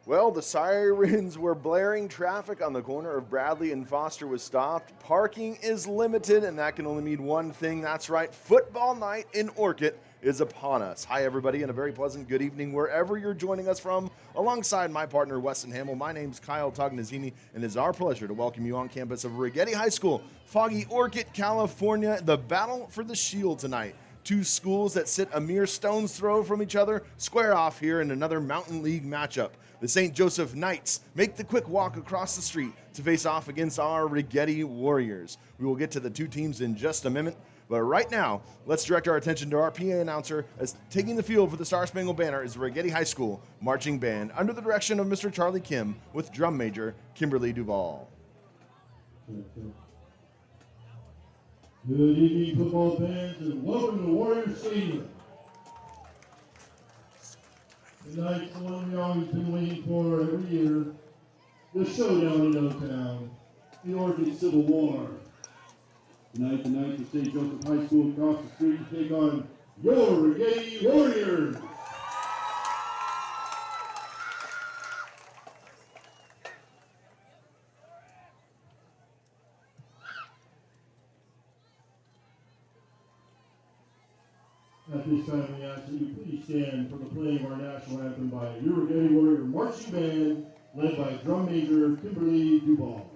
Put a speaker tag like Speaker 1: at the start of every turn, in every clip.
Speaker 1: Well, the sirens were blaring. Traffic on the corner of Bradley and Foster was stopped. Parking is limited, and that can only mean one thing. That's right, football night in Orchid is upon us. Hi, everybody, and a very pleasant good evening wherever you're joining us from. Alongside my partner, Weston Hamill, my name's Kyle Tognazzini, and it's our pleasure to welcome you on campus of Righetti High School, Foggy Orchid, California. The battle for the shield tonight. Two schools that sit a mere stone's throw from each other square off here in another Mountain League matchup. The St. Joseph Knights make the quick walk across the street to face off against our Righetti Warriors. We will get to the two teams in just a minute, but right now, let's direct our attention to our PA announcer as taking the field for the Star Spangled Banner is Righetti High School Marching Band under the direction of Mr. Charlie Kim with drum major Kimberly Duvall.
Speaker 2: Good evening, football fans, and welcome to Warrior Stadium. Tonight's the one we've always been waiting for every year, the showdown in downtown, the Orchid Civil War. Tonight, the Knights of St. Joseph High School across the street to take on your Righetti Warriors. At this time, we ask that you please stand for the playing of our national anthem by your Righetti Warrior Marching Band, led by drum major Kimberly Duvall.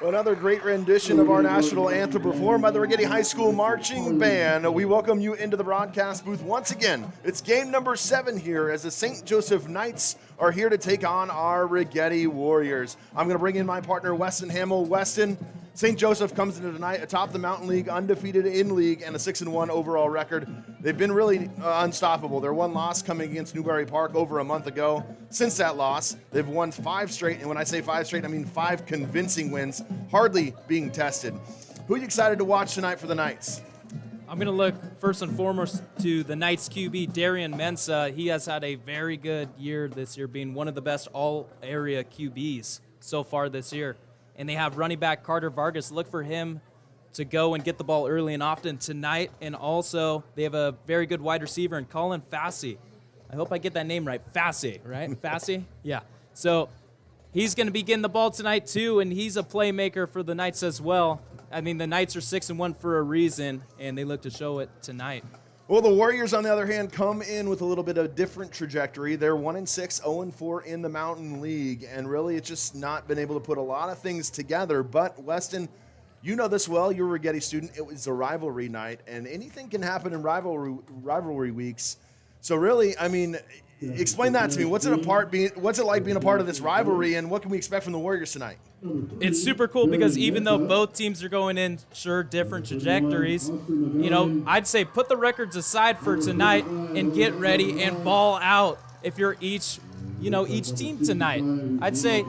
Speaker 1: Another great rendition of our national anthem performed by the Righetti High School Marching Band. We welcome you into the broadcast booth once again. It's game number 7 here as the St. Joseph Knights are here to take on our Righetti Warriors. I'm going to bring in my partner, Weston Hamill. Weston, St. Joseph comes into tonight atop the Mountain League, undefeated in league, and a 6-1 overall record. They've been really unstoppable. Their one loss coming against Newberry Park over a month ago. Since that loss, they've won 5 straight, and when I say 5 straight, I mean 5 convincing wins, hardly being tested. Who are you excited to watch tonight for the Knights?
Speaker 3: I'm going to look first and foremost to the Knights QB, Darian Mensah. He has had a very good year this year, being one of the best all-area QBs so far this year. And they have running back Carter Vargas. Look for him to go and get the ball early and often tonight. And also, they have a very good wide receiver in Colin Fassey. I hope I get that name right. Fassey, right? Fassey? Yeah. So he's going to be getting the ball tonight, too, and he's a playmaker for the Knights as well. I mean, the Knights are 6-1 for a reason, and they look to show it tonight.
Speaker 1: Well, the Warriors, on the other hand, come in with a little bit of a different trajectory. They're 1-6, 0-4 in the Mountain League, and really it's just not been able to put a lot of things together. But, Weston, you know this well. You're a Righetti student. It was a rivalry night, and anything can happen in rivalry weeks. So, really, I mean, explain that to me. What's it like being a part of this rivalry, and what can we expect from the Warriors tonight?
Speaker 3: It's super cool because even though both teams are going in, different trajectories, I'd say put the records aside for tonight and get ready and ball out if you're each team tonight. I'd say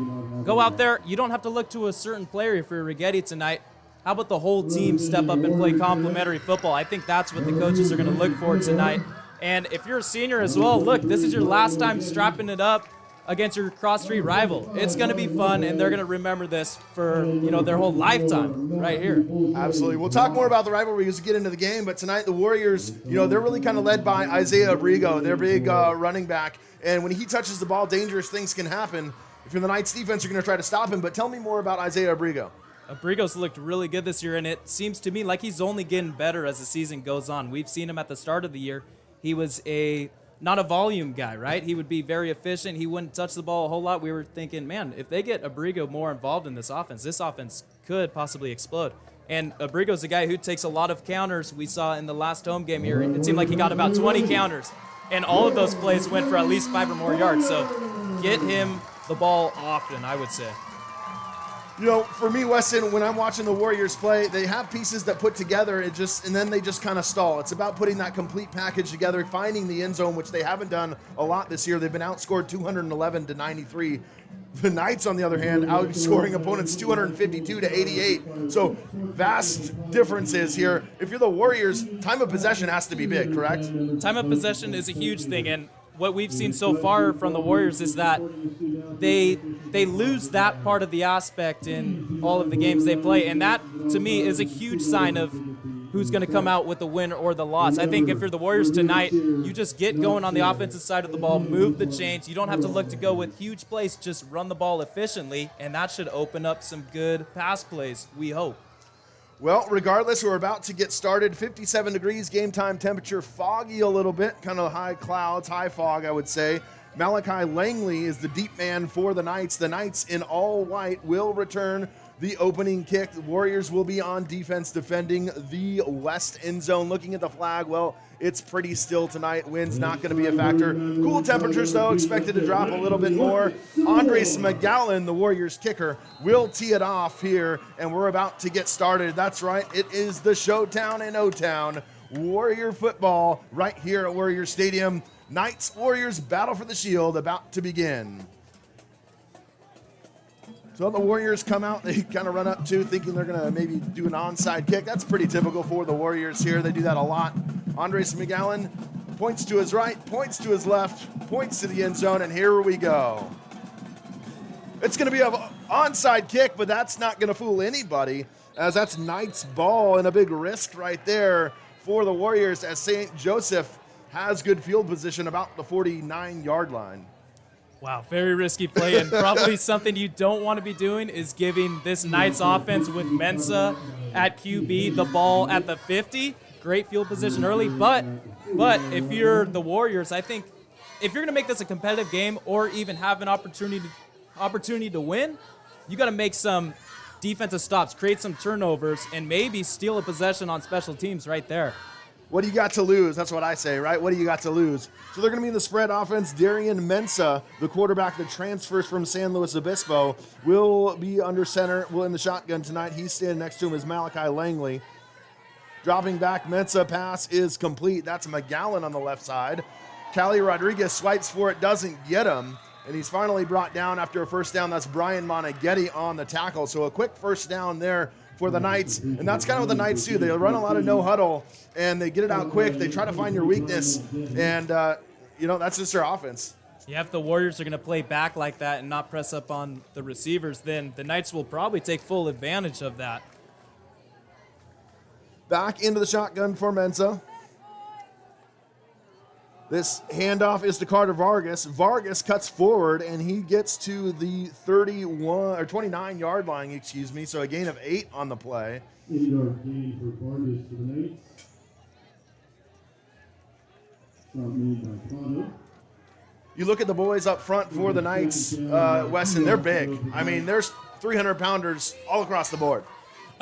Speaker 3: go out there. You don't have to look to a certain player if you're Righetti tonight. How about the whole team step up and play complementary football? I think that's what the coaches are going to look for tonight. And if you're a senior as well, look, this is your last time strapping it up against your cross-street rival. It's going to be fun, and they're going to remember this for, their whole lifetime right here.
Speaker 1: Absolutely. We'll talk more about the rivalry as we get into the game, but tonight the Warriors, they're really kind of led by Isaiah Abrigo, their big running back. And when he touches the ball, dangerous things can happen. If you're the Knights defense, you're going to try to stop him. But tell me more about Isaiah Abrigo.
Speaker 3: Abrigo's looked really good this year, and it seems to me like he's only getting better as the season goes on. We've seen him at the start of the year. He was not a volume guy, right? He would be very efficient. He wouldn't touch the ball a whole lot. We were thinking, man, if they get Abrigo more involved in this offense could possibly explode. And Abrigo's a guy who takes a lot of counters. We saw in the last home game here, it seemed like he got about 20 counters, and all of those plays went for at least 5 or more yards. So get him the ball often, I would say.
Speaker 1: For me, Weston, when I'm watching the Warriors play, they have pieces that put together, and then they just kind of stall. It's about putting that complete package together, finding the end zone, which they haven't done a lot this year. They've been outscored 211-93. The Knights, on the other hand, outscoring opponents 252-88. So vast differences here. If you're the Warriors, time of possession has to be big, correct?
Speaker 3: Time of possession is a huge thing, and what we've seen so far from the Warriors is that they lose that part of the aspect in all of the games they play, and that, to me, is a huge sign of who's going to come out with the win or the loss. I think if you're the Warriors tonight, you just get going on the offensive side of the ball, move the chains. You don't have to look to go with huge plays, just run the ball efficiently, and that should open up some good pass plays, we hope.
Speaker 1: Well, regardless, we're about to get started. 57 degrees, game time temperature, foggy a little bit, kind of high clouds, high fog, I would say. Malachi Langley is the deep man for the Knights. The Knights in all white will return the opening kick. The Warriors will be on defense defending the west end zone. Looking at the flag, well, it's pretty still tonight. Wind's not going to be a factor. Cool temperatures, though, expected to drop a little bit more. Andres McGowan, the Warriors kicker, will tee it off here, and we're about to get started. That's right, it is the Showtown in O-Town. Warrior football right here at Warrior Stadium. Knights, Warriors, battle for the shield about to begin. So the Warriors come out, they kind of run up to thinking they're going to maybe do an onside kick. That's pretty typical for the Warriors here. They do that a lot. Andres McGowan points to his right, points to his left, points to the end zone, and here we go. It's going to be an onside kick, but that's not going to fool anybody, as that's Knights ball and a big risk right there for the Warriors, as St. Joseph has good field position about the 49-yard line.
Speaker 3: Wow, very risky play, and probably something you don't want to be doing is giving this Knights offense with Mensa at QB the ball at the 50. Great field position early, but if you're the Warriors, I think if you're going to make this a competitive game or even have an opportunity to win, you got to make some defensive stops, create some turnovers, and maybe steal a possession on special teams right there.
Speaker 1: What do you got to lose? That's what I say, right? What do you got to lose? So they're going to be in the spread offense. Darian Mensa, the quarterback that transfers from San Luis Obispo, will be under center. Will in the shotgun tonight. He's standing next to him is Malachi Langley. Dropping back, Mensa pass is complete. That's McGowan on the left side. Callie Rodriguez swipes for it, doesn't get him. And he's finally brought down after a first down. That's Brian Moneghetti on the tackle. So a quick first down there for the Knights. And that's kind of what the Knights do. They run a lot of no huddle, and they get it out quick. They try to find your weakness. And, that's just their offense.
Speaker 3: Yeah, if the Warriors are going to play back like that and not press up on the receivers, then the Knights will probably take full advantage of that.
Speaker 1: Back into the shotgun for Mensa. This handoff is to Carter Vargas. Vargas cuts forward, and he gets to the 29-yard line, so a gain of 8 on the play.
Speaker 2: 8-yard gain for Vargas for the Knights. Stop made by Prado.
Speaker 1: You look at the boys up front for the Knights, Weston, they're big. I mean, there's 300-pounders all across the board.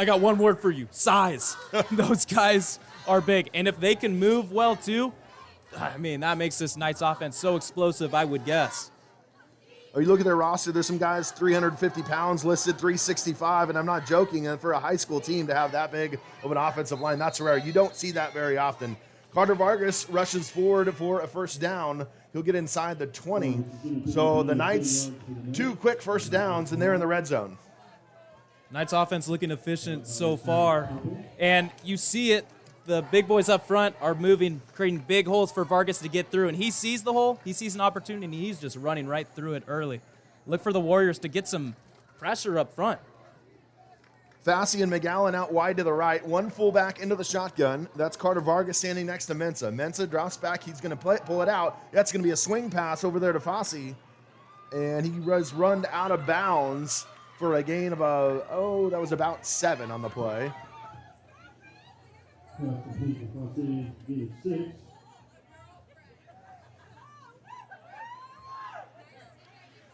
Speaker 3: I got one word for you, size. Those guys are big, and if they can move well, too, I mean, that makes this Knights offense so explosive, I would guess.
Speaker 1: Oh, you look at their roster, there's some guys 350 pounds listed, 365, and I'm not joking. And for a high school team to have that big of an offensive line, that's rare. You don't see that very often. Carter Vargas rushes forward for a first down. He'll get inside the 20. So the Knights, 2 quick first downs, and they're in the red zone.
Speaker 3: Knights offense looking efficient so far. And you see it, the big boys up front are moving, creating big holes for Vargas to get through. And he sees the hole, he sees an opportunity, and he's just running right through it early. Look for the Warriors to get some pressure up front.
Speaker 1: Fassi and McGowan out wide to the right. One fullback into the shotgun. That's Carter Vargas standing next to Mensah. Mensah drops back. He's going to pull it out. That's going to be a swing pass over there to Fassi. And he was run out of bounds for a gain of that was about 7 on the play.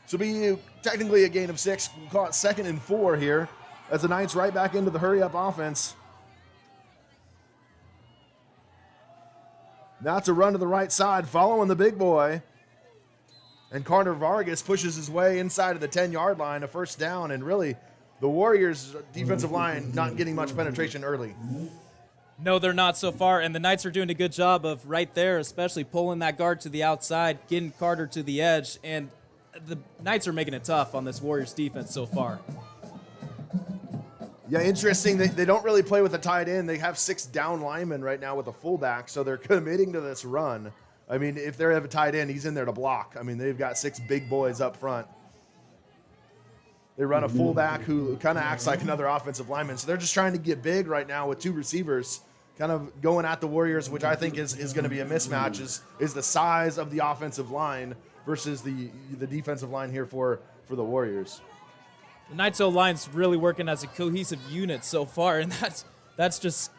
Speaker 1: So be technically a gain of 6. We'll call it 2nd and 4 here as the Knights right back into the hurry-up offense. Now it's a run to the right side following the big boy. And Carter Vargas pushes his way inside of the 10-yard line, a first down, and really the Warriors' defensive line not getting much penetration early.
Speaker 3: No, they're not so far, and the Knights are doing a good job of right there, especially pulling that guard to the outside, getting Carter to the edge, and the Knights are making it tough on this Warriors defense so far.
Speaker 1: Yeah, interesting. They don't really play with a tight end. They have 6 down linemen right now with a fullback, so they're committing to this run. I mean, if they have a tight end, he's in there to block. I mean, they've got 6 big boys up front. They run a fullback who kind of acts like another offensive lineman. So they're just trying to get big right now with 2 receivers kind of going at the Warriors, which I think is going to be a mismatch, is the size of the offensive line versus the defensive line here for the Warriors.
Speaker 3: The Knights O-line's really working as a cohesive unit so far, and that's just,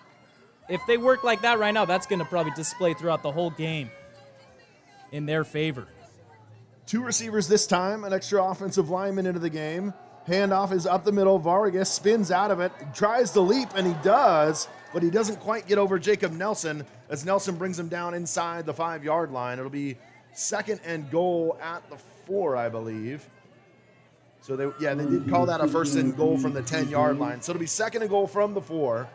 Speaker 3: if they work like that right now, that's going to probably display throughout the whole game in their favor.
Speaker 1: 2 receivers this time, an extra offensive lineman into the game. Handoff is up the middle. Vargas spins out of it, tries to leap, and he does, but he doesn't quite get over Jacob Nelson as Nelson brings him down inside the 5-yard line. It'll be 2nd and goal at the 4, I believe. So they did call that a 1st and goal from the 10-yard line. So it'll be 2nd and goal from the 4.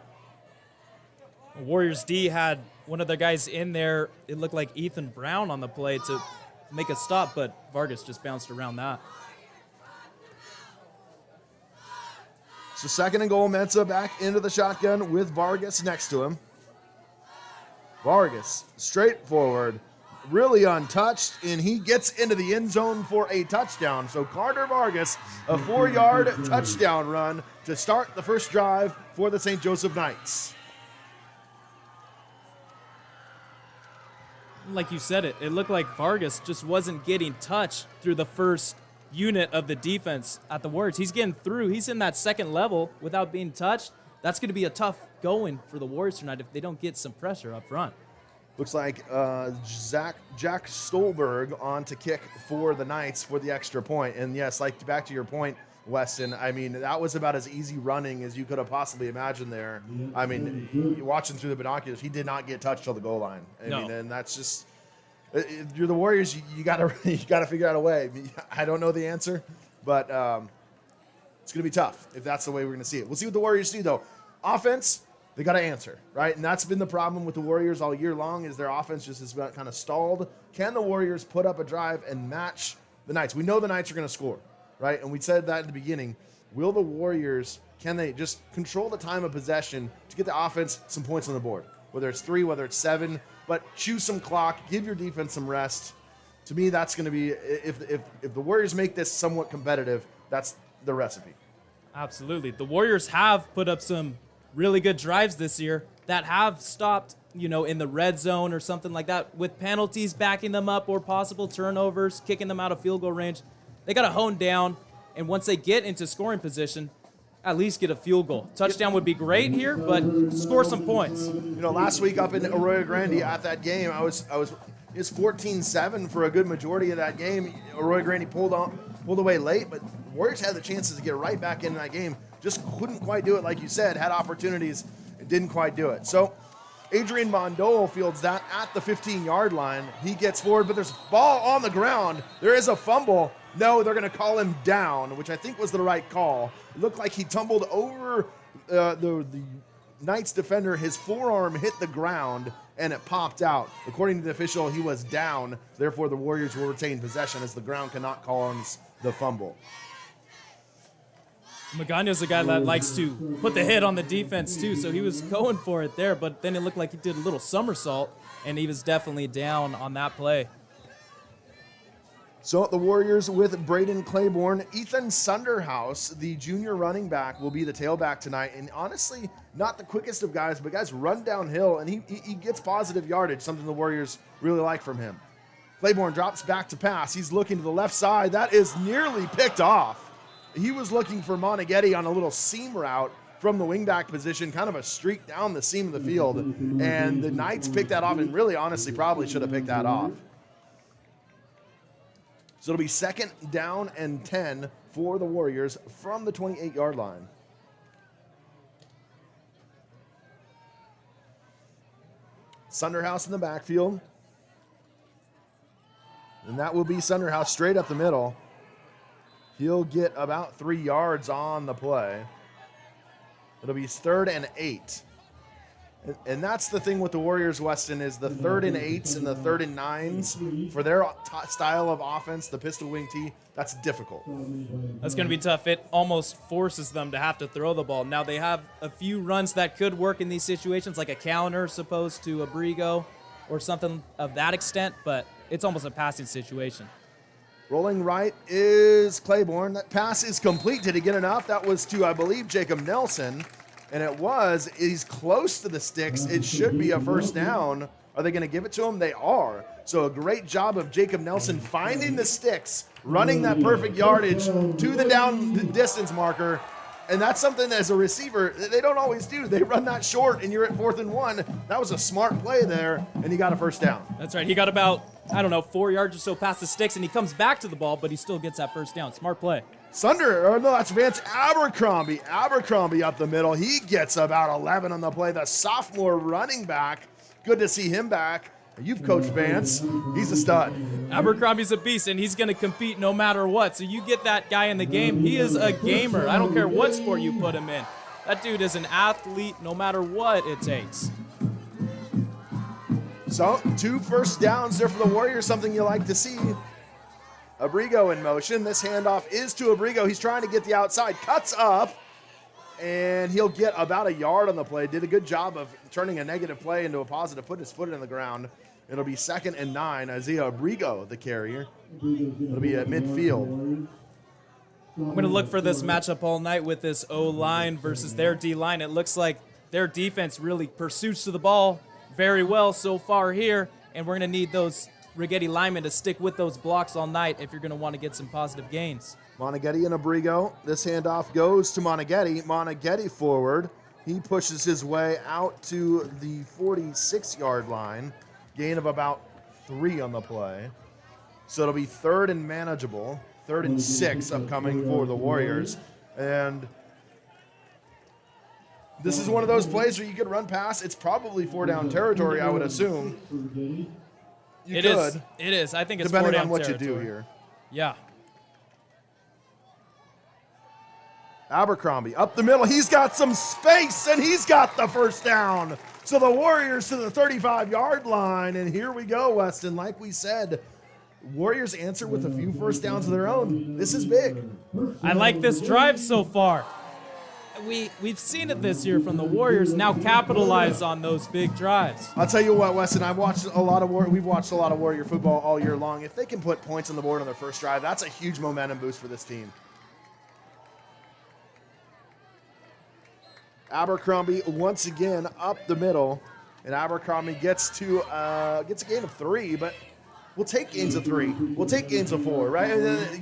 Speaker 3: Warriors D had one of their guys in there. It looked like Ethan Brown on the play to make a stop, but Vargas just bounced around that.
Speaker 1: So 2nd and goal, Mensah back into the shotgun with Vargas next to him. Vargas, straightforward, really untouched, and he gets into the end zone for a touchdown. So Carter Vargas, a 4-yard touchdown run to start the first drive for the St. Joseph Knights.
Speaker 3: Like you said, it looked like Vargas just wasn't getting touched through the first unit of the defense at the Warriors. He's getting through. He's in that 2nd level without being touched. That's going to be a tough going for the Warriors tonight if they don't get some pressure up front.
Speaker 1: Looks like Jack Stolberg on to kick for the Knights for the extra point. And yes, like back to your point, Weston, I mean, that was about as easy running as you could have possibly imagined there. I mean, watching through the binoculars, he did not get touched till the goal line. I mean, and that's just, if you're the Warriors, you gotta figure out a way. I don't know the answer, but it's gonna be tough if that's the way we're gonna see it. We'll see what the Warriors do though. Offense, they got to answer, right? And that's been the problem with the Warriors all year long, is their offense just has kind of stalled. Can the Warriors put up a drive and match the Knights? We know the Knights are going to score, right? And we said that at the beginning. Will the Warriors, can they just control the time of possession to get the offense some points on the board? Whether it's 3, whether it's 7, but choose some clock, give your defense some rest. To me, that's going to be, if the Warriors make this somewhat competitive, that's the recipe.
Speaker 3: Absolutely. The Warriors have put up some really good drives this year that have stopped, in the red zone or something like that, with penalties backing them up or possible turnovers, kicking them out of field goal range. They got to hone down, and once they get into scoring position, at least get a field goal. Touchdown would be great here, but score some points.
Speaker 1: Last week up in Arroyo Grande at that game, it was 14-7 for a good majority of that game. Arroyo Grande pulled away late, but Warriors had the chances to get right back in that game. Just couldn't quite do it, like you said. Had opportunities, and didn't quite do it. So Adrian Mondol fields that at the 15-yard line. He gets forward, but there's a ball on the ground. There is a fumble. No, they're going to call him down, which I think was the right call. It looked like he tumbled over the Knights defender. His forearm hit the ground, and it popped out. According to the official, he was down. Therefore, the Warriors will retain possession as the ground cannot call on the fumble.
Speaker 3: Magano's a guy that likes to put the hit on the defense too, so he was going for it there, but then it looked like he did a little somersault, and he was definitely down on that play.
Speaker 1: So the Warriors with Braden Claiborne. Ethan Sunderhouse, the junior running back, will be the tailback tonight. And honestly, not the quickest of guys, but guys run downhill, and he gets positive yardage, something the Warriors really like from him. Claiborne drops back to pass. He's looking to the left side. That is nearly picked off. He was looking for Moneghetti on a little seam route from the wingback position, kind of a streak down the seam of the field. And the Knights picked that off and really honestly probably should have picked that off. So it'll be 2nd down and 10 for the Warriors from the 28-yard line. Sunderhouse in the backfield. And that will be Sunderhouse straight up the middle. He'll get about 3 yards on the play. It'll be 3rd and 8. And that's the thing with the Warriors, Weston, is the 3rd and 8s and the 3rd and 9s for their style of offense, the pistol wing tee, that's difficult.
Speaker 3: That's going to be tough. It almost forces them to have to throw the ball. Now, they have a few runs that could work in these situations, like a counter supposed to Abrigo or something of that extent, but it's almost a passing situation.
Speaker 1: Rolling right is Claiborne. That pass is complete. Did he get enough? That was to, I believe, Jacob Nelson. And it was. He's close to the sticks. It should be a first down. Are they going to give it to him? They are. So a great job of Jacob Nelson finding the sticks, running that perfect yardage to the down distance marker. And that's something as a receiver, they don't always do. They run that short, and you're at 4th and 1. That was a smart play there, and he got a first down.
Speaker 3: That's right. He got about, 4 yards or so past the sticks, and he comes back to the ball, but he still gets that first down. Smart play.
Speaker 1: That's Vance Abercrombie. Abercrombie up the middle. He gets about 11 on the play. The sophomore running back. Good to see him back. You've coached Vance. He's a stud.
Speaker 3: Abercrombie's a beast, and he's going to compete no matter what. So you get that guy in the game. He is a gamer. I don't care what sport you put him in. That dude is an athlete no matter what it takes.
Speaker 1: So 2 first downs there for the Warriors, something you like to see. Abrigo in motion. This handoff is to Abrigo. He's trying to get the outside. Cuts up, and he'll get about a yard on the play. Did a good job of turning a negative play into a positive. Put his foot in the ground. It'll be 2nd and 9. Isaiah Abrigo, the carrier. It'll be at midfield.
Speaker 3: I'm going to look for this matchup all night with this O-line versus their D-line. It looks like their defense really pursues to the ball very well so far here, and we're going to need those Righetti linemen to stick with those blocks all night if you're going to want to get some positive gains.
Speaker 1: Moneghetti and Abrigo. This handoff goes to Moneghetti. Moneghetti forward. He pushes his way out to the 46-yard line. Gain of about 3 on the play. So it'll be 3rd and manageable. 3rd and 6 upcoming for the Warriors. And this is one of those plays where you could run past. It's probably 4-down territory, I would assume.
Speaker 3: It is. It is. I think it's 4-down territory.
Speaker 1: Depending on what you do here.
Speaker 3: Yeah.
Speaker 1: Abercrombie up the middle. He's got some space, and he's got the first down. So the Warriors to the 35-yard line, and here we go, Weston. Like we said, Warriors answer with a few first downs of their own. This is big.
Speaker 3: I like this drive so far. We've seen it this year from the Warriors. Now capitalize on those big drives.
Speaker 1: I'll tell you what, Weston. We've watched a lot of Warrior football all year long. If they can put points on the board on their first drive, that's a huge momentum boost for this team. Abercrombie once again up the middle, and Abercrombie gets a gain of 3, but we'll take gains of 3. We'll take gains of 4, right?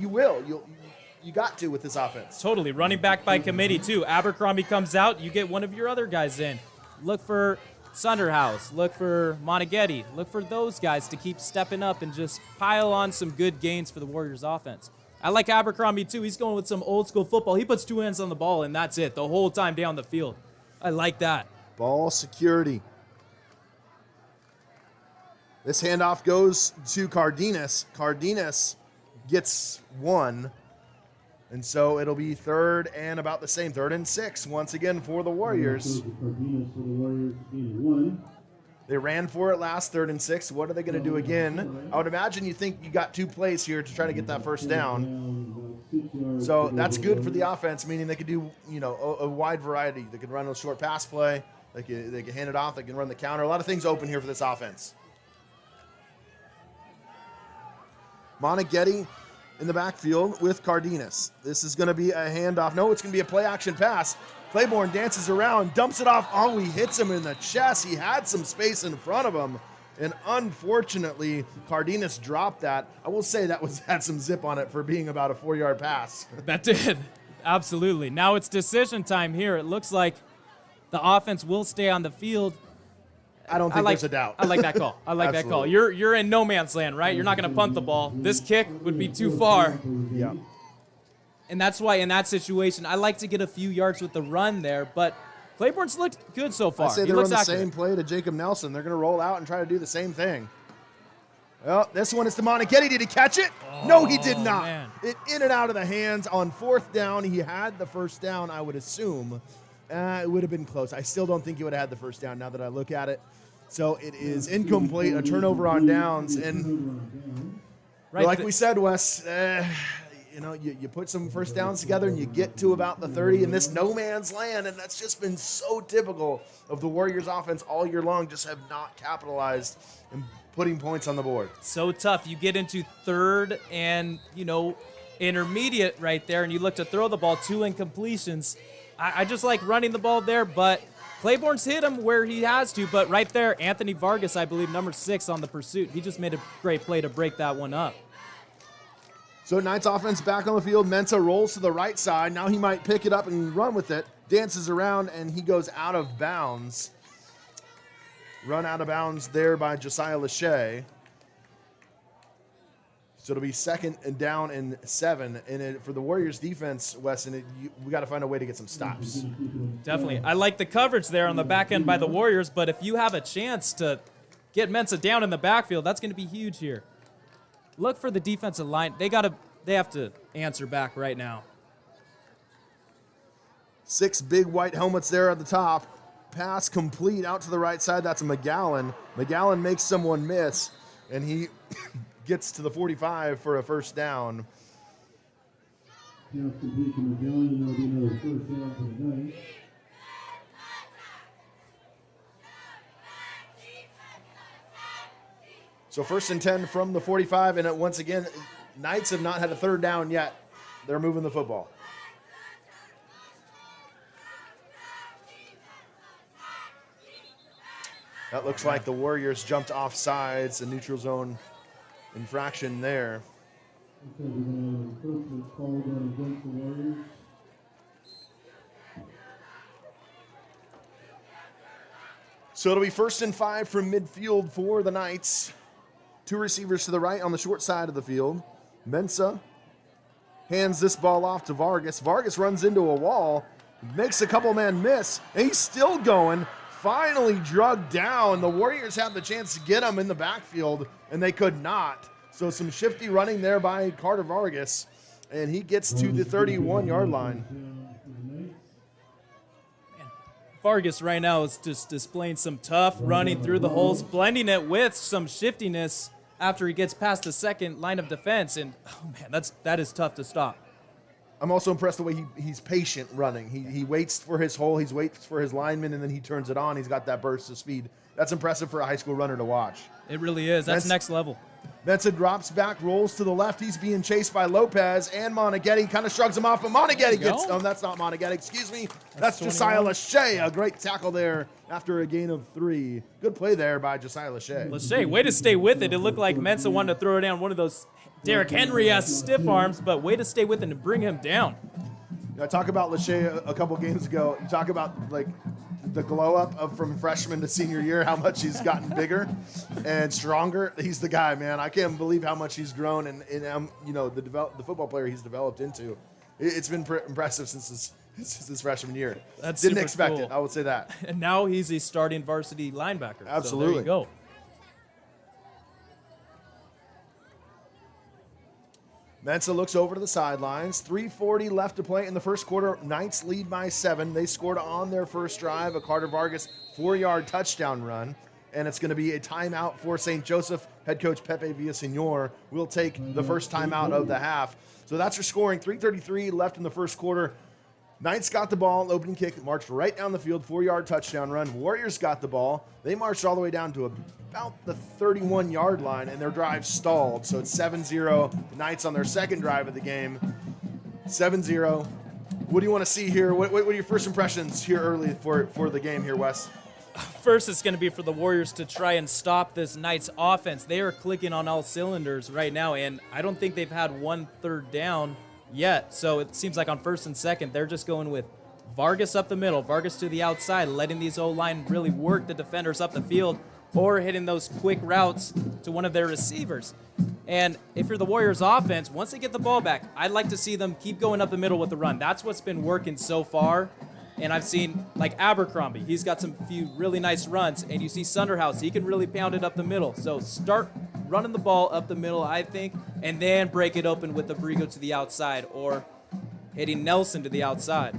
Speaker 1: You got to with this offense.
Speaker 3: Totally. Running back by committee, too. Abercrombie comes out, you get one of your other guys in. Look for Sunderhouse. Look for Moneghetti. Look for those guys to keep stepping up and just pile on some good gains for the Warriors offense. I like Abercrombie, too. He's going with some old-school football. He puts 2 hands on the ball, and that's it the whole time down the field. I like that.
Speaker 1: Ball security. This handoff goes to Cardenas. Cardenas gets 1. And so it'll be 3rd and about the same. 3rd and 6 once again for the Warriors. They ran for it last 3rd and 6. What are they going to do again? I would imagine you think you got 2 plays here to try to get that first down. So that's good for the offense, meaning they could do, a wide variety. They could run a short pass play. They can hand it off. They can run the counter. A lot of things open here for this offense. Moneghetti in the backfield with Cardenas. This is going to be a handoff. No, it's going to be a play-action pass. Claiborne dances around, dumps it off. Oh, he hits him in the chest. He had some space in front of him. And unfortunately, Cardenas dropped that. I will say that had some zip on it for being about a 4-yard pass.
Speaker 3: That did. Absolutely. Now it's decision time here. It looks like the offense will stay on the field.
Speaker 1: I don't think there's a doubt.
Speaker 3: I like that call. I like that call. You're in no man's land, right? You're not going to punt the ball. This kick would be too far.
Speaker 1: Yeah.
Speaker 3: And that's why in that situation, I like to get a few yards with the run there, but Claiborne's looked good so far.
Speaker 1: I say they run the same play to Jacob Nelson. They're going to roll out and try to do the same thing. Well, this one is to Moneghetti. Did he catch it? No, he did not.
Speaker 3: Man.
Speaker 1: It in and out of the hands on 4th down. He had the first down, I would assume. It would have been close. I still don't think he would have had the first down now that I look at it. So it is incomplete, a turnover on downs. And like we said, Wes, you put some first downs together and you get to about the 30 in this no man's land, and that's just been so typical of the Warriors offense all year long, just have not capitalized in putting points on the board.
Speaker 3: So tough. You get into 3rd and, intermediate right there, and you look to throw the ball, 2 incompletions. I just like running the ball there, but Claiborne's hit him where he has to, but right there, Anthony Vargas, I believe, number 6 on the pursuit. He just made a great play to break that one up.
Speaker 1: So Knights offense back on the field. Mensah rolls to the right side. Now he might pick it up and run with it. Dances around, and he goes out of bounds. Run out of bounds there by Josiah Lachey. So it'll be 2nd and down and 7. And for the Warriors defense, Weston, we got to find a way to get some stops.
Speaker 3: Definitely. I like the coverage there on the back end by the Warriors, but if you have a chance to get Mensah down in the backfield, that's going to be huge here. Look for the defensive line. They have to answer back right now.
Speaker 1: 6 big white helmets there at the top. Pass complete out to the right side. That's a McGowan. McGowan makes someone miss, and he gets to the 45 for a first down.
Speaker 2: Pass complete to McGowan, and there'll be another first down for the Knights.
Speaker 1: So 1st and 10 from the 45, and once again, Knights have not had a 3rd down yet. They're moving the football. That looks like the Warriors jumped off sides, a neutral zone infraction there. So it'll be 1st and 5 from midfield for the Knights. 2 receivers to the right on the short side of the field. Mensah hands this ball off to Vargas. Vargas runs into a wall, makes a couple man miss, and he's still going. Finally drugged down. The Warriors had the chance to get him in the backfield, and they could not. So some shifty running there by Carter Vargas, and he gets to the 31-yard line.
Speaker 3: Vargas right now is just displaying some tough running through the holes, blending it with some shiftiness after he gets past the 2nd line of defense. And, oh, man, that is tough to stop.
Speaker 1: I'm also impressed the way he's patient running. He waits for his hole, he waits for his lineman, and then he turns it on. He's got that burst of speed. That's impressive for a high school runner to watch.
Speaker 3: It really is. That's next level.
Speaker 1: Mensah drops back, rolls to the left. He's being chased by Lopez, and Moneghetti kind of shrugs him off, but Moneghetti gets... Oh, that's not Moneghetti. Excuse me. That's Josiah Lachey. A great tackle there after a gain of 3. Good play there by Josiah Lachey.
Speaker 3: Lachey, way to stay with it. It looked like Mensah wanted to throw down one of those Derrick Henry-esque stiff arms, but way to stay with it and bring him down.
Speaker 1: I talk about Lachey a couple games ago. You talk about, like, the glow up from freshman to senior year, how much he's gotten bigger and stronger. He's the guy, man. I can't believe how much he's grown and the football player he's developed into. It's been impressive since his freshman year. Didn't expect it. I would say that.
Speaker 3: And now he's a starting varsity linebacker.
Speaker 1: Absolutely.
Speaker 3: So there you go.
Speaker 1: Mensah looks over to the sidelines. 3:40 left to play in the first quarter. Knights lead by 7. They scored on their first drive, a Carter Vargas 4-yard touchdown run. and it's going to be a timeout for St. Joseph. Head coach Pepe Villaseñor will take the first timeout of the half. So that's your scoring. 3:33 left in the first quarter. Knights got the ball, opening kick, marched right down the field, 4-yard touchdown run. Warriors got the ball. They marched all the way down to about the 31-yard line, and their drive stalled. So it's 7-0. The Knights on their second drive of the game. 7-0. What do you want to see here? What are your first impressions here early for the game here, Wes?
Speaker 3: First, it's going to be for the Warriors to try and stop this Knights offense. They are clicking on all cylinders right now, and I don't think they've had 1 third down yet. So it seems like on first and second, they're just going with Vargas up the middle, Vargas to the outside, letting these O-line really work the defenders up the field, or hitting those quick routes to one of their receivers. And if you're the Warriors offense, once they get the ball back, I'd like to see them keep going up the middle with the run. That's what's been working so far. And I've seen, like Abercrombie, he's got some few really nice runs. And you see Sunderhouse, he can really pound it up the middle. So start running the ball up the middle, I think, and then break it open with Abrigo to the outside or hitting Nelson to the outside.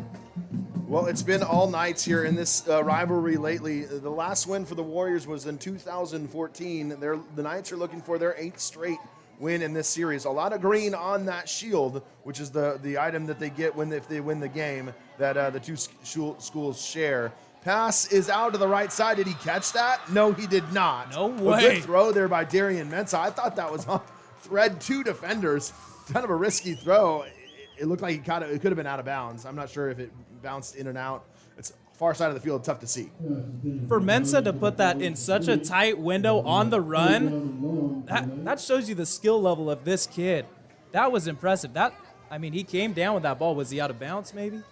Speaker 1: Well, it's been all Knights here in this rivalry lately. The last win for the Warriors was in 2014. The Knights are looking for their 8th straight win in this series. A lot of green on that shield, which is the item that they get if they win the game that the two schools share. Pass is out to the right side. Did he catch that? No, he did not.
Speaker 3: No way.
Speaker 1: A good throw there by Darian Mensah. I thought that was on thread 2 defenders. Kind of a risky throw. It looked like it could have been out of bounds. I'm not sure if it bounced in and out. It's far side of the field, tough to see.
Speaker 3: For Mensah to put that in such a tight window on the run, that shows you the skill level of this kid. That was impressive. He came down with that ball. Was he out of bounds maybe?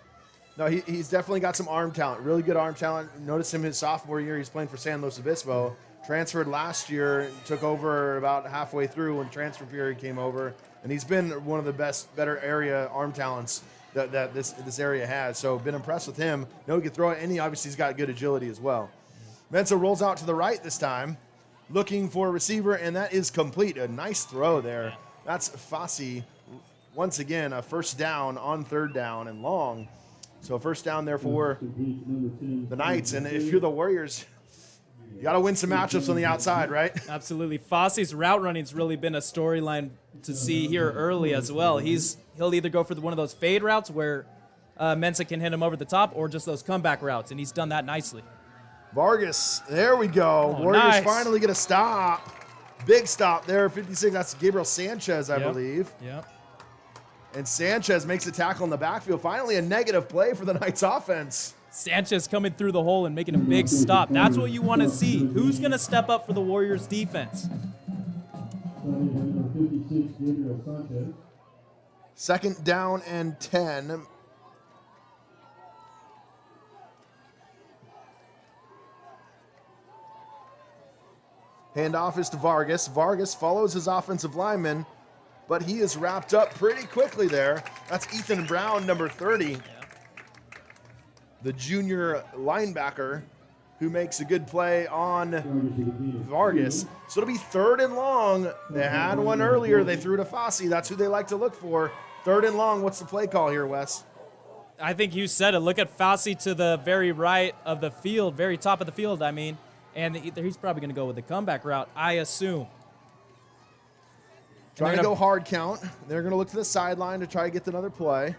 Speaker 1: No, he's definitely got some arm talent, really good arm talent. Notice him his sophomore year, he's playing for San Luis Obispo. Transferred last year, took over about halfway through when transfer period came over, and he's been one of the better area arm talents that this area has. So been impressed with him. No, he can throw it, and obviously he's got good agility as well. Mensah rolls out to the right this time, looking for a receiver, and that is complete. A nice throw there. That's Fassi. Once again, a first down on 3rd down and long. So first down there for the Knights. And if you're the Warriors, you got to win some matchups on the outside, right?
Speaker 3: Absolutely. Fassi's route running's really been a storyline to see here early as well. He'll either go for one of those fade routes where Mensah can hit him over the top, or just those comeback routes, and he's done that nicely.
Speaker 1: Vargas, there we go.
Speaker 3: Oh,
Speaker 1: Warriors
Speaker 3: nice.
Speaker 1: finally get a stop. Big stop there, 56. That's Gabriel Sanchez, I believe.
Speaker 3: Yep.
Speaker 1: And Sanchez makes a tackle in the backfield. Finally, a negative play for the Knights offense.
Speaker 3: Sanchez coming through the hole and making a big stop. That's what you want to see. Who's going to step up for the Warriors defense?
Speaker 1: Second down and 10. Handoff is to Vargas. Vargas follows his offensive lineman, but he is wrapped up pretty quickly there. That's Ethan Brown, number 30. The junior linebacker who makes a good play on Vargas. So it'll be 3rd and long. They had one earlier. They threw to Fassi. That's who they like to look for. 3rd and long. What's the play call here, Wes?
Speaker 3: I think you said it. Look at Fassi to the very right of the field, very top of the field, and he's probably going to go with the comeback route, I assume.
Speaker 1: Trying to go hard count. They're going to look to the sideline to try to get another play.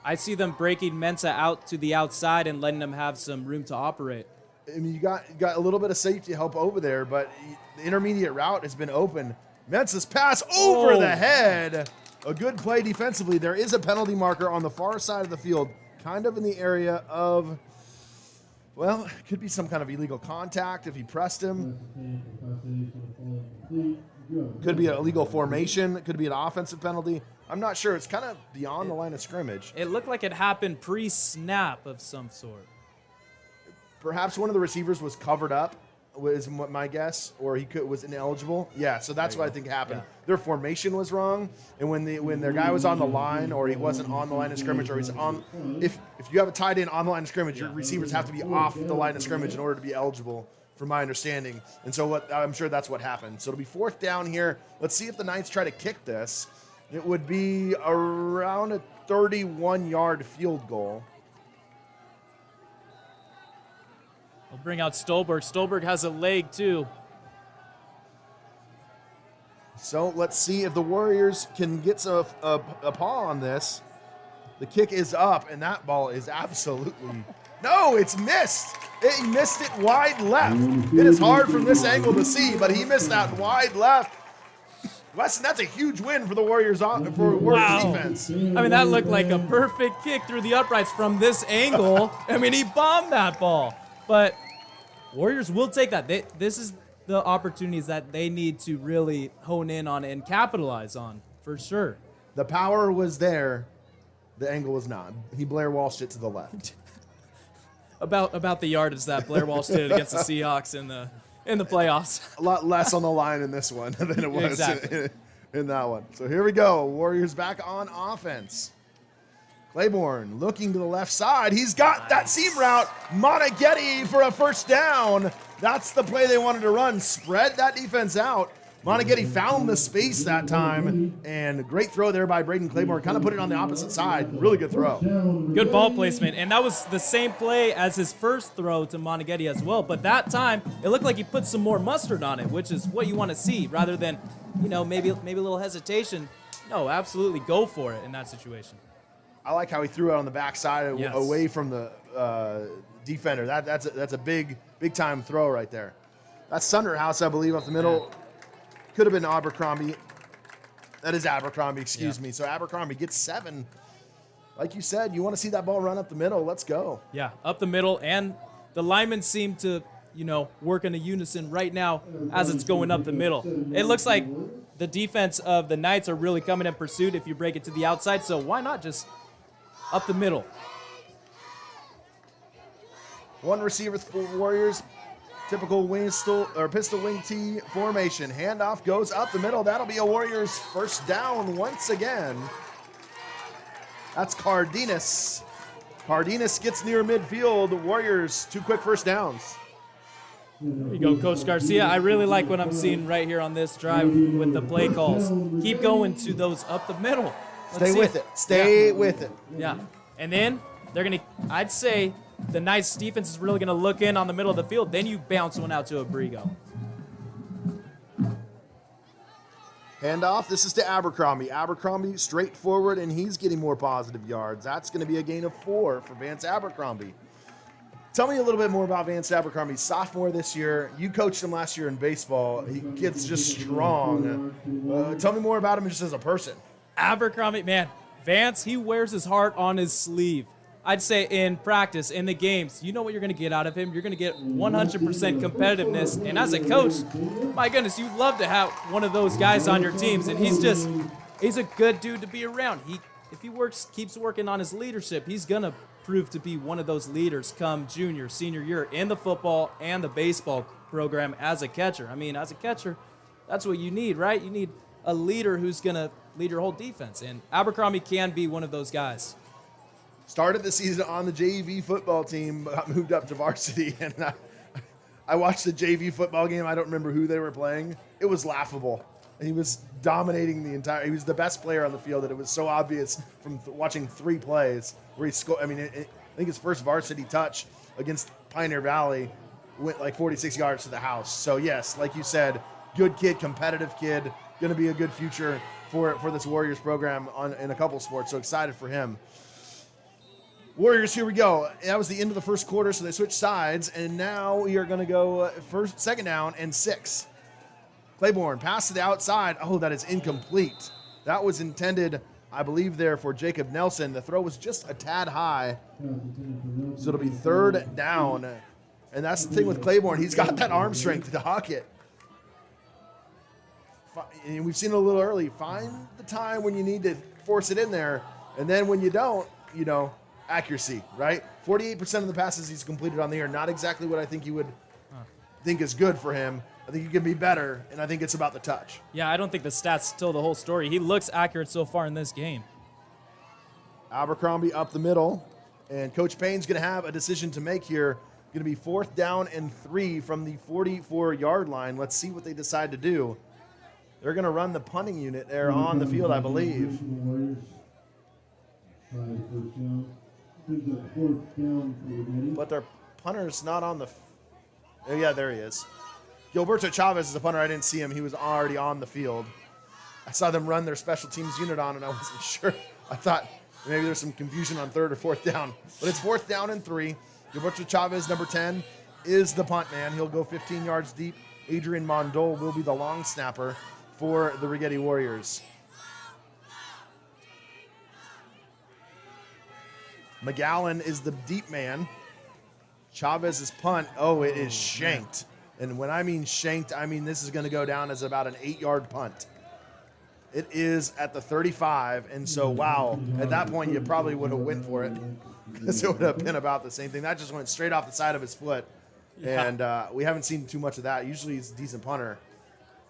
Speaker 3: I see them breaking Mensah out to the outside and letting them have some room to operate.
Speaker 1: I mean, you got a little bit of safety help over there, but the intermediate route has been open. Mensah's pass over the head. A good play defensively. There is a penalty marker on the far side of the field, kind of in the area of, well, it could be some kind of illegal contact if he pressed him. Could be an illegal formation. It could be an offensive penalty. I'm not sure. It's kind of beyond the line of scrimmage.
Speaker 3: It looked like it happened pre-snap of some sort.
Speaker 1: Perhaps one of the receivers was covered up, was my guess, or he was ineligible. Yeah, so that's what I think happened. Yeah. Their formation was wrong, and when their guy was on the line, or he wasn't on the line of scrimmage, or he's on. If you have a tight end on the line of scrimmage, your receivers have to be off the line of scrimmage in order to be eligible, from my understanding. And so I'm sure that's what happened. So it'll be 4th down here. Let's see if the Knights try to kick this. It would be around a 31-yard field goal.
Speaker 3: We'll bring out Stolberg. Stolberg has a leg, too.
Speaker 1: So let's see if the Warriors can get a paw on this. The kick is up, and that ball is absolutely... No, it's missed. He missed it wide left. It is hard from this angle to see, but he missed that wide left. Weston, that's a huge win for the Warriors defense.
Speaker 3: I mean, that looked like a perfect kick through the uprights from this angle. I mean, he bombed that ball. But Warriors will take that. This is the opportunities that they need to really hone in on and capitalize on, for sure.
Speaker 1: The power was there. The angle was not. He Blair Walshed it to the left.
Speaker 3: About the yardage that Blair Walsh did against the Seahawks in the playoffs.
Speaker 1: A lot less on the line in this one than it was
Speaker 3: Exactly.
Speaker 1: in that one. So here we go. Warriors back on offense. Claiborne looking to the left side. He's got that seam route. Moneghetti for a first down. That's the play they wanted to run. Spread that defense out. Moneghetti found the space that time, and great throw there by Braden Claiborne. Kind of put it on the opposite side. Really good throw.
Speaker 3: Good ball placement, and that was the same play as his first throw to Moneghetti as well. But that time, it looked like he put some more mustard on it, which is what you want to see, rather than, maybe a little hesitation. No, absolutely go for it in that situation.
Speaker 1: I like how he threw it on the backside
Speaker 3: Yes.
Speaker 1: away from the defender. That's a big time throw right there. That's Sunderhouse, I believe, up the middle. Could have been Abercrombie. That is Abercrombie, excuse me. So Abercrombie gets 7. Like you said, you want to see that ball run up the middle. Let's go.
Speaker 3: Yeah, up the middle, and the linemen seem to, work in a unison right now as it's going up the middle. It looks like the defense of the Knights are really coming in pursuit if you break it to the outside, so why not just up the middle?
Speaker 1: One receiver for Warriors. Typical pistol wing T formation. Handoff goes up the middle. That'll be a Warriors first down once again. That's Cardenas. Cardenas gets near midfield. Warriors, 2 quick first downs.
Speaker 3: There you go, Coach Garcia. I really like what I'm seeing right here on this drive with the play calls. Keep going to those up the middle.
Speaker 1: Stay with it. Stay with it.
Speaker 3: Yeah. And then they're going to, I'd say, the Knights defense is really going to look in on the middle of the field. Then you bounce one out to Abrigo.
Speaker 1: Handoff. This is to Abercrombie. Abercrombie straight forward, and he's getting more positive yards. That's going to be a gain of 4 for Vance Abercrombie. Tell me a little bit more about Vance Abercrombie. Sophomore this year. You coached him last year in baseball. He gets just strong. Tell me more about him just as a person.
Speaker 3: Abercrombie, man, Vance, he wears his heart on his sleeve. I'd say in practice, in the games, you know what you're going to get out of him. You're going to get 100% competitiveness. And as a coach, my goodness, you'd love to have one of those guys on your teams. And he's a good dude to be around. If he keeps working on his leadership, he's going to prove to be one of those leaders come junior, senior year in the football and the baseball program as a catcher. I mean, as a catcher, that's what you need, right? You need a leader who's going to lead your whole defense. And Abercrombie can be one of those guys.
Speaker 1: Started the season on the JV football team, got moved up to varsity, and I watched the JV football game. I don't remember who they were playing. It was laughable. He was dominating he was the best player on the field, and it was so obvious from watching 3 plays where he scored. I mean, I think his first varsity touch against Pioneer Valley went like 46 yards to the house. So, yes, like you said, good kid, competitive kid, going to be a good future for this Warriors program in a couple sports. So excited for him. Warriors, here we go. That was the end of the first quarter, so they switched sides, and now we are going to go second down and 6. Claiborne, pass to the outside. Oh, that is incomplete. That was intended, I believe, there for Jacob Nelson. The throw was just a tad high, so it'll be 3rd down. And that's the thing with Claiborne. He's got that arm strength to huck it. And we've seen it a little early. Find the time when you need to force it in there, and then when you don't, accuracy, right? 48% of the passes he's completed on the air. Not exactly what I think you would think is good for him. I think he can be better, and I think it's about the touch.
Speaker 3: Yeah, I don't think the stats tell the whole story. He looks accurate so far in this game.
Speaker 1: Abercrombie up the middle, and Coach Payne's going to have a decision to make here. Going to be 4th down and 3 from the 44-yard line. Let's see what they decide to do. They're going to run the punting unit there on the field, I believe.
Speaker 2: But
Speaker 1: But their punter's not on the Oh, yeah, there he is. Gilberto Chavez is the punter. I didn't see him. He was already on the field. I saw them run their special teams unit on, and I wasn't sure. I thought maybe there's some confusion on 3rd or 4th down. But it's 4th down and 3. Gilberto Chavez, number 10, is the punt man. He'll go 15 yards deep. Adrian Mondol will be the long snapper for the Righetti Warriors. McGowan is the deep man. Chavez's punt, it is shanked. And when I mean shanked, I mean this is going to go down as about an 8-yard punt. It is at the 35, and so, wow, at that point you probably would have went for it because it would have been about the same thing. That just went straight off the side of his foot, and we haven't seen too much of that. Usually he's a decent punter.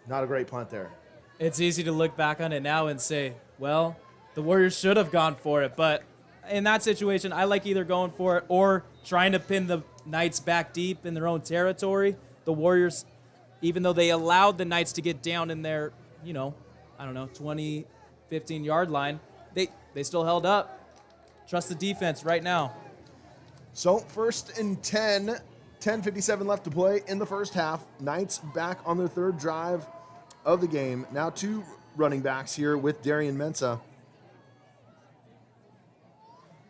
Speaker 1: Not a great punt there.
Speaker 3: It's easy to look back on it now and say, well, the Warriors should have gone for it, but in that situation, I like either going for it or trying to pin the Knights back deep in their own territory. The Warriors, even though they allowed the Knights to get down in their, 20, 15-yard line, they still held up. Trust the defense right now.
Speaker 1: So 1st and 10, 10:57 left to play in the first half. Knights back on their 3rd drive of the game. Now 2 running backs here with Darian Mensah.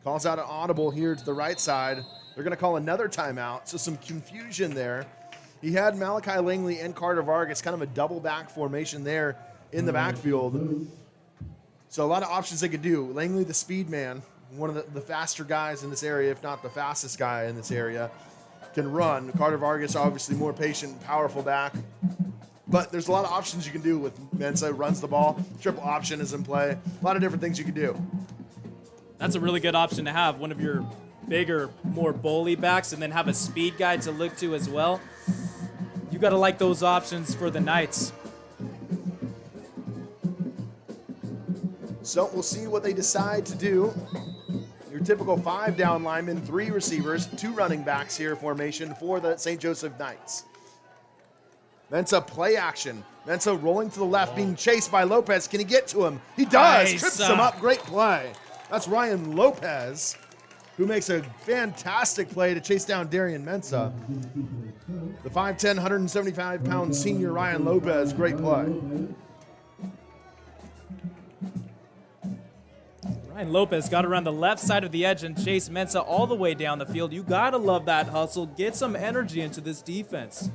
Speaker 1: Calls out an audible here to the right side. They're going to call another timeout, so some confusion there. He had Malachi Langley and Carter Vargas, kind of a double back formation there in the backfield. So a lot of options they could do. Langley, the speed man, one of the faster guys in this area, if not the fastest guy in this area, can run. Carter Vargas, obviously more patient, powerful back. But there's a lot of options you can do with Mensah. Runs the ball. Triple option is in play. A lot of different things you can do.
Speaker 3: That's a really good option to have, one of your bigger, more bully backs, and then have a speed guy to look to as well. You got to like those options for the Knights.
Speaker 1: So we'll see what they decide to do. Your typical 5-down lineman, 3 receivers, 2 running backs here formation for the St. Joseph Knights. Mensah play action. Mensah rolling to the left, being chased by Lopez. Can he get to him? He does.
Speaker 3: Nice.
Speaker 1: Trips him up. Great play. That's Ryan Lopez, who makes a fantastic play to chase down Darian Mensah. The 5'10", 175-pound senior Ryan Lopez, great play.
Speaker 3: Ryan Lopez got around the left side of the edge and chased Mensah all the way down the field. You got to love that hustle. Get some energy into this defense.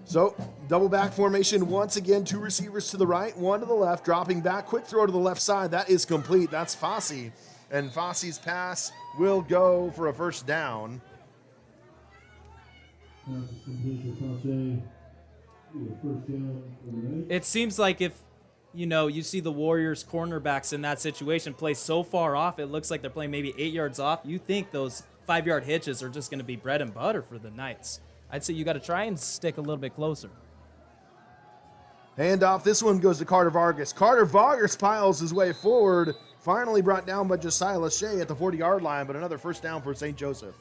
Speaker 1: So, double back formation once again. 2 receivers to the right, 1 to the left, dropping back. Quick throw to the left side. That is complete. That's Fossey. And Fossey's pass will go for a first down.
Speaker 3: It seems like if, you see the Warriors cornerbacks in that situation play so far off, it looks like they're playing maybe 8 yards off. You think those 5-yard hitches are just going to be bread and butter for the Knights. I'd say you got to try and stick a little bit closer.
Speaker 1: Handoff. This one goes to Carter Vargas. Carter Vargas piles his way forward. Finally brought down by Josiah Lachey at the 40-yard line, but another first down for St. Joseph.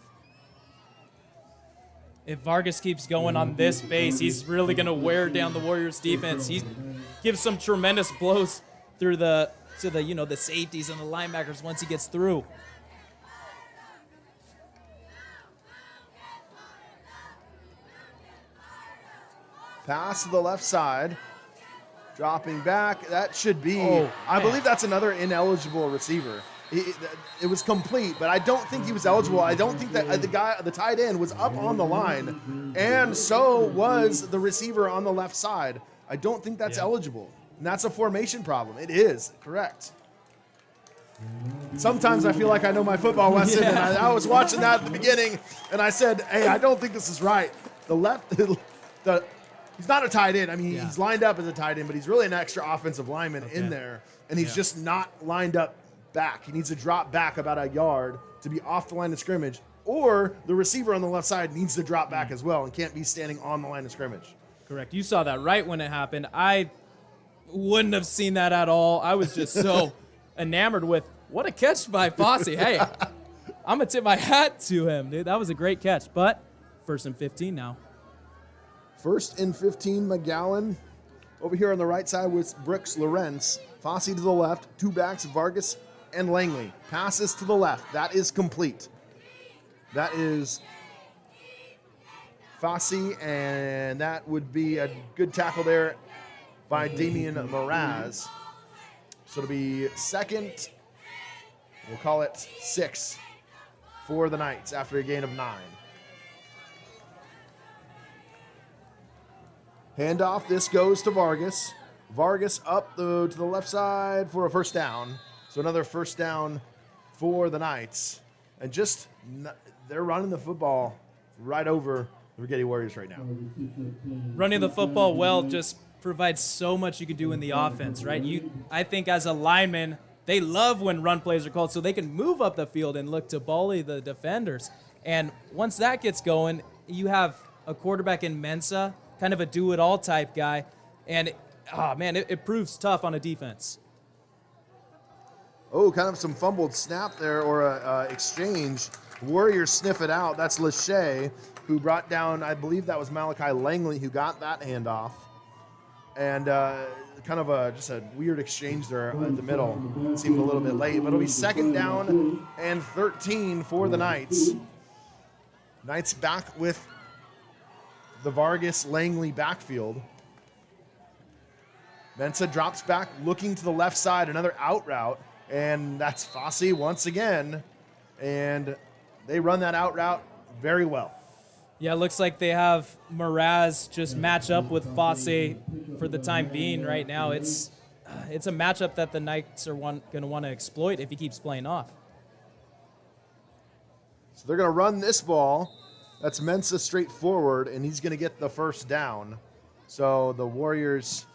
Speaker 3: If Vargas keeps going on this base, he's really going to wear down the Warriors defense. He gives some tremendous blows through the safeties and the linebackers once he gets through.
Speaker 1: Pass to the left side. Dropping back. That should be, I believe that's another ineligible receiver. It was complete, but I don't think he was eligible. I don't think that the tight end was up on the line, and so was the receiver on the left side. I don't think that's eligible, and that's a formation problem. It is, correct. Sometimes I feel like I know my football lesson, and I was watching that at the beginning, and I said, hey, I don't think this is right. He's not a tight end. I mean, he's lined up as a tight end, but he's really an extra offensive lineman in there, and he's just not lined up back. He needs to drop back about a yard to be off the line of scrimmage, or the receiver on the left side needs to drop back as well and can't be standing on the line of scrimmage.
Speaker 3: Correct. You saw that right when it happened. I wouldn't have seen that at all. I was just so enamored with what a catch by Fossey. Hey, I'm going to tip my hat to him, dude. That was a great catch, but 1st and 15 now.
Speaker 1: 1st and 15, McGowan over here on the right side with Brooks Lorenz. Fossey to the left, 2 backs, Vargas and Langley. Passes to the left. That is complete. That is Fassi, and that would be a good tackle there by Damian Mraz. So it'll be second, we'll call it 6 for the Knights after a gain of 9. Handoff, this goes to Vargas. Vargas up to the left side for a first down. So another first down for the Knights. And just, they're running the football right over the Righetti Warriors right now.
Speaker 3: Running the football well just provides so much you can do in the offense, right? I think as a lineman, they love when run plays are called so they can move up the field and look to bully the defenders. And once that gets going, you have a quarterback in Mensa, kind of a do-it-all type guy, and it proves tough on a defense.
Speaker 1: Oh, kind of some fumbled snap there, or a exchange. Warriors sniff it out. That's Lachey, who brought down, I believe that was Malachi Langley, who got that handoff. And kind of just a weird exchange there at the middle. It seemed a little bit late, but it'll be second down and 13 for the Knights. Knights back with the Vargas-Langley backfield. Mensa drops back, looking to the left side, another out route, and that's Fassi once again. And they run that out route very well.
Speaker 3: Yeah, it looks like they have Mraz just match up with Fassi for the time being right now. It's a matchup that the Knights are going to want to exploit if he keeps playing off.
Speaker 1: So they're going to run this ball. That's Mensa straight forward, and he's going to get the first down. So the Warriors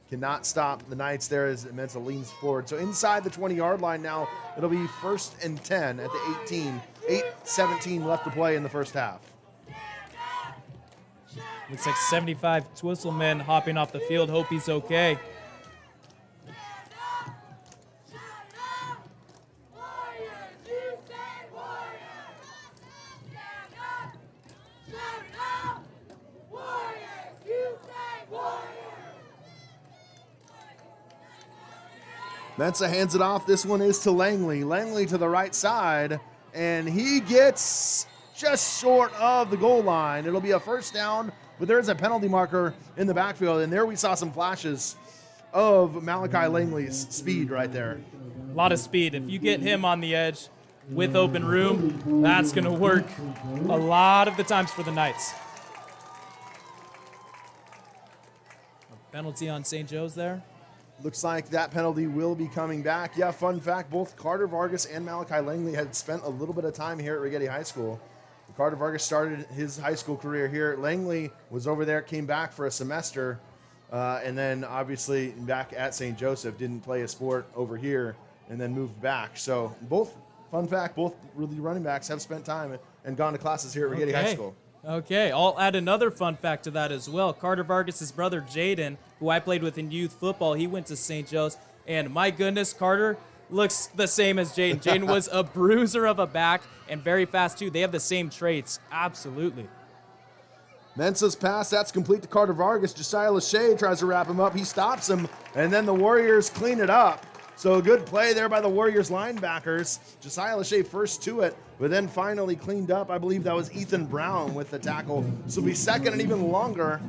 Speaker 1: cannot stop the Knights there as Mensa leans forward. So inside the 20-yard line now, it'll be 1st and 10 at the 18. 8:17 left to play in the first half.
Speaker 3: Looks like 75 Twisselman hopping off the field. Hope he's okay.
Speaker 1: Mensa hands it off. This one is to Langley. Langley to the right side, and he gets just short of the goal line. It'll be a first down, but there is a penalty marker in the backfield, and there we saw some flashes of Malachi Langley's speed right there.
Speaker 3: A lot of speed. If you get him on the edge with open room, that's going to work a lot of the times for the Knights. A penalty on St. Joe's there.
Speaker 1: Looks like that penalty will be coming back. Yeah, fun fact, both Carter Vargas and Malachi Langley had spent a little bit of time here at Righetti High School. Carter Vargas started his high school career here. Langley was over there, came back for a semester, and then obviously back at St. Joseph, didn't play a sport over here, and then moved back. So both, fun fact, both really running backs have spent time and gone to classes here at Righetti High School.
Speaker 3: Okay, I'll add another fun fact to that as well. Carter Vargas' brother, Jaden, who I played with in youth football, he went to St. Joe's, and my goodness, Carter looks the same as Jaden. Jaden was a bruiser of a back and very fast, too. They have the same traits, absolutely.
Speaker 1: Mensa's pass, that's complete to Carter Vargas. Josiah Lachey tries to wrap him up. He stops him, and then the Warriors clean it up. So a good play there by the Warriors linebackers. Josiah Lachey first to it, but then finally cleaned up. I believe that was Ethan Brown with the tackle. So it'll be second and even longer.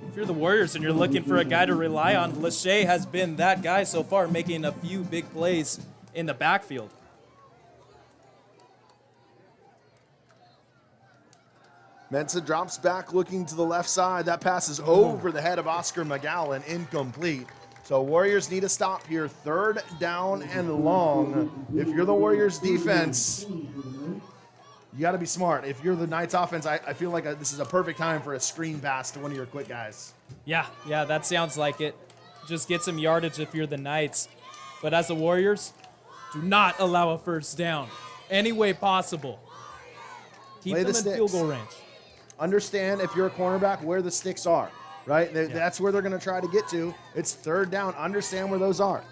Speaker 3: If you're the Warriors and you're looking for a guy to rely on, Lachey has been that guy so far, making a few big plays in the backfield.
Speaker 1: Mensa drops back looking to the left side. That pass is over the head of Oscar McGowan, incomplete. So Warriors need a stop here. 3rd down and long. If you're the Warriors defense, you got to be smart. If you're the Knights offense, I feel like this is a perfect time for a screen pass to one of your quick guys.
Speaker 3: Yeah, that sounds like it. Just get some yardage if you're the Knights. But as the Warriors, do not allow a first down any way possible. Keep them in field goal range.
Speaker 1: Understand, if you're a cornerback, where the sticks are, right? That's where they're going to try to get to. It's 3rd down. Understand where those are.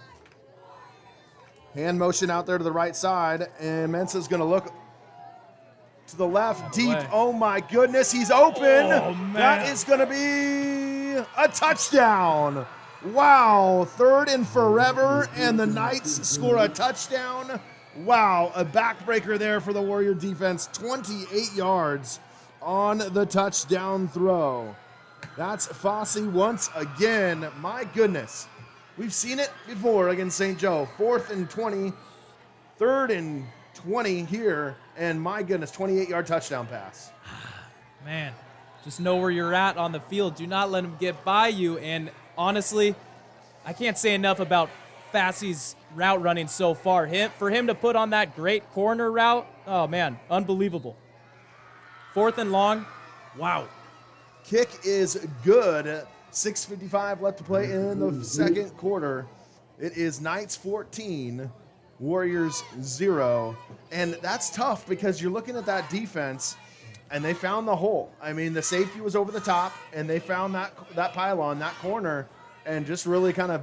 Speaker 1: Hand motion out there to the right side, and Mensa's going to look to the left, deep. Oh, my goodness, he's open.
Speaker 3: Oh, man.
Speaker 1: That is going to be a touchdown. Wow, 3rd and forever, and the Knights score a touchdown. Wow, a backbreaker there for the Warrior defense. 28 yards on the touchdown throw. That's Fosse once again. My goodness. We've seen it before against St. Joe. 4th and 20, 3rd and 20 here, and my goodness, 28-yard touchdown pass.
Speaker 3: Man, just know where you're at on the field. Do not let him get by you. And honestly, I can't say enough about Fosse's route running so far. For him to put on that great corner route, oh man, unbelievable. 4th and long, wow.
Speaker 1: Kick is good. 6:55 left to play in the second quarter. It is Knights 14, Warriors 0. And that's tough because you're looking at that defense, and they found the hole. I mean, the safety was over the top, and they found that pylon, that corner, and just really kind of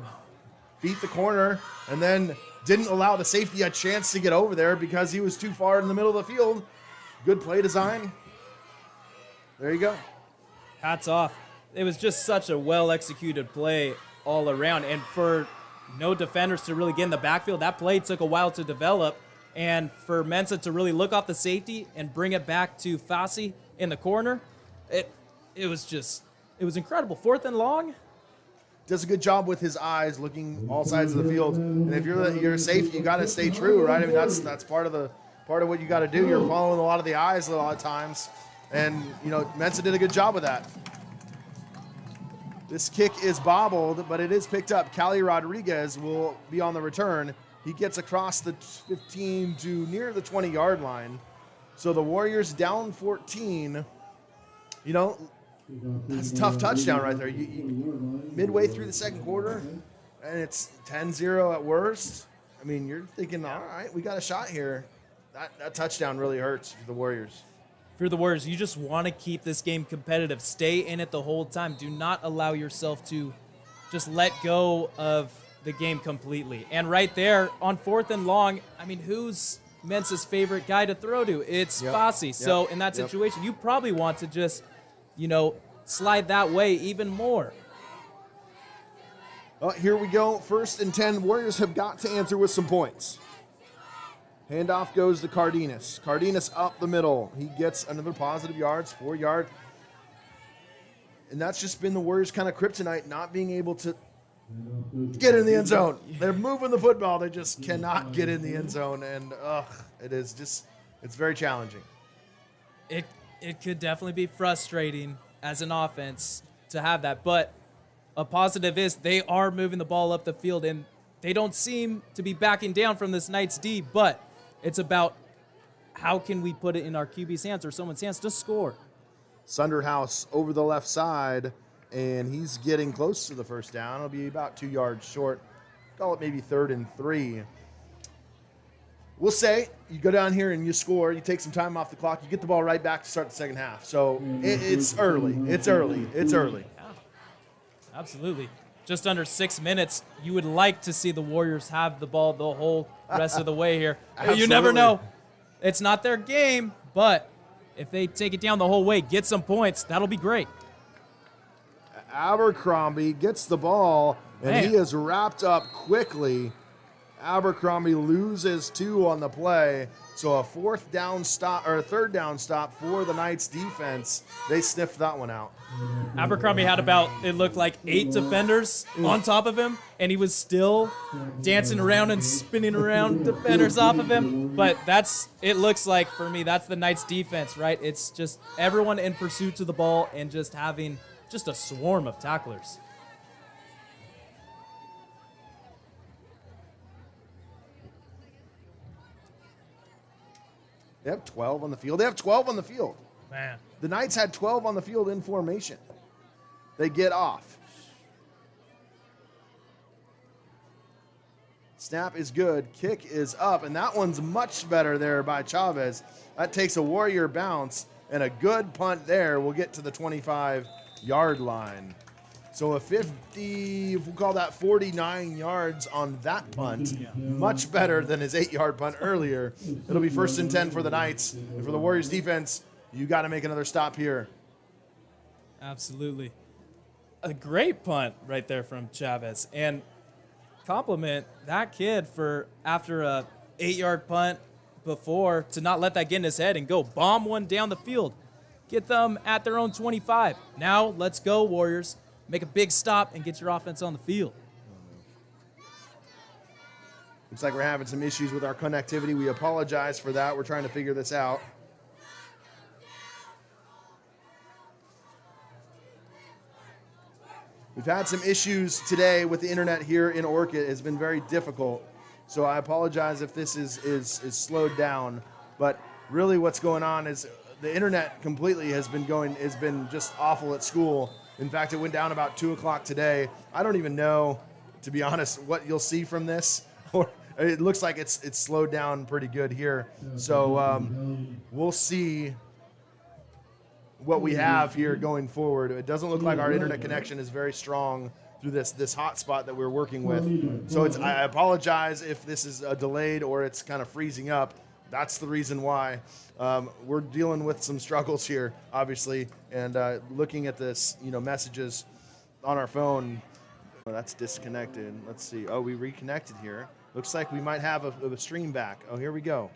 Speaker 1: beat the corner, and then didn't allow the safety a chance to get over there because he was too far in the middle of the field. Good play design. There you go.
Speaker 3: Hats off. It was just such a well-executed play all around. And for no defenders to really get in the backfield, that play took a while to develop. And for Mensah to really look off the safety and bring it back to Fosse in the corner, it was incredible. 4th and long.
Speaker 1: Does a good job with his eyes looking all sides of the field. And if you're a safety, you got to stay true, right? I mean, that's part of what you got to do. You're following a lot of the eyes a lot of times. And, Mensah did a good job with that. This kick is bobbled, but it is picked up. Cali Rodriguez will be on the return. He gets across the 15 to near the 20-yard line. So the Warriors down 14. That's a tough touchdown right there. Midway through the second quarter, and it's 10-0 at worst. I mean, you're thinking, all right, we got a shot here. That touchdown really hurts for the Warriors.
Speaker 3: For the Warriors, you just want to keep this game competitive. Stay in it the whole time. Do not allow yourself to just let go of the game completely. And right there, on 4th and long, I mean, who's Mensah's favorite guy to throw to? It's Fosse. So in that situation, you probably want to just, slide that way even more.
Speaker 1: Here we go. 1st and 10. Warriors have got to answer with some points. Handoff goes to Cardenas. Cardenas up the middle. He gets another positive yards, 4 yard. And that's just been the Warriors' kind of kryptonite, not being able to get in the end zone. They're moving the football. They just cannot get in the end zone. And, it's very challenging.
Speaker 3: It could definitely be frustrating as an offense to have that. But a positive is they are moving the ball up the field, and they don't seem to be backing down from this Knights D, but it's about how can we put it in our QB's hands or someone's hands to score.
Speaker 1: Sunderhouse over the left side, and he's getting close to the first down. It'll be about 2 yards short. Call it maybe 3rd and 3. We'll say you go down here and you score, you take some time off the clock, you get the ball right back to start the second half. So it's early. It's early. Yeah,
Speaker 3: absolutely. Just under 6 minutes, you would like to see the Warriors have the ball the whole rest of the way here. You never know. It's not their game, but if they take it down the whole way, get some points, that'll be great.
Speaker 1: Abercrombie gets the ball, and he is wrapped up quickly. Abercrombie loses 2 on the play. So a 3rd down stop for the Knights defense. They sniffed that one out.
Speaker 3: Abercrombie had about, it looked like 8 defenders on top of him, and he was still dancing around and spinning around defenders off of him. But it looks like, for me, that's the Knights defense, right? It's just everyone in pursuit to the ball and just having just a swarm of tacklers.
Speaker 1: They have 12 on the field.
Speaker 3: Man.
Speaker 1: The Knights had 12 on the field in formation. They get off. Snap is good. Kick is up, and that one's much better there by Chavez. That takes a Warrior bounce, and a good punt there. We'll get to the 25-yard line. So a 50, we'll call that 49 yards on that punt. Much better than his 8-yard punt earlier. It'll be 1st and 10 for the Knights. And for the Warriors defense, you got to make another stop here.
Speaker 3: Absolutely. a great punt right there from Chavez. And compliment that kid for, after a 8-yard punt before, to not let that get in his head and go bomb one down the field. Get them at their own 25. Now, let's go, Warriors. Make a big stop and get your offense on the field.
Speaker 1: Looks like we're having some issues with our connectivity. We apologize for that. We're trying to figure this out. We've had some issues today with the internet here in Orchid. It's been very difficult. So I apologize if this is slowed down. But really what's going on is the internet completely has been just awful at school. In fact, it went down about 2 o'clock today. I don't even know, to be honest, what you'll see from this. Or it looks like it's slowed down pretty good here. So we'll see what we have here going forward. It doesn't look like our internet connection is very strong through this hotspot that we're working with. So I apologize if this is delayed or it's kind of freezing up. That's the reason why. We're dealing with some struggles here, obviously, and looking at this, messages on our phone. Oh, that's disconnected. Let's see. Oh, we reconnected here. Looks like we might have a stream back. Oh, here we go.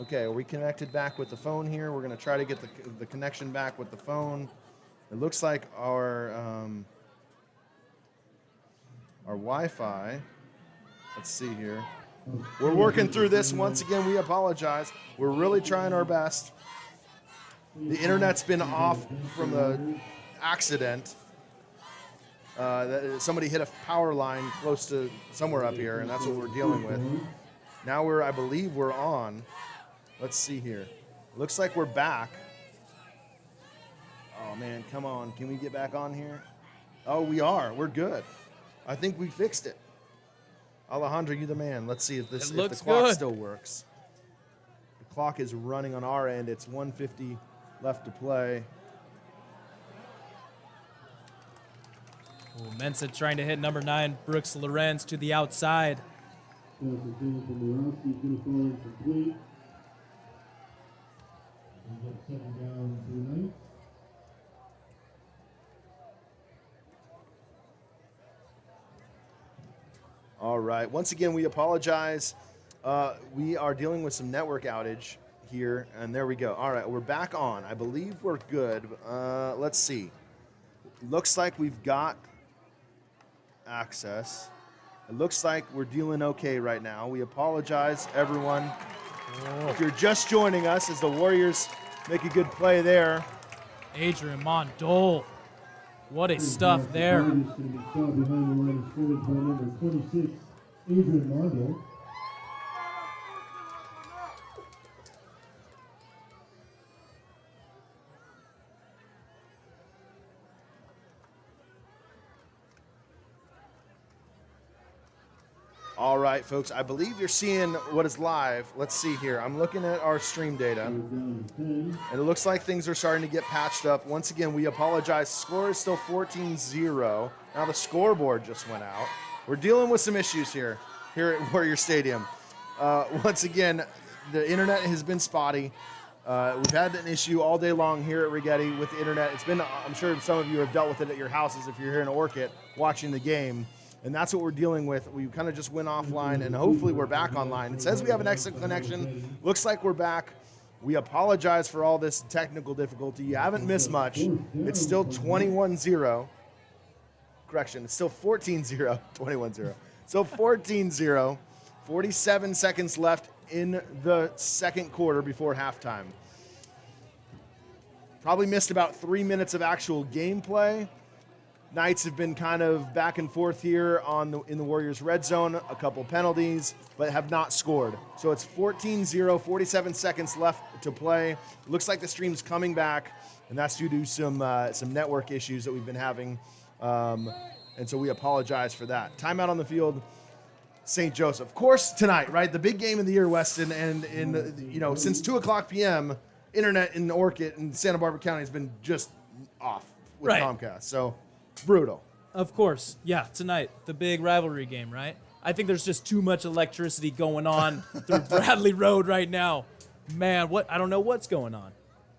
Speaker 1: Okay, are we connected back with the phone here? We're going to try to get the connection back with the phone. It looks like our Wi-Fi, let's see here. We're working through this. Once again, we apologize. We're really trying our best. The internet's been off from the accident. Somebody hit a power line close to somewhere up here, and that's what we're dealing with. Now I believe we're on. Let's see here. Looks like we're back. Oh, man, come on. Can we get back on here? Oh, we are. We're good. I think we fixed it. Alejandro, you the man. Let's see if the clock still works. The clock is running on our end. It's 1:50 left to play.
Speaker 3: Oh, Mensa trying to hit number 9, Brooks Lorenz, to the outside.
Speaker 1: All right. Once again, we apologize. We are dealing with some network outage here, and there we go. All right, we're back on. I believe we're good. Let's see. Looks like we've got access. It looks like we're dealing okay right now. We apologize, everyone. If you're just joining us as the Warriors make a good play there.
Speaker 3: Adrian Mondole. What a stuff there.
Speaker 1: All right, folks, I believe you're seeing what is live. Let's see here. I'm looking at our stream data, and it looks like things are starting to get patched up. Once again, we apologize. Score is still 14-0. Now the scoreboard just went out. We're dealing with some issues here at Warrior Stadium. Once again, the internet has been spotty. We've had an issue all day long here at Righetti with the internet. It's been, I'm sure some of you have dealt with it at your houses if you're here in Orchid watching the game. And that's what we're dealing with. We kind of just went offline, and hopefully we're back online. It says we have an excellent connection. Looks like we're back. We apologize for all this technical difficulty. You haven't missed much. It's still 21-0. Correction, it's still 14-0. 21-0. So 14-0. 47 seconds left in the second quarter before halftime. Probably missed about 3 minutes of actual gameplay. Knights have been kind of back and forth here in the Warriors' red zone, a couple penalties, but have not scored. So it's 14-0, 47 seconds left to play. Looks like the stream's coming back, and that's due to some network issues that we've been having, and so we apologize for that. Timeout on the field, St. Joseph. Of course, tonight, right? The big game of the year, Weston, and since 2 o'clock p.m., internet in Orchid and Santa Barbara County has been just off with Comcast. So brutal.
Speaker 3: Of course. Yeah, tonight, the big rivalry game, right? I think there's just too much electricity going on through Bradley Road right now. Man, I don't know what's going on.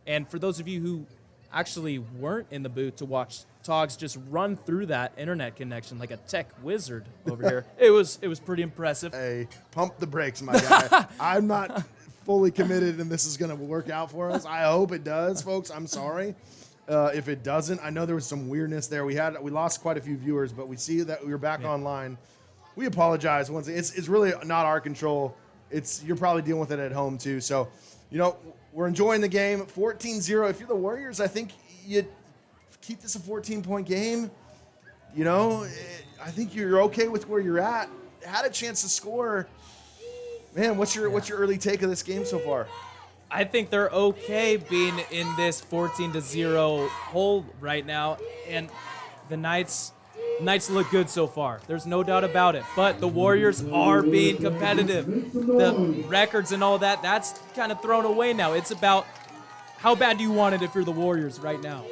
Speaker 3: And for those of you who actually weren't in the booth to watch Togs just run through that internet connection like a tech wizard over here. It was pretty impressive.
Speaker 1: Hey, pump the brakes, my guy. I'm not fully committed, and this is going to work out for us. I hope it does, folks. I'm sorry if it doesn't. I know there was some weirdness there. We lost quite a few viewers, but we see that we're back online. We apologize. It's really not our control. You're probably dealing with it at home too. So, we're enjoying the game. 14-0. If you're the Warriors, I think you keep this a 14-point game. I think you're okay with where you're at. Had a chance to score. Man, what's your early take of this game so far?
Speaker 3: I think they're okay being in this 14-0 hole right now, and the Knights look good so far. There's no doubt about it. But the Warriors are being competitive. The records and all that's kind of thrown away now. It's about how bad do you want it if you're the Warriors right now?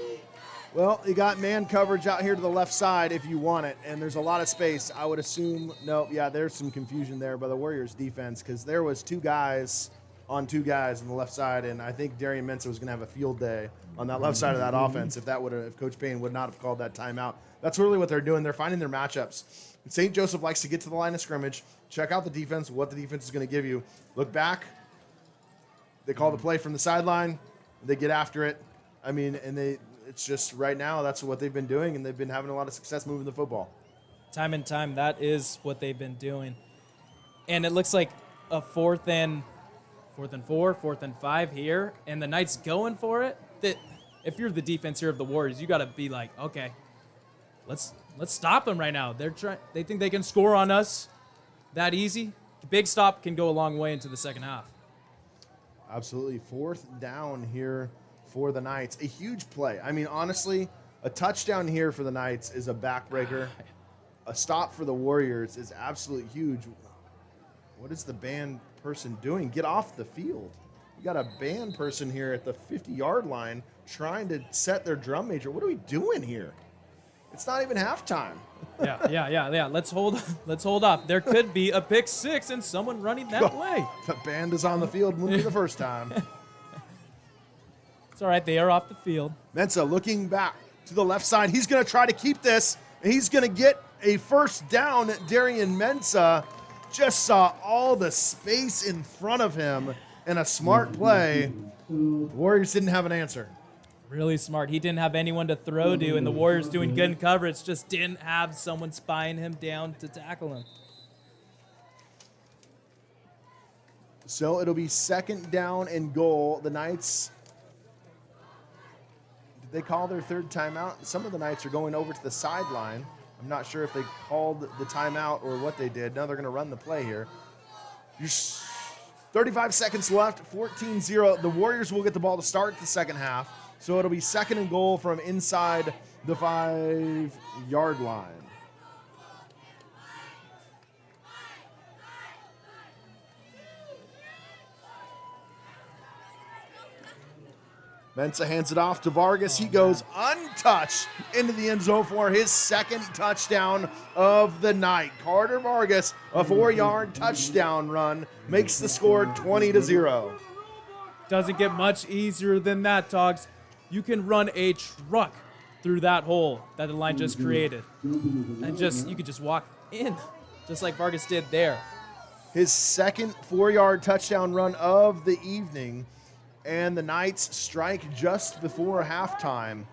Speaker 1: Well, you got man coverage out here to the left side if you want it, and there's a lot of space. I would assume, there's some confusion there by the Warriors defense because there was two guys on the left side, and I think Darian Mensah was going to have a field day on that left side of that offense if Coach Payne would not have called that timeout. That's really what they're doing. They're finding their matchups. St. Joseph likes to get to the line of scrimmage, check out the defense, what the defense is going to give you. Look back. They call the play from the sideline. They get after it. It's just right now that's what they've been doing, and they've been having a lot of success moving the football.
Speaker 3: Time and time, that is what they've been doing. And it looks like a fourth and 4, 4th and 5 here, and the Knights going for it. That if you're the defense here of the Warriors, you got to be like, okay, let's stop them right now. They think they can score on us that easy. The big stop can go a long way into the second half.
Speaker 1: Absolutely. 4th down here for the Knights. A huge play. Honestly, a touchdown here for the Knights is a backbreaker. A stop for the Warriors is absolutely huge. What is the band person doing? Get off the field. You got a band person here at the 50-yard line trying to set their drum major. What are we doing here? It's not even halftime.
Speaker 3: Yeah. Let's hold off. There could be a pick six and someone running that way.
Speaker 1: The band is on the field. Wouldn't be the first time.
Speaker 3: It's all right. They are off the field.
Speaker 1: Mensah looking back to the left side. He's going to try to keep this. And he's going to get a first down. Darian Mensah just saw all the space in front of him and a smart play. The Warriors didn't have an answer.
Speaker 3: Really smart. He didn't have anyone to throw to, and the Warriors doing good in coverage just didn't have someone spying him down to tackle him.
Speaker 1: So it'll be 2nd down and goal. The Knights, did they call their 3rd timeout? Some of the Knights are going over to the sideline. I'm not sure if they called the timeout or what they did. Now they're going to run the play here. 35 seconds left, 14-0. The Warriors will get the ball to start the second half. So it'll be 2nd and goal from inside the 5-yard line. Mensah hands it off to Vargas. He goes untouched into the end zone for his 2nd touchdown of the night. Carter Vargas, a 4-yard touchdown run, makes the score 20-0.
Speaker 3: Doesn't get much easier than that, Togs. You can run a truck through that hole that the line just created. And you could just walk in, just like Vargas did there.
Speaker 1: His 2nd 4-yard touchdown run of the evening. And the Knights strike just before halftime.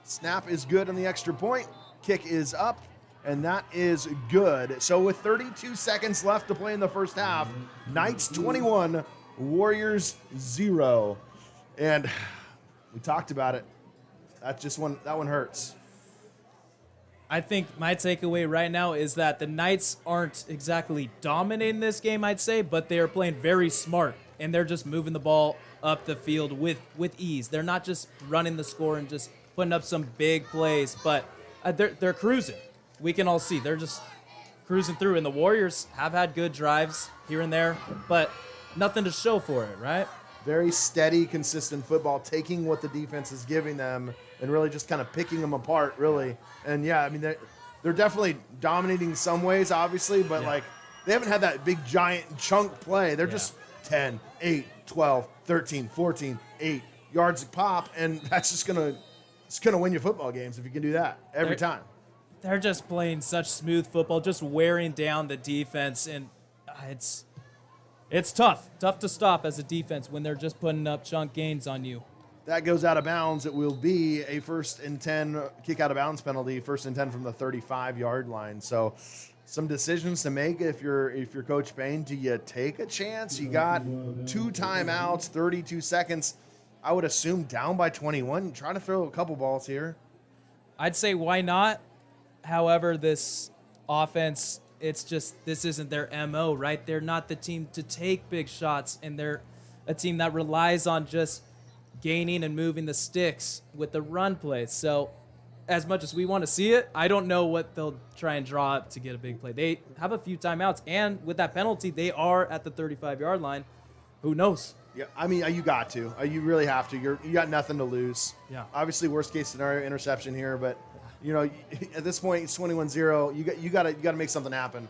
Speaker 1: Snap is good on the extra point. Kick is up, and that is good. So with 32 seconds left to play in the first half, Knights 21, Warriors 0. And we talked about it. That one hurts.
Speaker 3: I think my takeaway right now is that the Knights aren't exactly dominating this game, I'd say, but they are playing very smart, and they're just moving the ball up the field with ease. They're not just running the score and just putting up some big plays, but they're cruising. We can all see they're just cruising through, and the Warriors have had good drives here and there, but nothing to show for it, right?
Speaker 1: Very steady, consistent football, taking what the defense is giving them and really just kind of picking them apart, really. And, yeah, I mean, they're definitely dominating in some ways, obviously, but, they haven't had that big, giant chunk play. They're just 10, 8, 12, 13, 14, 8 yards a pop, and that's just going to It's going to win you football games if you can do that every time.
Speaker 3: They're just playing such smooth football, just wearing down the defense, and it's tough to stop as a defense when they're just putting up chunk gains on you.
Speaker 1: That goes out of bounds. It will be a 1st and 10 kick out of bounds penalty, 1st and 10 from the 35-yard line. So some decisions to make if you're Coach Bain. Do you take a chance? You got 2 timeouts, 32 seconds. I would assume down by 21. Try to throw a couple balls here.
Speaker 3: I'd say why not? However, this offense, it's just this isn't their MO, right? They're not the team to take big shots, and they're a team that relies on just gaining and moving the sticks with the run plays. So as much as we want to see it, I don't know what they'll try and draw up to get a big play. They have a few timeouts, and with that penalty, they are at the 35-yard line. Who knows?
Speaker 1: Yeah, I mean, you got to. You really have to. You got nothing to lose.
Speaker 3: Yeah.
Speaker 1: Obviously, worst case scenario, interception here, but at this point, it's 21-0. You got to make something happen,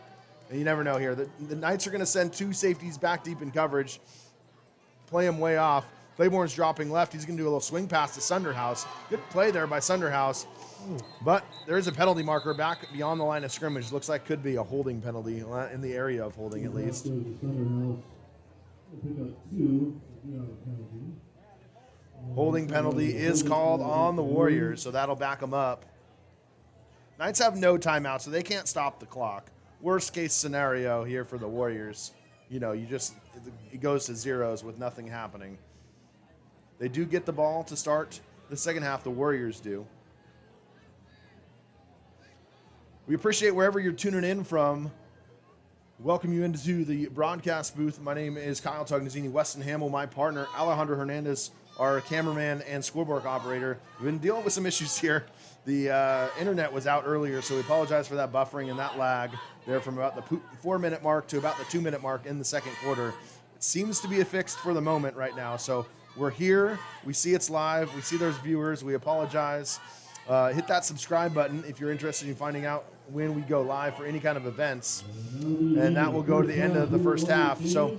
Speaker 1: and you never know here. The Knights are going to send 2 safeties back deep in coverage, play them way off. Claiborne's dropping left. He's going to do a little swing pass to Sunderhouse. Good play there by Sunderhouse. But there's a penalty marker back beyond the line of scrimmage. Looks like could be a holding penalty in the area of holding at least. Holding penalty is called on the Warriors, so that'll back them up. Knights have no timeout, so they can't stop the clock. Worst case scenario here for the Warriors. It goes to zeros with nothing happening. They do get the ball to start the second half. The Warriors do. We appreciate wherever you're tuning in from. Welcome you into the broadcast booth. My name is Kyle Tugnazzini. Weston Hamill, my partner. Alejandro Hernandez, our cameraman and scoreboard operator. We've been dealing with some issues here. The internet was out earlier, so we apologize for that buffering and that lag there from about the 4-minute mark to about the 2-minute mark in the second quarter. It seems to be fixed for the moment right now, so we're here. We see it's live. We see there's viewers. We apologize. Hit that subscribe button if you're interested in finding out when we go live for any kind of events. And that will go to the end of the first half. So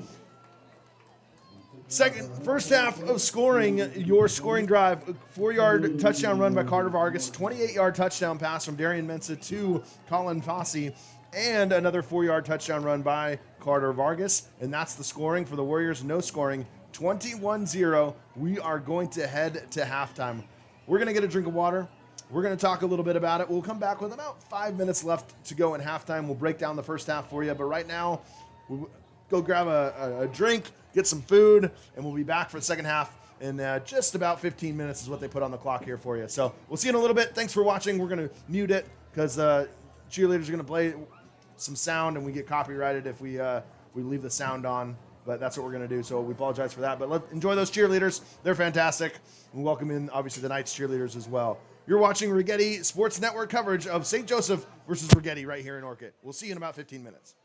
Speaker 1: first half of scoring, your scoring drive, 4-yard touchdown run by Carter Vargas, 28-yard touchdown pass from Darian Mensah to Colin Fossey, and another 4-yard touchdown run by Carter Vargas. And that's the scoring for the Warriors. No scoring. 21-0. We are going to head to halftime. We're going to get a drink of water. We're going to talk a little bit about it. We'll come back with about 5 minutes left to go in halftime. We'll break down the first half for you. But right now, we'll go grab a drink, get some food, and we'll be back for the second half in just about 15 minutes is what they put on the clock here for you. So we'll see you in a little bit. Thanks for watching. We're going to mute it because cheerleaders are going to play some sound, and we get copyrighted if we leave the sound on. But that's what we're going to do, so we apologize for that. But let's enjoy those cheerleaders. They're fantastic. And welcome in, obviously, the Knights cheerleaders as well. You're watching Righetti Sports Network coverage of St. Joseph versus Righetti right here in Orchid. We'll see you in about 15 minutes.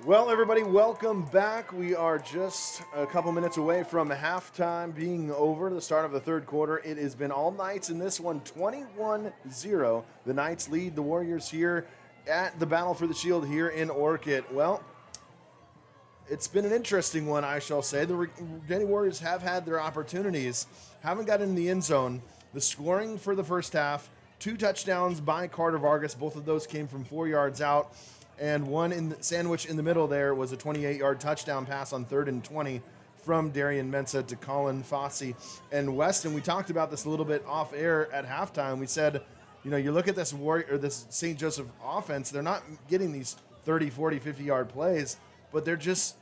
Speaker 1: Well, everybody, welcome back. We are just a couple minutes away from halftime being over, the start of the third quarter. It has been all Knights in this one, 21-0. The Knights lead the Warriors here at the Battle for the Shield here in Orchid. Well, it's been an interesting one, I shall say. The Righetti Warriors have had their opportunities, haven't got in the end zone. The scoring for the first half, 2 touchdowns by Carter Vargas. Both of those came from 4 yards out. And one in the sandwich in the middle there was a 28-yard touchdown pass on 3rd and 20 from Darian Mensah to Colin Fossey. And Weston, we talked about this a little bit off air at halftime. We said, you look at this this St. Joseph offense, they're not getting these 30, 40, 50-yard plays, but they're just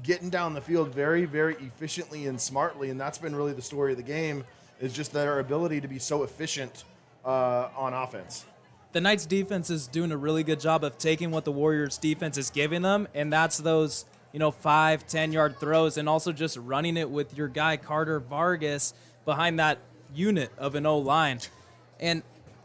Speaker 1: getting down the field very, very efficiently and smartly. And that's been really the story of the game, is just their ability to be so efficient on offense.
Speaker 3: The Knights defense is doing a really good job of taking what the Warriors defense is giving them, and that's those 5, 10-yard throws, and also just running it with your guy Carter Vargas behind that unit of an O-line. And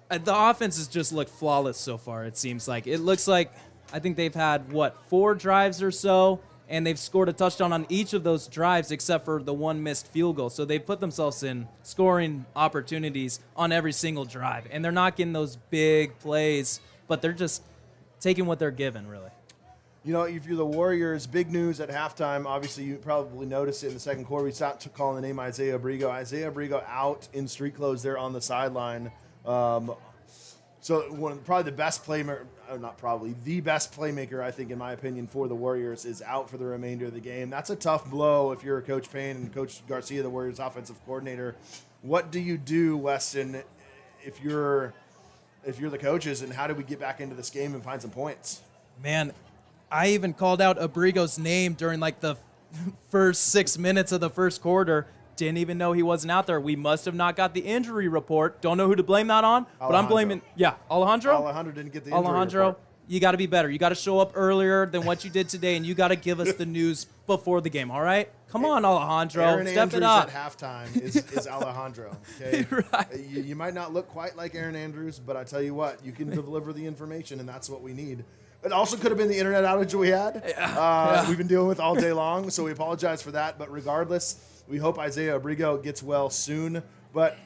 Speaker 3: the offense has just looked flawless so far, it seems like. It looks like, I think they've had, 4 drives or so, and they've scored a touchdown on each of those drives except for the one missed field goal. So they put themselves in scoring opportunities on every single drive. And they're not getting those big plays, but they're just taking what they're given, really.
Speaker 1: If you're the Warriors, big news at halftime. Obviously, you probably noticed it in the second quarter. We stopped calling the name Isaiah Abrigo. Isaiah Abrigo out in street clothes there on the sideline. So probably the best playmaker, the best playmaker, I think, in my opinion, for the Warriors is out for the remainder of the game. That's a tough blow if you're Coach Payne and Coach Garcia, the Warriors offensive coordinator. What do you do, Weston, if you're the coaches, and how do we get back into this game and find some points?
Speaker 3: Man, I even called out Abrigo's name during the first 6 minutes of the first quarter. Didn't even know he wasn't out there. We must have not got the injury report. Don't know who to blame that on, but I'm blaming, Alejandro?
Speaker 1: Alejandro didn't get the injury report.
Speaker 3: You got to be better. You got to show up earlier than what you did today, and you got to give us the news before the game, all right? Come on, Alejandro.
Speaker 1: Aaron
Speaker 3: Step
Speaker 1: Andrews
Speaker 3: it up.
Speaker 1: at halftime is Alejandro, okay?
Speaker 3: Right.
Speaker 1: You might not look quite like Aaron Andrews, but I tell you what, you can deliver the information, and that's what we need. It also could have been the internet outage we had. We've been dealing with all day long, so we apologize for that. But regardless, we hope Isaiah Abrigo gets well soon. But,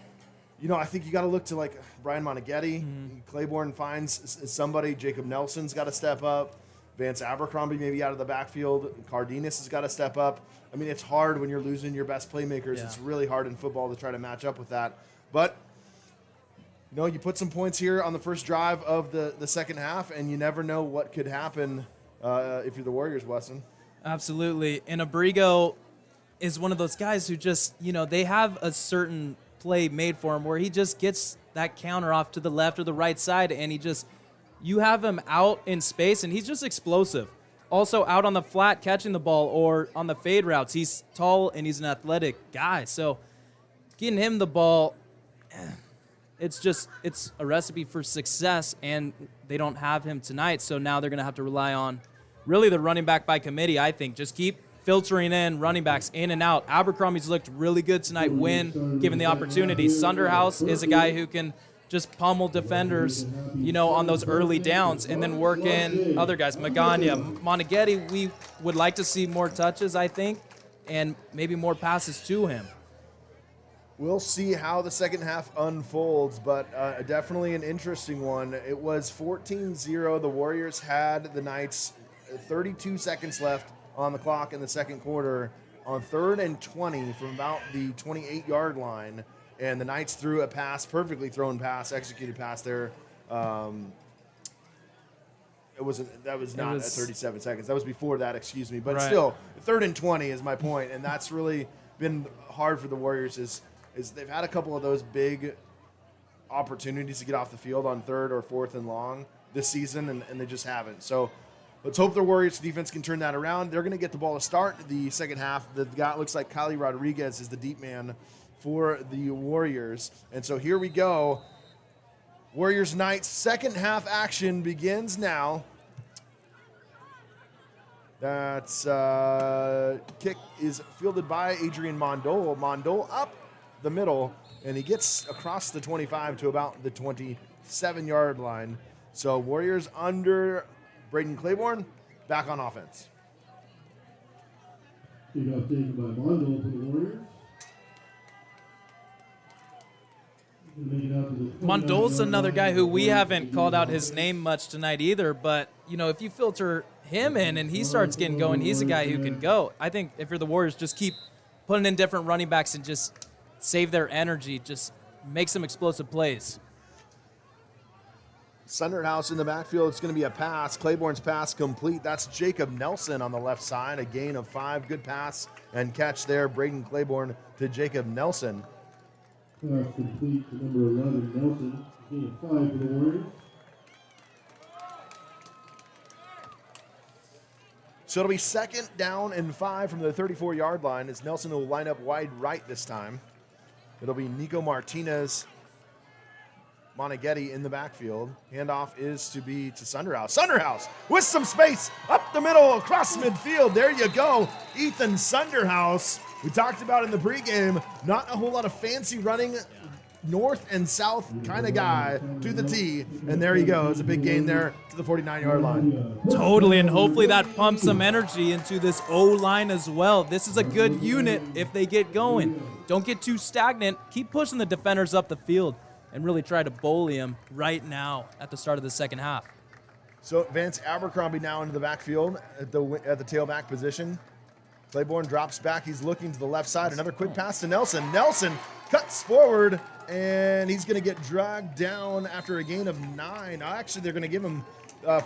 Speaker 1: I think you got to look to Brian Moneghetti. Claiborne finds somebody. Jacob Nelson's got to step up. Vance Abercrombie maybe out of the backfield. Cardenas has got to step up. I mean, it's hard when you're losing your best playmakers. Yeah. It's really hard in football to try to match up with that. But you put some points here on the first drive of the second half, and you never know what could happen if you're the Warriors, Weston.
Speaker 3: Absolutely. And Abrigo is one of those guys who just, they have a certain play made for him where he just gets that counter off to the left or the right side, and you have him out in space, and he's just explosive. Also out on the flat catching the ball or on the fade routes. He's tall, and he's an athletic guy. So getting him the ball, it's a recipe for success, and they don't have him tonight, so now they're going to have to rely on really the running back by committee, I think. Just keep filtering in running backs in and out. Abercrombie's looked really good tonight when given the opportunity. Sunderhouse is a guy who can just pummel defenders, on those early downs and then work in other guys. Magana, Moneghetti, we would like to see more touches, I think, and maybe more passes to him.
Speaker 1: We'll see how the second half unfolds, but definitely an interesting one. It was 14-0. The Warriors had the Knights 32 seconds left on the clock in the second quarter on 3rd and 20 from about the 28-yard line, and the Knights threw a perfectly thrown pass, executed pass there. That was not at 37 seconds. That was before that, excuse me. But
Speaker 3: right.
Speaker 1: Still, 3rd and 20 is my point, and that's really been hard for the Warriors is they've had a couple of those big opportunities to get off the field on 3rd or 4th and long this season, and they just haven't. So let's hope the Warriors defense can turn that around. They're going to get the ball to start the second half. The guy looks like Kylie Rodriguez is the deep man for the Warriors. And so here we go. Warriors Knights second half action begins now. That's kick is fielded by Adrian Mondol. Mondol up the middle, and he gets across the 25 to about the 27-yard line. So Warriors under Braden Claiborne back on offense.
Speaker 2: Kickoff taken by Mondo for the Warriors.
Speaker 3: Mondol's another guy who we haven't called out his name much tonight either, but, you know, if you filter him in and he starts getting going, he's a guy who can go. I think if you're the Warriors, just keep putting in different running backs and just save their energy, just make some explosive plays.
Speaker 1: Sunderhouse in the backfield. It's going to be a pass. Claiborne's pass complete. That's Jacob Nelson on the left side. A gain of 5. Good pass and catch there. Braden Claiborne to Jacob Nelson.
Speaker 2: Pass complete to number 11, Nelson. Gain of 5 for the Warriors.
Speaker 1: So it'll be 2nd down and 5 from the 34-yard line as Nelson will line up wide right this time. It'll be Nico Martinez, Moneghetti in the backfield. Handoff is to be to Sunderhouse. Sunderhouse with some space up the middle, across midfield. There you go. Ethan Sunderhouse. We talked about in the pregame, not a whole lot of fancy running, north and south kind of guy to the T. And there he goes. A big gain there to the 49-yard line.
Speaker 3: Totally, and hopefully that pumps some energy into this O-line as well. This is a good unit if they get going. Don't get too stagnant. Keep pushing the defenders up the field and really try to bully them right now at the start of the second half.
Speaker 1: So Vance Abercrombie now into the backfield at the tailback position. Claiborne drops back. He's looking to the left side. Another quick pass to Nelson. Nelson cuts forward, and he's going to get dragged down after a gain of 9. Actually, they're going to give him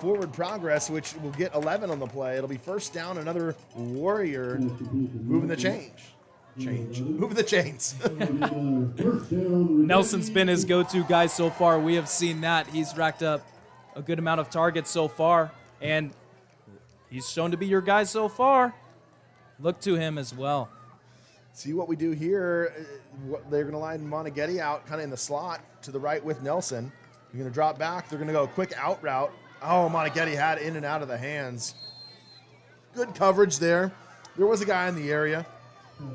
Speaker 1: forward progress, which will get 11 on the play. It'll be 1st down. Another Warrior moving the moving the chains.
Speaker 3: Nelson's been his go-to guy so far. We have seen that. He's racked up a good amount of targets so far, and he's shown to be your guy so far. Look to him as well.
Speaker 1: See what we do here. They're going to line Moneghetti out kind of in the slot to the right with Nelson. You're going to drop back. They're going to go a quick out route. Oh, Moneghetti had in and out of the hands. Good coverage there. There was a guy in the area.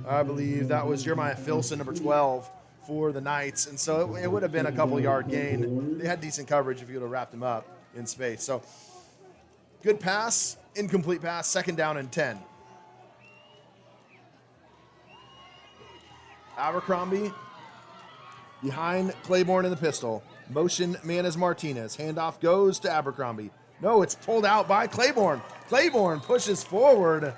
Speaker 1: I believe that was Jeremiah Filson, number 12, for the Knights. And so it would have been a couple-yard gain. They had decent coverage if you would have wrapped him up in space. So good pass, incomplete pass, 2nd down and 10. Abercrombie behind Claiborne in the pistol. Motion man is Martinez. Handoff goes to Abercrombie. No, it's pulled out by Claiborne. Claiborne pushes forward.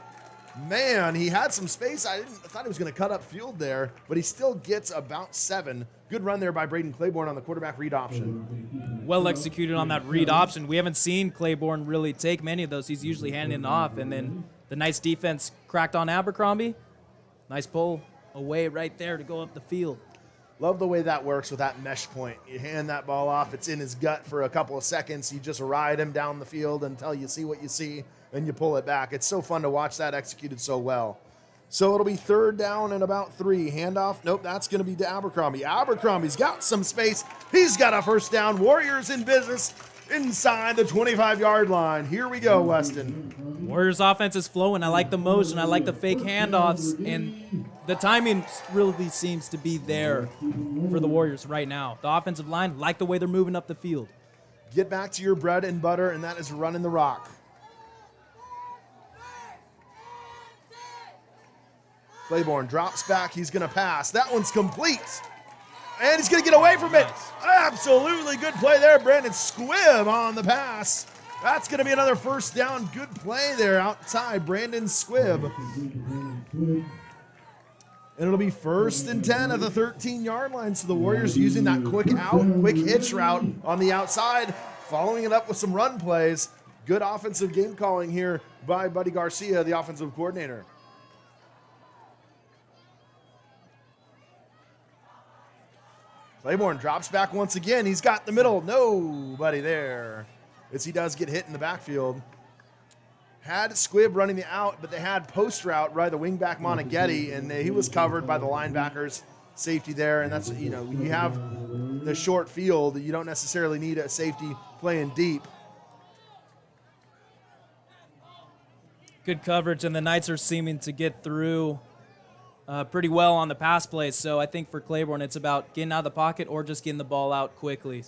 Speaker 1: Man, he had some space. I thought he was going to cut up field there, but he still gets about 7. Good run there by Braden Claiborne on the quarterback read option.
Speaker 3: Well executed on that read option. We haven't seen Claiborne really take many of those. He's usually handing it off, and then the nice defense cracked on Abercrombie. Nice pull away right there to go up the field.
Speaker 1: Love the way that works with that mesh point. You hand that ball off, it's in his gut for a couple of seconds. You just ride him down the field until you see what you see, and you pull it back. It's so fun to watch that executed so well. So it'll be 3rd down and about 3. Handoff, nope, that's going to be to Abercrombie. Abercrombie's got some space. He's got a 1st down. Warriors in business inside the 25-yard line. Here we go, Weston.
Speaker 3: Warriors offense is flowing. I like the motion. I like the fake handoffs, and the timing really seems to be there for the Warriors right now. The offensive line, like the way they're moving up the field.
Speaker 1: Get back to your bread and butter, and that is running the rock. Claiborne drops back. He's going to pass. That one's complete. And he's going to get away from it. Absolutely good play there. Brandon Squibb on the pass. That's going to be another 1st down. Good play there outside Brandon Squibb. And it'll be 1st and 10 at the 13-yard line. So the Warriors using that quick hitch route on the outside, following it up with some run plays. Good offensive game calling here by Buddy Garcia, the offensive coordinator. Claiborne drops back once again. He's got the middle. Nobody there as he does get hit in the backfield. Had Squibb running the out, but they had post route by the wingback Moneghetti, and he was covered by the linebackers. Safety there, and that's, when you have the short field, you don't necessarily need a safety playing deep.
Speaker 3: Good coverage, and the Knights are seeming to get through pretty well on the pass plays. So I think for Claiborne, it's about getting out of the pocket or just getting the ball out quickly.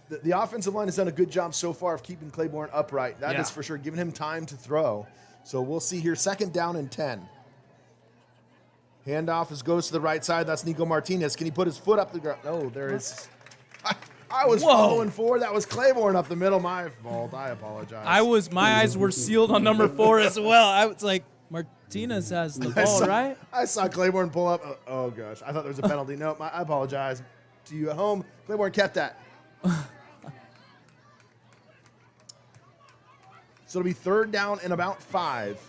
Speaker 1: the offensive line has done a good job so far of keeping Claiborne upright. That is for sure, giving him time to throw. So we'll see here. 2nd down and 10. Handoff goes to the right side. That's Nico Martinez. Can he put his foot up the ground? No, there is. I was following forward. That was Claiborne up the middle. My fault. I apologize.
Speaker 3: My eyes were sealed on number 4 as well. I was like, Martinez has the ball, right?
Speaker 1: I saw Claiborne pull up. Oh gosh. I thought there was a penalty. No, I apologize to you at home. Claiborne kept that. So it'll be 3rd down and about 5.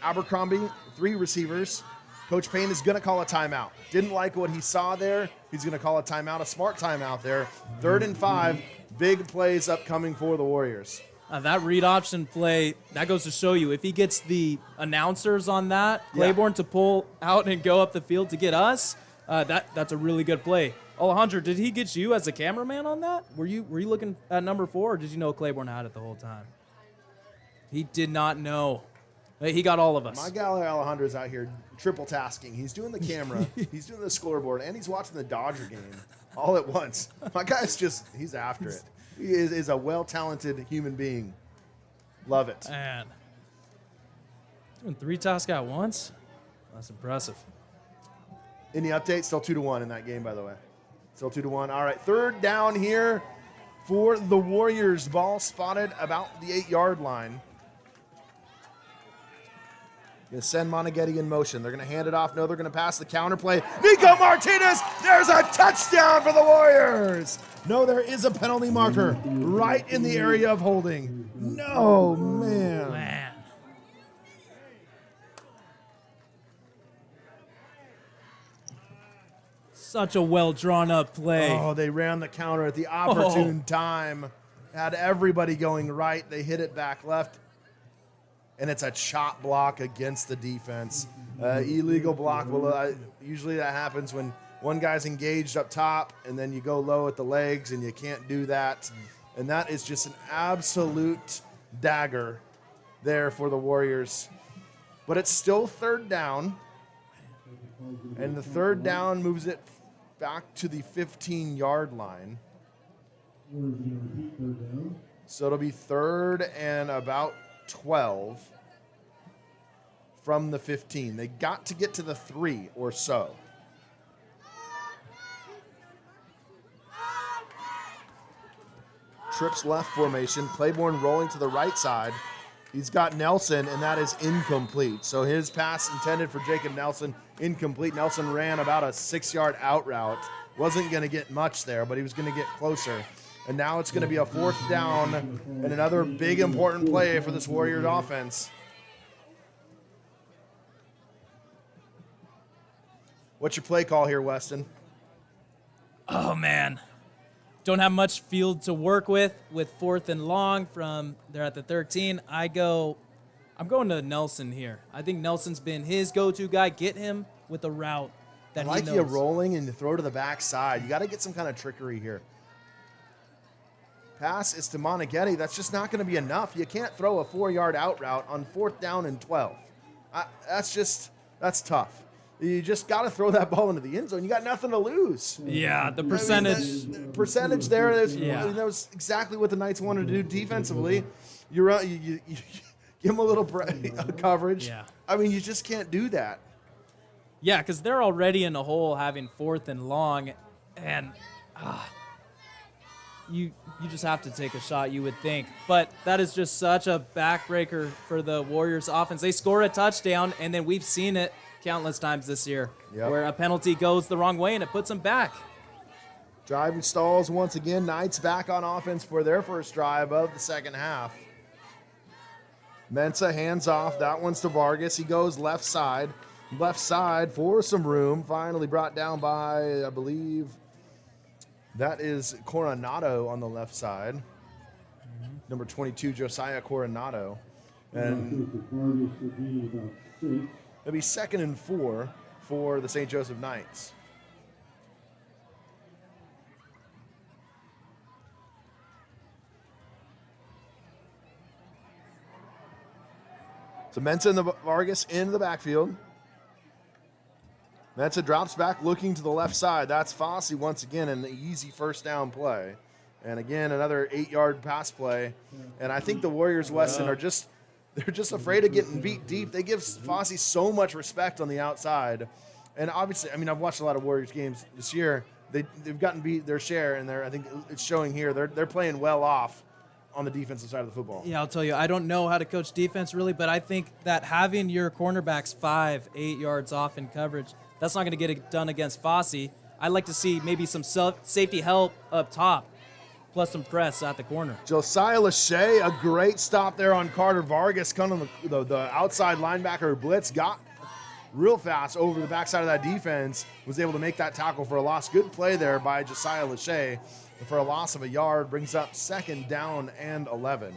Speaker 1: Abercrombie, 3 receivers. Coach Payne is going to call a timeout. Didn't like what he saw there. He's going to call a timeout, a smart timeout there. 3rd and 5. Big plays upcoming for the Warriors.
Speaker 3: That read option play, that goes to show you, if he gets the announcers on that, Claiborne to pull out and go up the field to get us, that's a really good play. Alejandro, did he get you as a cameraman on that? Were you looking at number 4, or did you know Claiborne had it the whole time? He did not know. He got all of us.
Speaker 1: My guy Alejandro's out here triple tasking. He's doing the camera, he's doing the scoreboard, and he's watching the Dodger game all at once. My guy's he's after it. He is a well-talented human being. Love it.
Speaker 3: Man. Doing 3 tasks at once? That's impressive.
Speaker 1: Any updates? Still 2-1 in that game, by the way. Still 2-1. All right, 3rd down here for the Warriors. Ball spotted about the 8-yard line. Going to send Moneghetti in motion. They're going to hand it off. No, they're going to pass the counter play. Nico Martinez, there's a touchdown for the Warriors. No, there is a penalty marker right in the area of holding. No, man.
Speaker 3: Such a well-drawn-up play.
Speaker 1: Oh, they ran the counter at the opportune time. Had everybody going right. They hit it back left. And it's a chop block against the defense. Illegal block. Well, usually that happens when one guy's engaged up top and then you go low at the legs and you can't do that. And that is just an absolute dagger there for the Warriors. But it's still 3rd down. And the 3rd down moves it back to the 15-yard line. So it'll be 3rd and about 12 from the 15. They got to get to the 3 or so. Trips left formation. Claiborne rolling to the right side. He's got Nelson, and that is incomplete. So his pass intended for Jacob Nelson, incomplete. Nelson ran about a 6-yard out route. Wasn't going to get much there, but he was going to get closer. And now it's going to be a 4th down and another big important play for this Warriors offense. What's your play call here, Weston?
Speaker 3: Oh, man. Don't have much field to work with 4th and long from there at the 13. I'm going to Nelson here. I think Nelson's been his go-to guy. Get him with a route that he knows.
Speaker 1: I like you rolling and you throw to the backside. You got to get some kind of trickery here. Pass is to Moneghetti. That's just not going to be enough. You can't throw a 4-yard out route on 4th down and 12. That's tough. You just got to throw that ball into the end zone. You got nothing to lose.
Speaker 3: Yeah, the percentage.
Speaker 1: The percentage there, that was exactly what the Knights wanted to do defensively. You give them a little coverage.
Speaker 3: Yeah.
Speaker 1: I mean, you just can't do that.
Speaker 3: Yeah, because they're already in a hole having 4th and long, and you just have to take a shot, you would think. But that is just such a backbreaker for the Warriors offense. They score a touchdown, and then we've seen it countless times this year where a penalty goes the wrong way and it puts them back.
Speaker 1: Drive stalls once again. Knights back on offense for their first drive of the second half. Mensah hands off. That one's to Vargas. He goes left side. Left side for some room. Finally brought down by, I believe, that is Coronado on the left side. Number 22, Josiah Coronado. And it'll be 2nd and 4 for the St. Joseph Knights. So Mensah and the Vargas into the backfield. Mensah drops back looking to the left side. That's Fossey once again in the easy 1st down play. And again, another 8-yard pass play. And I think the Warriors, Weston, they're just afraid of getting beat deep. They give Fossey so much respect on the outside. And obviously, I mean, I've watched a lot of Warriors games this year. They've gotten beat their share, and I think it's showing here. They're playing well off on the defensive side of the football.
Speaker 3: Yeah, I'll tell you, I don't know how to coach defense really, but I think that having your cornerbacks 5-8 yards off in coverage, that's not going to get it done against Fossey. I'd like to see maybe some safety help up top, plus some press at the corner.
Speaker 1: Josiah Lachey, a great stop there on Carter Vargas, coming on the outside linebacker blitz, got real fast over the backside of that defense, was able to make that tackle for a loss. Good play there by Josiah Lachey for a loss of a yard, brings up 2nd down and 11.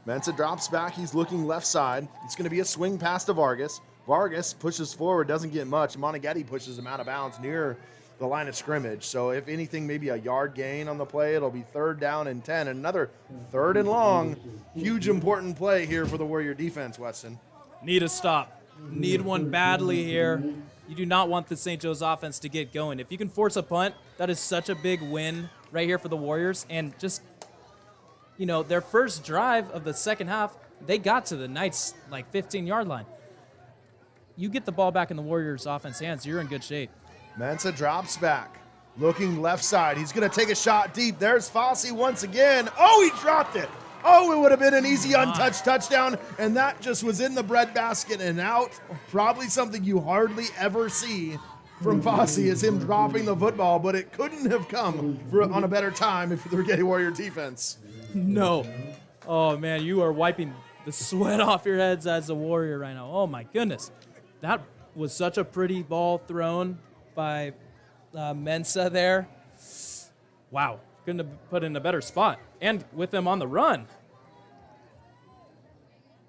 Speaker 1: Mensah drops back. He's looking left side. It's going to be a swing pass to Vargas. Vargas pushes forward, doesn't get much. Moneghetti pushes him out of bounds near the line of scrimmage. So if anything, maybe a yard gain on the play. It'll be 3rd down and 10. And another 3rd and long. Huge important play here for the Warrior defense, Weston.
Speaker 3: Need a stop. Need one badly here. You do not want the St. Joe's offense to get going. If you can force a punt, that is such a big win right here for the Warriors. And just, you know, their first drive of the second half, they got to the Knights' 15-yard line. You get the ball back in the Warriors' offense hands, you're in good shape.
Speaker 1: Mensah drops back, looking left side. He's going to take a shot deep. There's Fossey once again. Oh, he dropped it. Oh, it would have been an easy untouched touchdown, and that just was in the breadbasket and out. Probably something you hardly ever see from Fossey is him dropping the football, but it couldn't have come on a better time if the Righetti Warrior defense.
Speaker 3: No. Oh, man, you are wiping the sweat off your heads as a Warrior right now. Oh, my goodness. That was such a pretty ball thrown by Mensah there. Wow. Couldn't have put in a better spot. And with them on the run.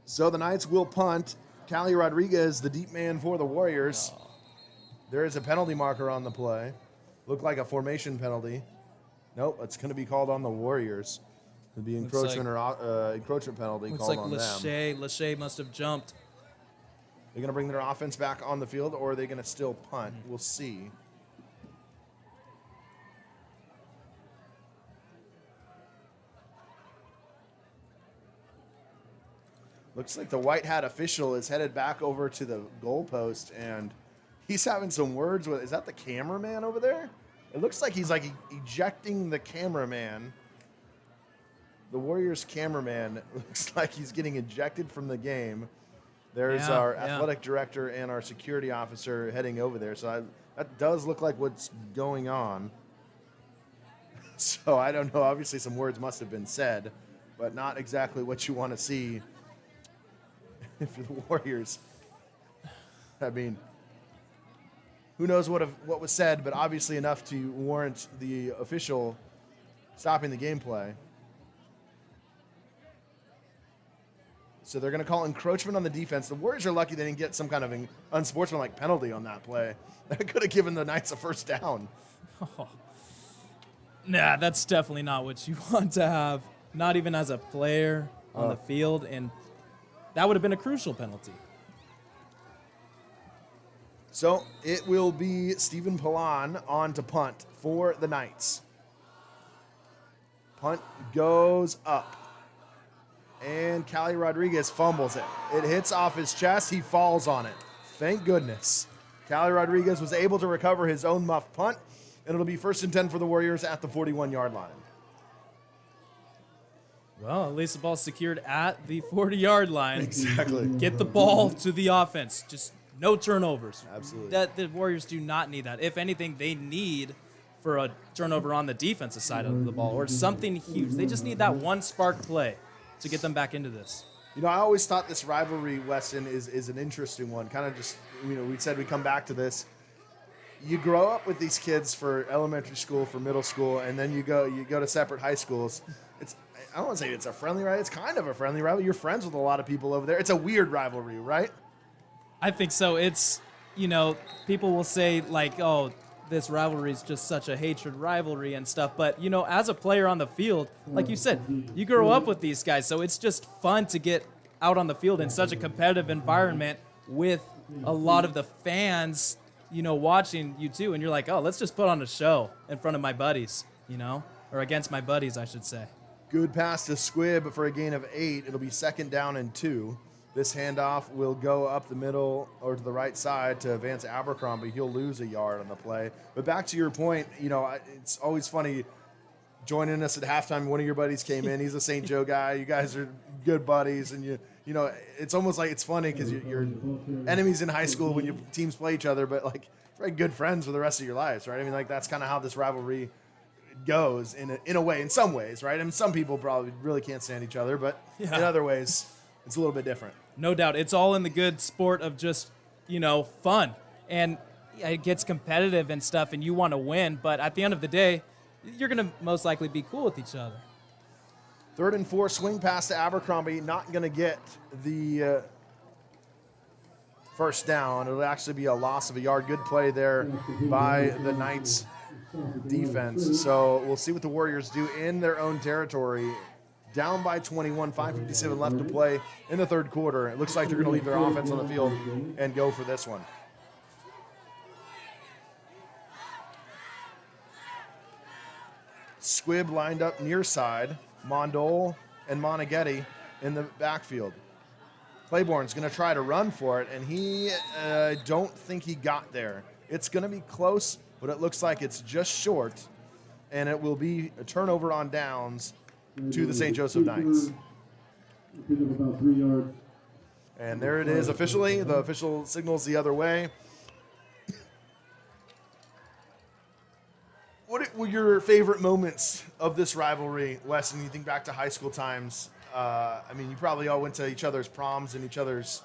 Speaker 1: So the Knights will punt. Callie Rodriguez, the deep man for the Warriors. There is a penalty marker on the play. Looked like a formation penalty. Nope, it's going to be called on the Warriors. It'll be encroachment encroachment penalty called on them.
Speaker 3: Lachey must have jumped.
Speaker 1: They're going to bring their offense back on the field, or are they going to still punt? We'll see. Looks like the white hat official is headed back over to the goalpost, and he's having some words with. Is that the cameraman over there? It looks like he's ejecting the cameraman. The Warriors cameraman looks like he's getting ejected from the game. There's our athletic director and our security officer heading over there. So that does look like what's going on. So I don't know. Obviously, some words must have been said, but not exactly what you want to see if you're the Warriors. I mean, who knows what was said, but obviously enough to warrant the official stopping the gameplay. So they're going to call encroachment on the defense. The Warriors are lucky they didn't get some kind of unsportsmanlike penalty on that play. That could have given the Knights a first down.
Speaker 3: Oh. Nah, that's definitely not what you want to have, not even as a player on the field, and that would have been a crucial penalty.
Speaker 1: So it will be Stephen Pilon on to punt for the Knights. Punt goes up. And Callie Rodriguez fumbles it. It hits off his chest. He falls on it. Thank goodness. Callie Rodriguez was able to recover his own muff punt, and it'll be 1st and 10 for the Warriors at the 41-yard line.
Speaker 3: Well, at least the ball's secured at the 40-yard line.
Speaker 1: Exactly.
Speaker 3: Get the ball to the offense. Just no turnovers.
Speaker 1: Absolutely.
Speaker 3: The Warriors do not need that. If anything, they need for a turnover on the defensive side of the ball or something huge. They just need that one spark play to get them back into this.
Speaker 1: You know, I always thought this rivalry, Weston, is an interesting one. Kind of just, you know, we said we'd come back to this. You grow up with these kids for elementary school, for middle school, and then you go to separate high schools. I don't want to say it's a friendly rivalry. It's kind of a friendly rivalry. You're friends with a lot of people over there. It's a weird rivalry, right?
Speaker 3: I think so. It's, you know, people will say, like, oh, this rivalry is just such a hatred rivalry and stuff. But, as a player on the field, like you said, you grow up with these guys. So it's just fun to get out on the field in such a competitive environment with a lot of the fans, watching you too. And you're like, oh, let's just put on a show in front of my buddies, or against my buddies, I should say.
Speaker 1: Good pass to Squibb for a gain of 8. It'll be 2nd down and 2. This handoff will go up the middle or to the right side to Vance Abercrombie. He'll lose a yard on the play. But back to your point, it's always funny joining us at halftime. One of your buddies came in. He's a St. Joe guy. You guys are good buddies. And, it's almost like it's funny because you're enemies in high school when your teams play each other, but, like, very good friends for the rest of your lives, right? I mean, like, that's kind of how this rivalry goes in a way, in some ways, right? I mean, some people probably really can't stand each other, but in other ways, it's a little bit different.
Speaker 3: No doubt. It's all in the good sport of just, fun. And it gets competitive and stuff, and you want to win. But at the end of the day, you're going to most likely be cool with each other.
Speaker 1: 3rd and 4, swing pass to Abercrombie. Not going to get the first down. It'll actually be a loss of a yard. Good play there by the Knights defense. So we'll see what the Warriors do in their own territory. Down by 21, 5:57 left to play in the 3rd quarter. It looks like they're going to leave their offense on the field and go for this one. Squibb lined up near side. Mondole and Moneghetti in the backfield. Claiborne's going to try to run for it, and he don't think he got there. It's going to be close, but it looks like it's just short, and it will be a turnover on downs to the St. Joseph Knights.
Speaker 2: About 3 yards.
Speaker 1: And there it is officially. The official signals the other way. What were your favorite moments of this rivalry, Wes, when you think back to high school times? I mean, you probably all went to each other's proms and each other's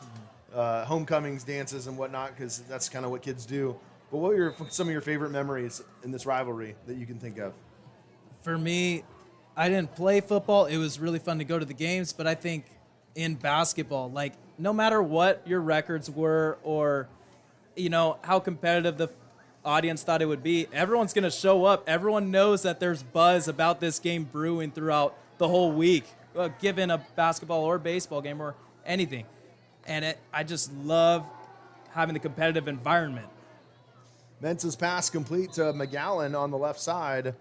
Speaker 1: homecomings, dances, and whatnot, because that's kind of what kids do. But what were some of your favorite memories in this rivalry that you can think of?
Speaker 3: For me, I didn't play football. It was really fun to go to the games, but I think in basketball, like, no matter what your records were or, how competitive the audience thought it would be, everyone's going to show up. Everyone knows that there's buzz about this game brewing throughout the whole week, given a basketball or baseball game or anything. And I just love having the competitive environment.
Speaker 1: Mensa's pass complete to McGowan on the left side.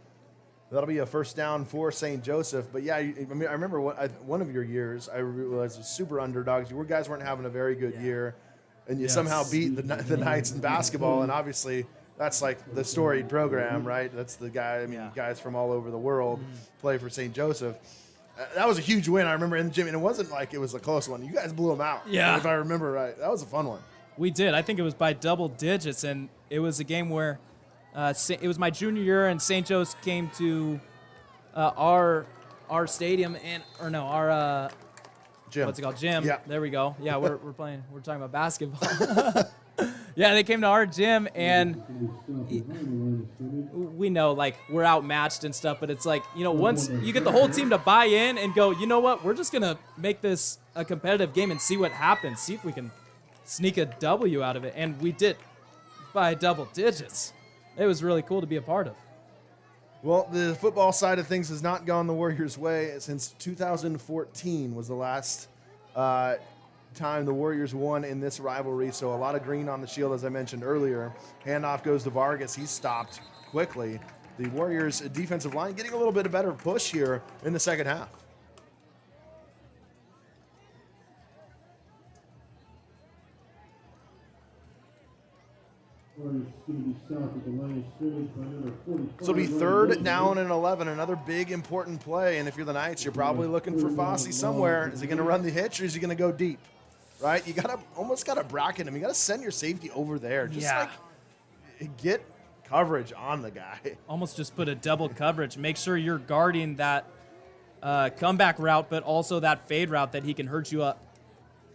Speaker 1: That'll be a first down for St. Joseph. But, yeah, I remember one of your years, I realized was super underdogs. You guys weren't having a very good year, and you somehow beat the Knights in basketball. And obviously that's like the storied program, right? That's the guy, guys from all over the world play for St. Joseph. That was a huge win, I remember, in the gym. And it wasn't like it was a close one. You guys blew them out, if I remember right. That was a fun one.
Speaker 3: We did. I think it was by double digits, and it was a game where it was my junior year, and St. Joe's came to our stadium our
Speaker 1: gym.
Speaker 3: What's it called? Gym.
Speaker 1: Yeah.
Speaker 3: There we go. Yeah, we're playing. We're talking about basketball. Yeah, they came to our gym, and we know, like, we're outmatched and stuff, but it's like, once you get the whole team to buy in and go, you know what, we're just going to make this a competitive game and see what happens, see if we can sneak a W out of it. And we did by double digits. It was really cool to be a part of.
Speaker 1: Well, the football side of things has not gone the Warriors' way since 2014 was the last time the Warriors won in this rivalry. So a lot of green on the shield, as I mentioned earlier. Handoff goes to Vargas. He's stopped quickly. The Warriors' defensive line getting a little bit of better push here in the second half. So it'll be 3rd down and 11, another big important play. And if you're the Knights, you're probably looking for Fossey somewhere. Is he going to run the hitch, or is he going to go deep? Right? You almost got to bracket him. You got to send your safety over there. Just get coverage on the guy.
Speaker 3: Almost just put a double coverage. Make sure you're guarding that comeback route, but also that fade route that he can hurt you up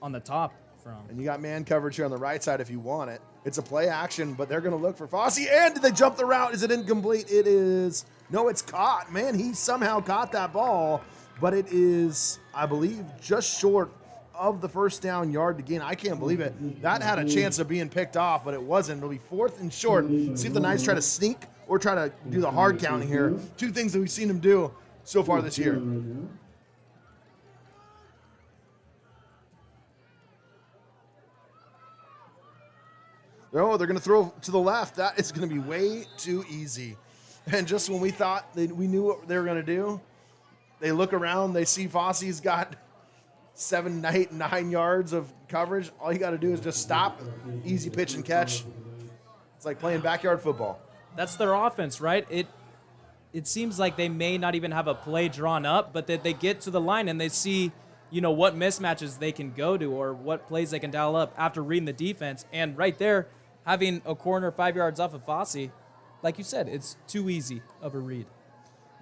Speaker 3: on the top from.
Speaker 1: And you got man coverage here on the right side if you want it. It's a play action, but they're going to look for Fossey. And did they jump the route? Is it incomplete? It is. No, it's caught. Man, he somehow caught that ball, but it is, I believe, just short of the first down yard to gain. I can't believe it. That had a chance of being picked off, but it wasn't. It'll be 4th and short. See if the Knights try to sneak or try to do the hard counting here. Two things that we've seen them do so far this year. Oh, they're going to throw to the left. That is going to be way too easy. And just when we thought we knew what they were going to do, they look around, they see Fosse's got 7, 8, 9 yards of coverage. All you got to do is just stop, easy pitch and catch. It's like playing backyard football.
Speaker 3: That's their offense, right? It seems like they may not even have a play drawn up, but that they get to the line and they see, what mismatches they can go to or what plays they can dial up after reading the defense. And right there, having a corner 5 yards off of Fosse, like you said, it's too easy of a read.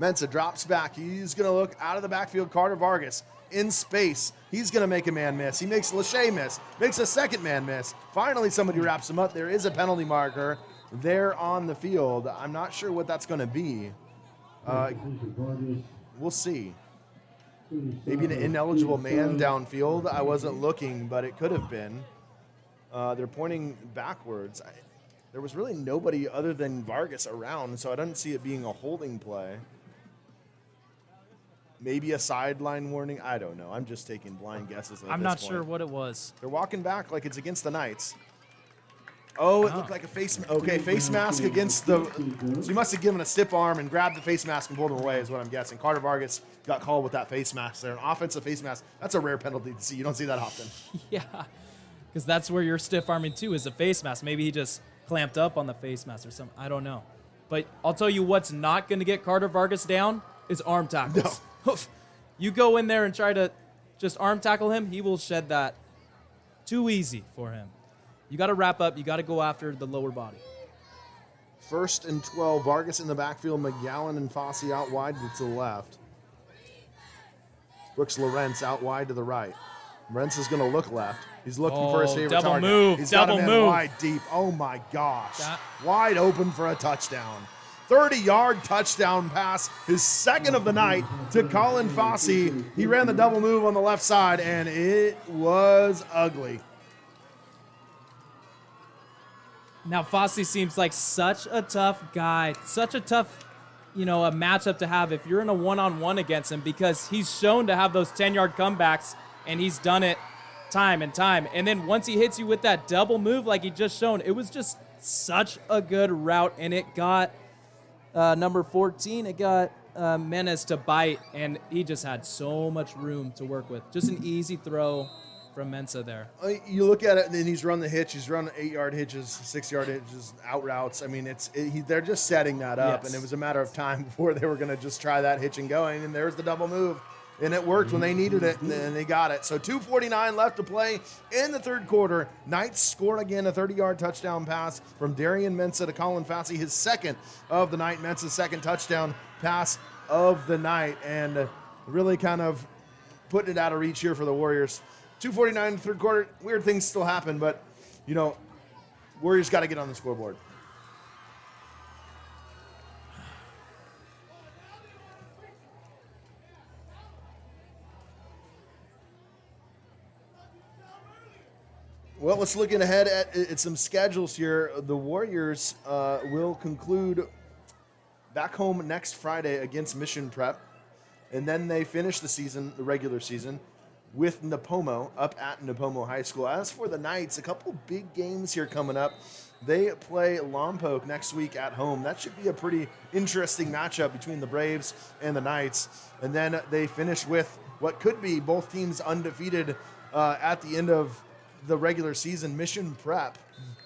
Speaker 1: Mensa drops back. He's going to look out of the backfield. Carter Vargas in space. He's going to make a man miss. He makes Lachey miss. Makes a second man miss. Finally, somebody wraps him up. There is a penalty marker there on the field. I'm not sure what that's going to be. We'll see. Maybe an ineligible man downfield. I wasn't looking, but it could have been. They're pointing backwards. There was really nobody other than Vargas around, so I don't see it being a holding play. Maybe a sideline warning. I don't know. I'm just taking blind guesses at
Speaker 3: I'm
Speaker 1: this
Speaker 3: not
Speaker 1: point.
Speaker 3: sure what it was.
Speaker 1: They're walking back like it's against the Knights. Oh, it looked like a face. Okay, face mask against the. So he must have given a stiff arm and grabbed the face mask and pulled him away, is what I'm guessing. Carter Vargas got called with that face mask there. An offensive face mask. That's a rare penalty to see. You don't see that often.
Speaker 3: Yeah, because that's where you're stiff arming too, is a face mask. Maybe he just clamped up on the face mask or something. I don't know. But I'll tell you what's not going to get Carter Vargas down is arm tackles. No. You go in there and try to just arm tackle him, he will shed that. Too easy for him. You got to wrap up. You got to go after the lower body.
Speaker 1: 1st and 12. Vargas in the backfield. McGowan and Fosse out wide to the left. Brooks Lawrence out wide to the right. Lawrence is going to look left. He's looking for his favorite
Speaker 3: double
Speaker 1: target.
Speaker 3: Move,
Speaker 1: He's
Speaker 3: double
Speaker 1: got him
Speaker 3: move.
Speaker 1: Wide deep. Oh, my gosh. Wide open for a touchdown. 30-yard touchdown pass, his second of the night to Colin Fosse. He ran the double move on the left side, and it was ugly.
Speaker 3: Now, Fosse seems like such a tough guy, such a tough, a matchup to have if you're in a one-on-one against him, because he's shown to have those 10-yard comebacks, and he's done it time and time. And then once he hits you with that double move like he just shown, it was just such a good route, and it got number 14, it got Menes to bite, and he just had so much room to work with. Just an easy throw from Mensa there.
Speaker 1: You look at it, and then he's run the hitch. He's run 8-yard hitches, 6-yard hitches, out routes. I mean, they're just setting that up, and it was a matter of time before they were going to just try that hitch and going, and there's the double move. And it worked when they needed it, and they got it. So 2:49 left to play in the third quarter. Knights scored again a 30-yard touchdown pass from Darian Mensa to Colin Fosse, his second of the night. Mensa's second touchdown pass of the night, and really kind of putting it out of reach here for the Warriors. 2:49 in the third quarter. Weird things still happen, but, Warriors got to get on the scoreboard. Well, let's look ahead at some schedules here. The Warriors will conclude back home next Friday against Mission Prep, and then they finish the regular season, with Napomo up at Napomo High School. As for the Knights, a couple big games here coming up. They play Lompoc next week at home. That should be a pretty interesting matchup between the Braves and the Knights. And then they finish with what could be both teams undefeated at the end of the regular season, Mission Prep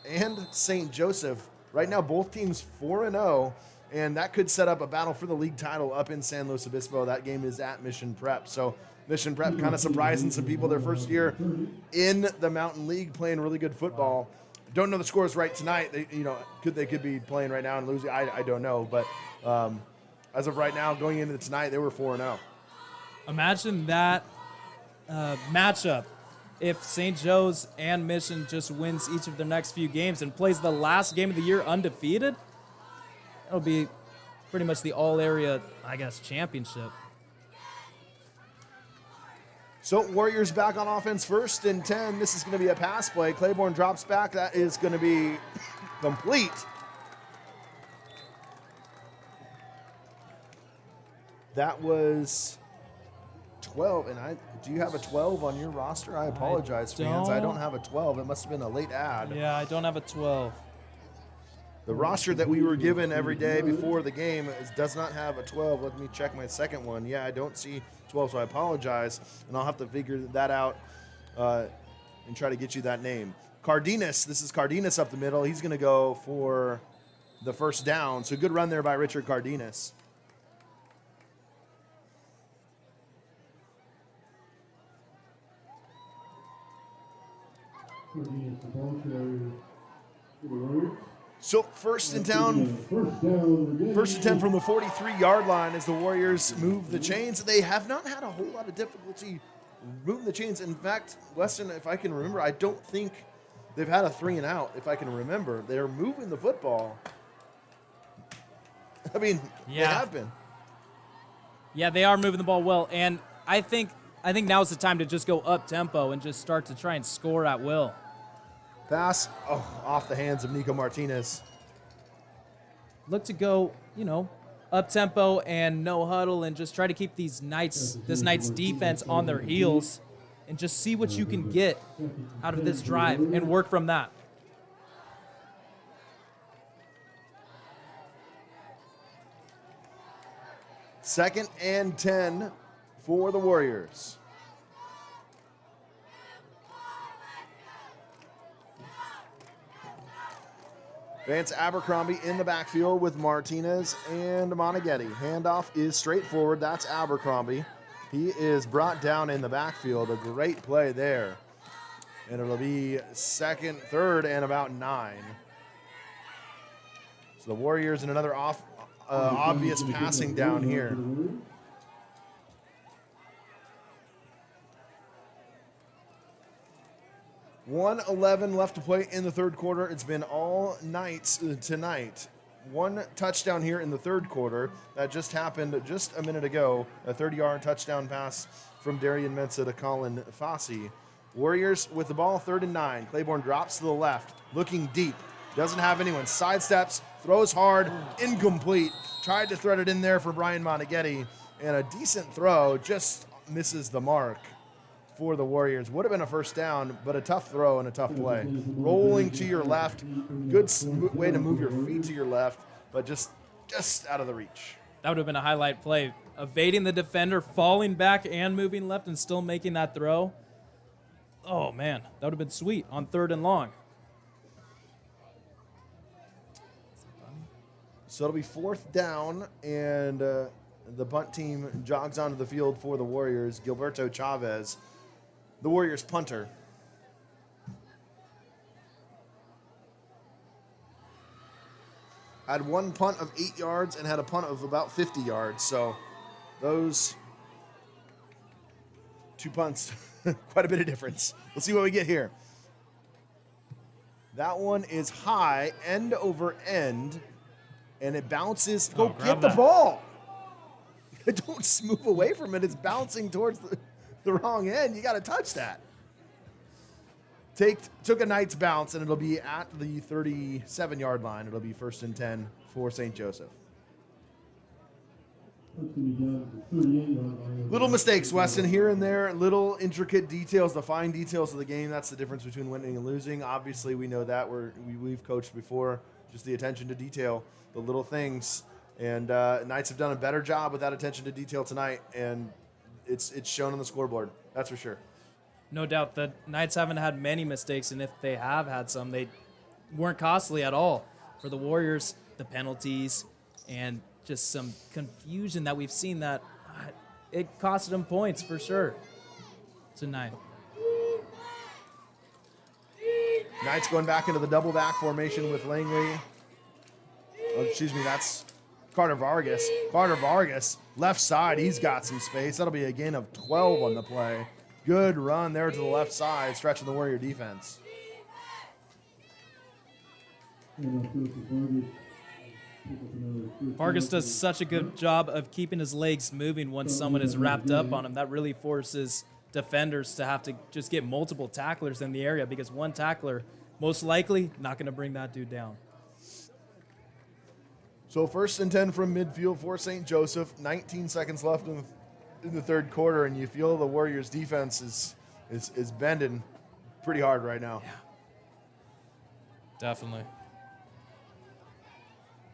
Speaker 1: and St. Joseph. Right now, both teams 4-0, and that could set up a battle for the league title up in San Luis Obispo. That game is at Mission Prep. So Mission Prep kind of surprising some people their first year in the Mountain League, playing really good football. Don't know the scores right tonight. They could be playing right now and losing. I don't know, but as of right now, going into tonight, they were 4-0.
Speaker 3: Imagine that matchup. If St. Joe's and Mission just wins each of their next few games and plays the last game of the year undefeated, it'll be pretty much the all-area, championship.
Speaker 1: So Warriors back on offense, 1st and 10. This is going to be a pass play. Claiborne drops back. That is going to be complete. That was 12. And do you have a 12 on your roster? I apologize, fans. I don't have a 12. It must have been a late ad.
Speaker 3: Yeah, I don't have a 12.
Speaker 1: The roster that we were given every day before the game does not have a 12. Let me check my second one. Yeah, I don't see 12, so I apologize. And I'll have to figure that out and try to get you that name. Cardenas, this is Cardenas up the middle. He's going to go for the first down. So good run there by Richard Cardenas. So first and 10 from the 43-yard line as the Warriors move the chains. They have not had a whole lot of difficulty moving the chains. In fact, Weston, if I can remember, I don't think they've had a 3 and out, if I can remember. They're moving the football. I mean, They have been.
Speaker 3: Yeah, they are moving the ball well, and I think now's the time to just go up tempo and just start to try and score at will.
Speaker 1: Pass off the hands of Nico Martinez.
Speaker 3: Look to go, up tempo and no huddle, and just try to keep this Knights defense on their heels, and just see what you can get out of this drive and work from that.
Speaker 1: Second and 10 for the Warriors. Vance Abercrombie in the backfield with Martinez and Moneghetti. Handoff is straightforward. That's Abercrombie. He is brought down in the backfield. A great play there. And it'll be second, third, and about 9. So the Warriors in another obvious passing down here. 1:11 left to play in the third quarter. It's been all Knights tonight. 1 touchdown here in the third quarter. That just happened just a minute ago. A 30-yard touchdown pass from Darian Mensah to Colin Fossey. Warriors with the ball, 3rd and 9. Claiborne drops to the left, looking deep. Doesn't have anyone. Sidesteps, throws hard, incomplete. Tried to thread it in there for Brian Moneghetti. And a decent throw, just misses the mark for the Warriors. Would have been a first down, but a tough throw and a tough play. Rolling to your left. Good way to move your feet to your left, but just out of the reach.
Speaker 3: That would have been a highlight play. Evading the defender, falling back and moving left and still making that throw. Oh, man. That would have been sweet on 3rd and long.
Speaker 1: So it'll be 4th down, and the punt team jogs onto the field for the Warriors. Gilberto Chavez, the Warriors punter. Had 1 punt of 8 yards and had a punt of about 50 yards. So those 2 punts, quite a bit of difference. We'll see what we get here. That one is high, end over end, and it bounces. Go get the ball. Don't move away from it. It's bouncing towards the wrong end. You got to touch that. Took a Knights bounce, and it'll be at the 37-yard line. It'll be 1st and 10 for St. Joseph. Little mistakes, Weston, here and there. Little intricate details, the fine details of the game. That's the difference between winning and losing. Obviously, we know that. We've coached before. Just the attention to detail, the little things. And Knights have done a better job with that attention to detail tonight, and it's shown on the scoreboard. That's for sure.
Speaker 3: No doubt the Knights haven't had many mistakes, and if they have had some, they weren't costly at all. For the Warriors, the penalties and just some confusion that we've seen that it costed them points for sure tonight.
Speaker 1: Knights going back into the double back formation with Langley. Oh, excuse me, that's Carter Vargas. Carter Vargas, left side, he's got some space. That'll be a gain of 12 on the play. Good run there to the left side, stretching the Warrior defense.
Speaker 3: Vargas does such a good job of keeping his legs moving once someone is wrapped up on him. That really forces defenders to have to just get multiple tacklers in the area because one tackler, most likely, not going to bring that dude down.
Speaker 1: So 1st and 10 from midfield for St. Joseph. 19 seconds left in the third quarter, and you feel the Warriors' defense is bending pretty hard right now.
Speaker 3: Yeah. Definitely.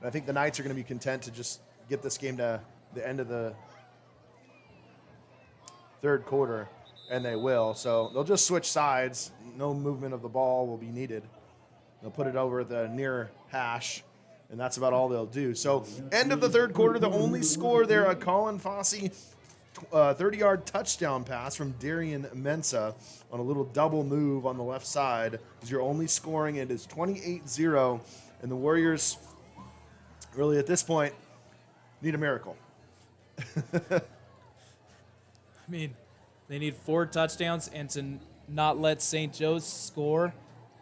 Speaker 1: I think the Knights are going to be content to just get this game to the end of the third quarter, and they will. So they'll just switch sides. No movement of the ball will be needed. They'll put it over the near hash, and that's about all they'll do. So end of the third quarter, the only score there, a Colin Fossey 30-yard touchdown pass from Darian Mensah on a little double move on the left side is your only scoring. It is 28-0, and the Warriors really at this point need a miracle.
Speaker 3: I mean, they need 4 touchdowns and to not let St. Joe's score.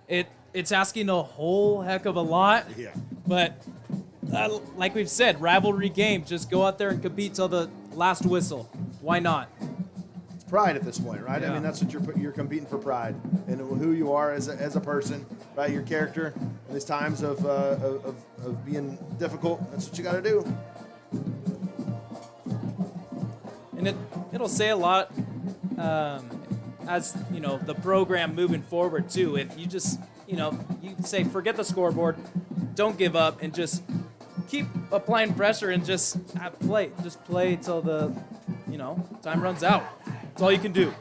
Speaker 3: It's asking a whole heck of a lot.
Speaker 1: Yeah.
Speaker 3: But like we've said, rivalry game. Just go out there and compete till the last whistle. Why not?
Speaker 1: It's pride at this point, right?
Speaker 3: Yeah.
Speaker 1: I mean, that's what you're competing for, pride and who you are as a person, right? Your character in these times of being difficult. That's what you got to do.
Speaker 3: And it'll say a lot as, the program moving forward, too. If you just, you say, forget the scoreboard, don't give up, and just keep applying pressure and just play. Just play till the, time runs out. That's all you can do.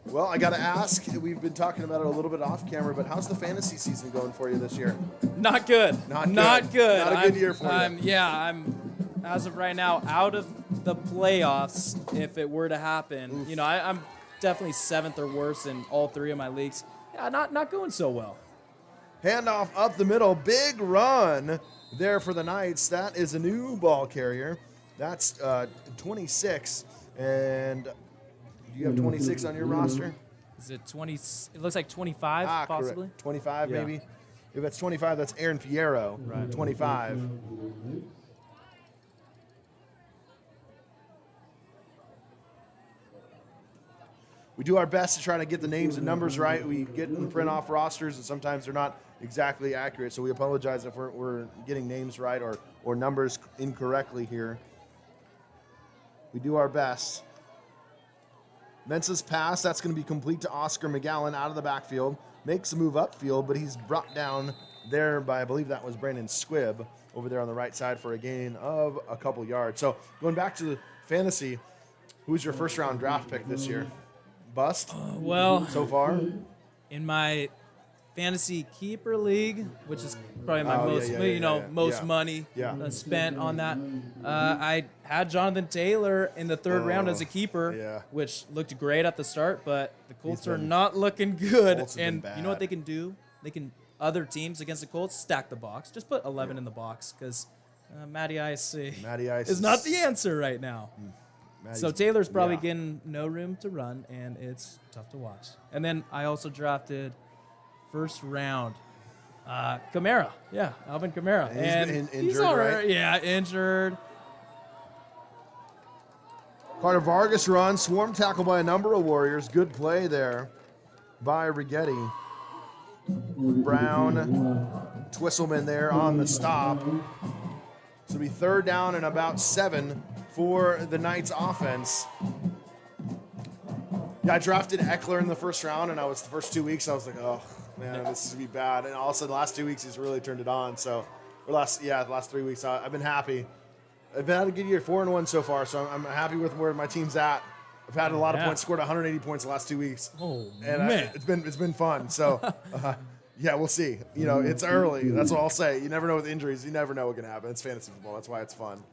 Speaker 1: Well, I got to ask, we've been talking about it a little bit off camera, but how's the fantasy season going for you this year?
Speaker 3: Not good.
Speaker 1: Not
Speaker 3: good.
Speaker 1: Not a good year for you.
Speaker 3: I'm, as of right now, out of the playoffs if it were to happen.
Speaker 1: Oof.
Speaker 3: I'm definitely 7th or worse in all 3 of my leagues. Yeah, not going so well.
Speaker 1: Handoff up the middle, big run there for the Knights. That is a new ball carrier. That's 26, and do you have 26 on your roster?
Speaker 3: Is it 20? It looks like 25, possibly.
Speaker 1: Correct. 25,
Speaker 3: Yeah.
Speaker 1: maybe. If that's 25, that's Aaron Fierro.
Speaker 3: Right.
Speaker 1: 25. We do our best to try to get the names and numbers right. We get and print off rosters, and sometimes they're not exactly accurate. So we apologize if we're getting names right or numbers incorrectly here. We do our best. Mensah's pass, that's going to be complete to Oscar McGowan out of the backfield. Makes a move upfield, but he's brought down there by, I believe that was Brandon Squibb over there on the right side for a gain of a couple yards. So going back to fantasy, who's your first-round draft pick this year? Bust?
Speaker 3: Well,
Speaker 1: So far?
Speaker 3: in my fantasy keeper league, which is probably my most
Speaker 1: yeah.
Speaker 3: money
Speaker 1: Yeah.
Speaker 3: spent on that, I had Jonathan Taylor in the third round as a keeper, which looked great at the start, but the Colts are not looking good.
Speaker 1: Colts have
Speaker 3: And
Speaker 1: been
Speaker 3: you know what
Speaker 1: bad.
Speaker 3: they can do? Other teams against the Colts, stack the box. Just put 11 in the box because Matty Ice is not the answer right now. So Taylor's probably getting no room to run, and it's tough to watch. And then I also drafted first round Kamara. Yeah, Alvin Kamara.
Speaker 1: And he's injured,
Speaker 3: all
Speaker 1: right?
Speaker 3: Yeah, injured.
Speaker 1: Carter Vargas run, swarm tackle by a number of Warriors. Good play there by Righetti. Brown, Twisselman there on the stop. So it'll be 3rd down and about 7 for the Knights offense. Yeah, I drafted Eckler in the first round, and the first 2 weeks, I was like, oh, man, this is going to be bad. And all of a sudden, the last 2 weeks, he's really turned it on. So, the last 3 weeks, I've been happy. I've had a good year, 4-1 so far, so I'm happy with where my team's at. I've had a lot of points, scored 180 points the last 2 weeks.
Speaker 3: Oh,
Speaker 1: and
Speaker 3: man.
Speaker 1: It's been fun. So, yeah, we'll see. It's early. That's what I'll say. You never know with injuries. You never know what can happen. It's fantasy football. That's why it's fun.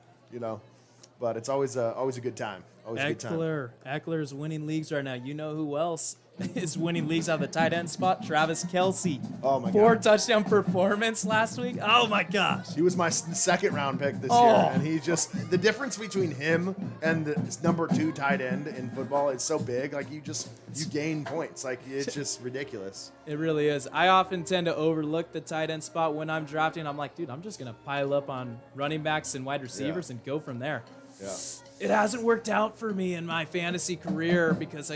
Speaker 1: But it's always a good time. Always a good time.
Speaker 3: Eckler's winning leagues right now. You know who else is winning leagues out of the tight end spot, Travis Kelce.
Speaker 1: Oh, my
Speaker 3: 4
Speaker 1: God.
Speaker 3: touchdown performance last week. Oh, my gosh.
Speaker 1: He was my second round pick this
Speaker 3: Oh.
Speaker 1: year, and he just the difference between him and the number 2 tight end in football is so big. Like you gain points. Like it's just ridiculous.
Speaker 3: It really is. I often tend to overlook the tight end spot when I'm drafting. I'm like, dude, I'm just going to pile up on running backs and wide receivers and go from there.
Speaker 1: Yeah.
Speaker 3: It hasn't worked out for me in my fantasy career because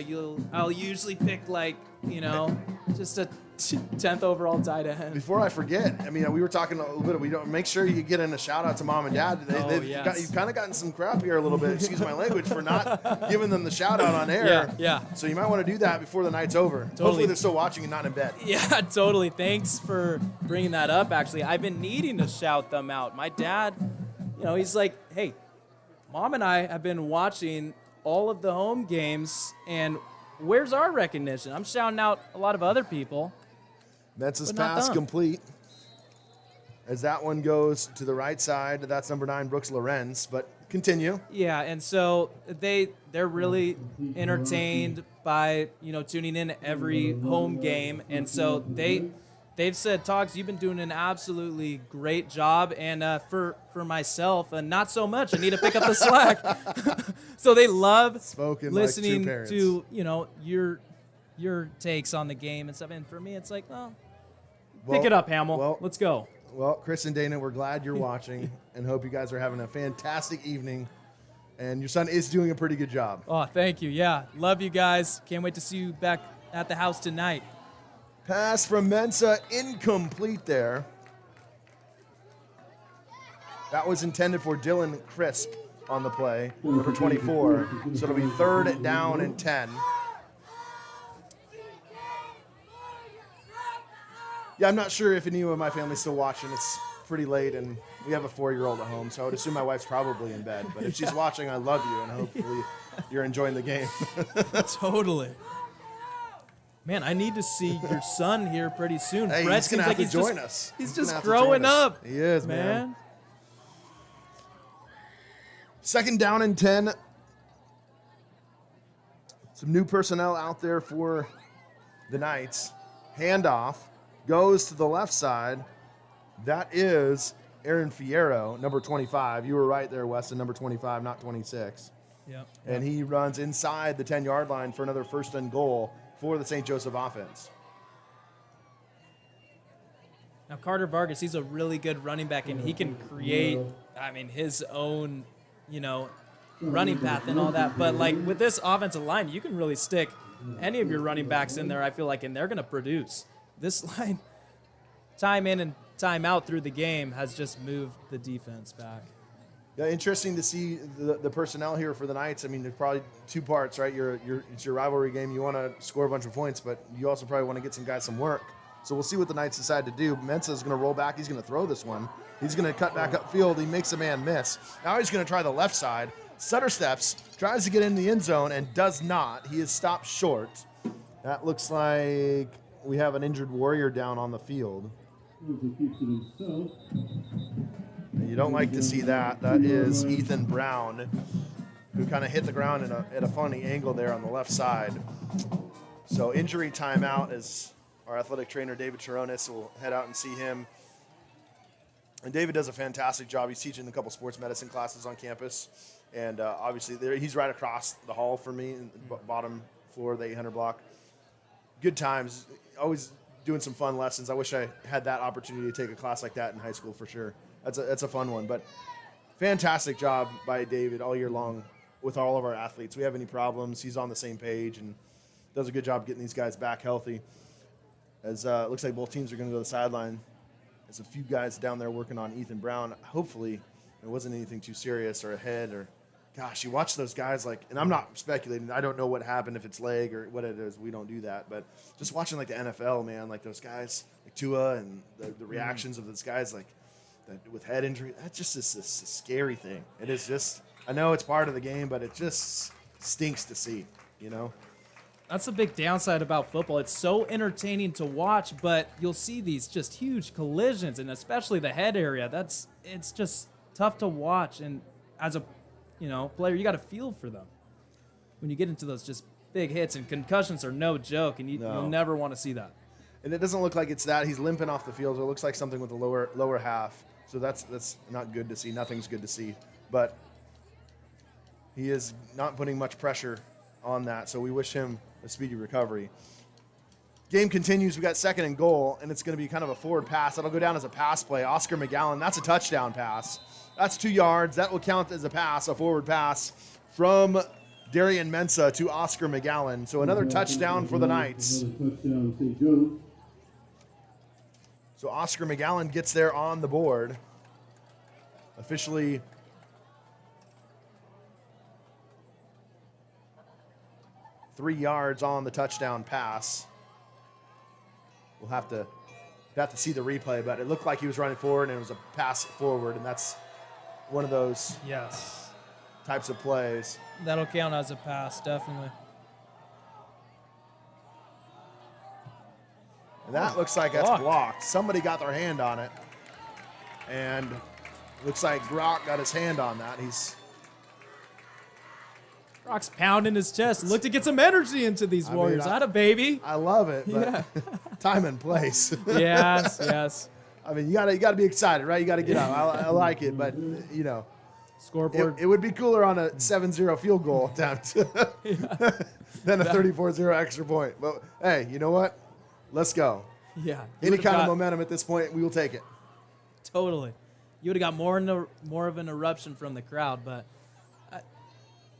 Speaker 3: I'll usually pick just a 10th overall tight end.
Speaker 1: Before I forget, I mean, we were talking a little bit. We don't make sure you get in a shout out to mom and dad. You've kind of gotten some crap here a little bit. Excuse my language for not giving them the shout out on air.
Speaker 3: Yeah.
Speaker 1: So you might want to do that before the night's over.
Speaker 3: Totally.
Speaker 1: Hopefully they're still watching and not in bed.
Speaker 3: Yeah, totally. Thanks for bringing that up. Actually, I've been needing to shout them out. My dad, he's like, hey, Mom and I have been watching all of the home games, and where's our recognition? I'm shouting out a lot of other people.
Speaker 1: Mensa's
Speaker 3: but not
Speaker 1: pass
Speaker 3: them.
Speaker 1: complete. As that one goes to the right side, that's number 9, Brooks Lorenz. But continue.
Speaker 3: Yeah, and so they're really entertained by tuning in every home game, and so they've said, Togs, you've been doing an absolutely great job, and for myself, not so much. I need to pick up the slack. So they love
Speaker 1: Spoken
Speaker 3: listening
Speaker 1: like
Speaker 3: to your takes on the game and stuff. And for me, it's like, pick it up, Hamill. Let's go.
Speaker 1: Well, Chris and Dana, we're glad you're watching and hope you guys are having a fantastic evening. And your son is doing a pretty good job.
Speaker 3: Oh, thank you. Yeah, love you guys. Can't wait to see you back at the house tonight.
Speaker 1: Pass from Mensa, incomplete there. That was intended for Dylan Crisp on the play, number 24. So it'll be 3rd down and 10. Yeah, I'm not sure if any of my family's still watching. It's pretty late, and we have a 4-year-old at home, so I would assume my wife's probably in bed. But if she's watching, I love you, and hopefully you're enjoying the game.
Speaker 3: Totally. Man, I need to see your son here pretty soon.
Speaker 1: Hey,
Speaker 3: Brett
Speaker 1: he's going
Speaker 3: seems
Speaker 1: to
Speaker 3: like
Speaker 1: have to join us.
Speaker 3: He's
Speaker 1: gonna
Speaker 3: just
Speaker 1: have to join
Speaker 3: growing
Speaker 1: us.
Speaker 3: up.
Speaker 1: He is, man.
Speaker 3: man.
Speaker 1: 2nd down and 10. Some new personnel out there for the Knights. Handoff goes to the left side. That is Aaron Fierro, number 25. You were right there, Weston, number 25, not 26.
Speaker 3: Yep.
Speaker 1: And he runs inside the 10-yard line for another 1st and goal for the St. Joseph offense.
Speaker 3: Now, Carter Vargas, he's a really good running back, and he can create, his own, running path and all that. But, with this offensive line, you can really stick any of your running backs in there, I feel like, and they're going to produce. This line, time in and time out through the game, has just moved the defense back.
Speaker 1: Yeah, interesting to see the personnel here for the Knights. I mean, there's probably 2 parts, right? It's your rivalry game. You want to score a bunch of points, but you also probably want to get some guys some work. So we'll see what the Knights decide to do. Mensa is going to roll back. He's going to throw this one. He's going to cut back upfield. He makes a man miss. Now he's going to try the left side. Sutter steps, tries to get in the end zone, and does not. He is stopped short. That looks like we have an injured Warrior down on the field. You don't like to see that. That is Ethan Brown, who kind of hit the ground at a funny angle there on the left side. So injury timeout as our athletic trainer, David Chironis, will head out and see him. And David does a fantastic job. He's teaching a couple sports medicine classes on campus. And obviously, he's right across the hall from me, in the bottom floor of the 800 block. Good times. Always doing some fun lessons. I wish I had that opportunity to take a class like that in high school for sure. That's a fun one. But fantastic job by David all year long with all of our athletes. We have any problems, he's on the same page and does a good job getting these guys back healthy. As it looks like both teams are going to go to the sideline. There's a few guys down there working on Ethan Brown. Hopefully it wasn't anything too serious or a head or, gosh, you watch those guys and I'm not speculating. I don't know what happened, if it's leg or what it is. We don't do that. But just watching the NFL, man, those guys like Tua and the reactions of those guys with head injury, that's just a scary thing. It is just, I know it's part of the game, but it just stinks to see,
Speaker 3: That's the big downside about football. It's so entertaining to watch, but you'll see these just huge collisions, and especially the head area. It's just tough to watch. And as a player, you got to feel for them when you get into those just big hits, and concussions are no joke, and you'll never want to see that.
Speaker 1: And it doesn't look like it's that. He's limping off the field, so it looks like something with the lower half. So that's not good to see. Nothing's good to see. But he is not putting much pressure on that, so we wish him a speedy recovery. Game continues. We got 2nd and goal, and it's going to be kind of a forward pass. That'll go down as a pass play. Oscar McGowan, that's a touchdown pass. That's 2 yards. That will count as a pass, a forward pass from Darian Mensah to Oscar McGowan. So another touchdown for the Knights. So Oscar McGowan gets there on the board. Officially three yards on the touchdown pass. We'll have to see the replay, but it looked like he was running forward and it was a pass forward, and that's one of those types of plays.
Speaker 3: That'll count as a pass, definitely.
Speaker 1: And that looks like that's blocked. Somebody got their hand on it. And looks like Brock got his hand on that.
Speaker 3: Brock's pounding his chest. Look to get some energy into these Warriors. Atta baby.
Speaker 1: I love it, but time and place.
Speaker 3: Yes.
Speaker 1: I mean, you gotta be excited, right? You gotta get up. I like it, but you know,
Speaker 3: scoreboard.
Speaker 1: It would be cooler on a 7-0 field goal attempt than a 34-0 extra point. But hey, you know what? Let's go.
Speaker 3: Yeah.
Speaker 1: Any kind of momentum at this point, we will take it.
Speaker 3: Totally. You would have got more of an eruption from the crowd, but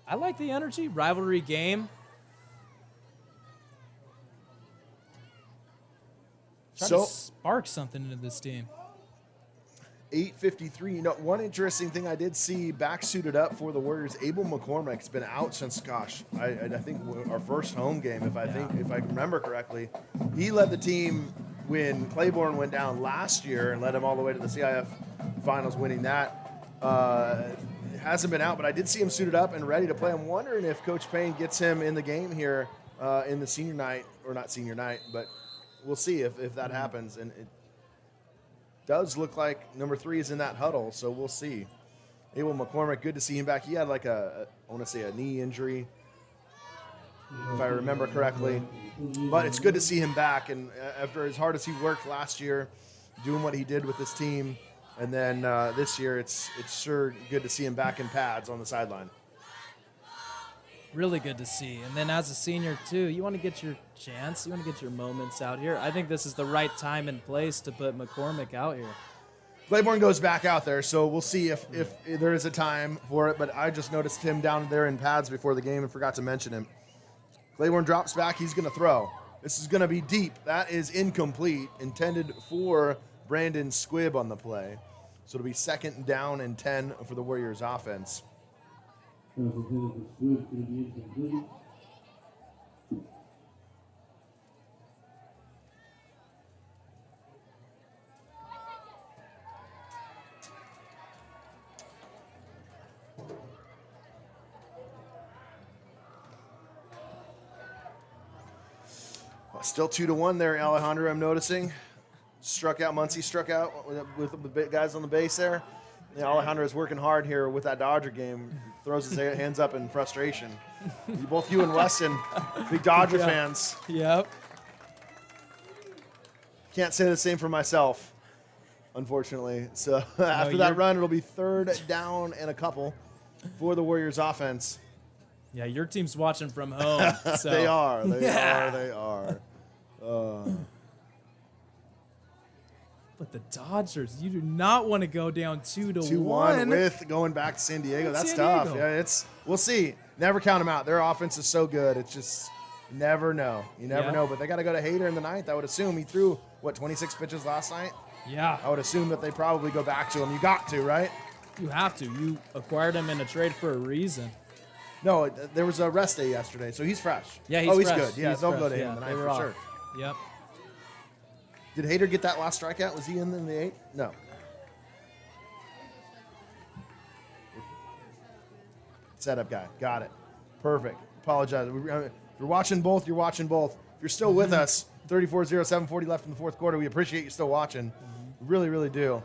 Speaker 3: I like the energy. Rivalry game. Trying to spark something into this team.
Speaker 1: 8:53. You know, one interesting thing I did see back suited up for the Warriors. Abel McCormick's been out since, I think our first home game, if I remember correctly. He led the team when Claiborne went down last year and led him all the way to the CIF finals, winning that. Hasn't been out, but I did see him suited up and ready to play. I'm wondering if Coach Payne gets him in the game here in the senior night, or not senior night, but we'll see if that happens. And it does look like number 3 is in that huddle, so we'll see. Abel McCormick, good to see him back. He had like a knee injury, if I remember correctly. But it's good to see him back, and after as hard as he worked last year, doing what he did with this team, and then this year, it's sure good to see him back in pads on the sideline.
Speaker 3: Really good to see. And then as a senior, too, you want to get your chance. You want to get your moments out here. I think this is the right time and place to put McCormick out here.
Speaker 1: Claiborne goes back out there, so we'll see if there is a time for it. But I just noticed him down there in pads before the game and forgot to mention him. Claiborne drops back. He's going to throw. This is going to be deep. That is incomplete, intended for Brandon Squibb on the play. So it'll be 2nd down and 10 for the Warriors offense. Still 2-1 there, Alejandro, I'm noticing. Muncie struck out with the guys on the base there. Yeah, Alejandro is working hard here with that Dodger game. Throws his hands up in frustration. Both you and Weston, big Dodger fans.
Speaker 3: Yep.
Speaker 1: Can't say the same for myself, unfortunately. So after that run, it'll be 3rd down and a couple for the Warriors offense.
Speaker 3: Yeah, your team's watching from home. So.
Speaker 1: They are.
Speaker 3: But the Dodgers, you do not want to go down 2-1.
Speaker 1: 2-1 with going back to San Diego. That's tough. Yeah, we'll see. Never count them out. Their offense is so good. It's just never know. You never know. But they got to go to Hader in the 9th. I would assume he threw 26 pitches last night.
Speaker 3: Yeah.
Speaker 1: I would assume that they probably go back to him. You got to, right?
Speaker 3: You have to. You acquired him in a trade for a reason.
Speaker 1: No, there was a rest day yesterday, so he's fresh.
Speaker 3: Yeah, he's
Speaker 1: he's
Speaker 3: fresh.
Speaker 1: good. Yeah, they'll go to him in the 9th for sure.
Speaker 3: Yep.
Speaker 1: Did Hader get that last strikeout? Was he in the 8th? No. Setup guy. Got it. Perfect. Apologize. If you're watching both, you're watching both. If you're still with us, 34-0, 7:40 left in the 4th quarter. We appreciate you still watching. We really, really do.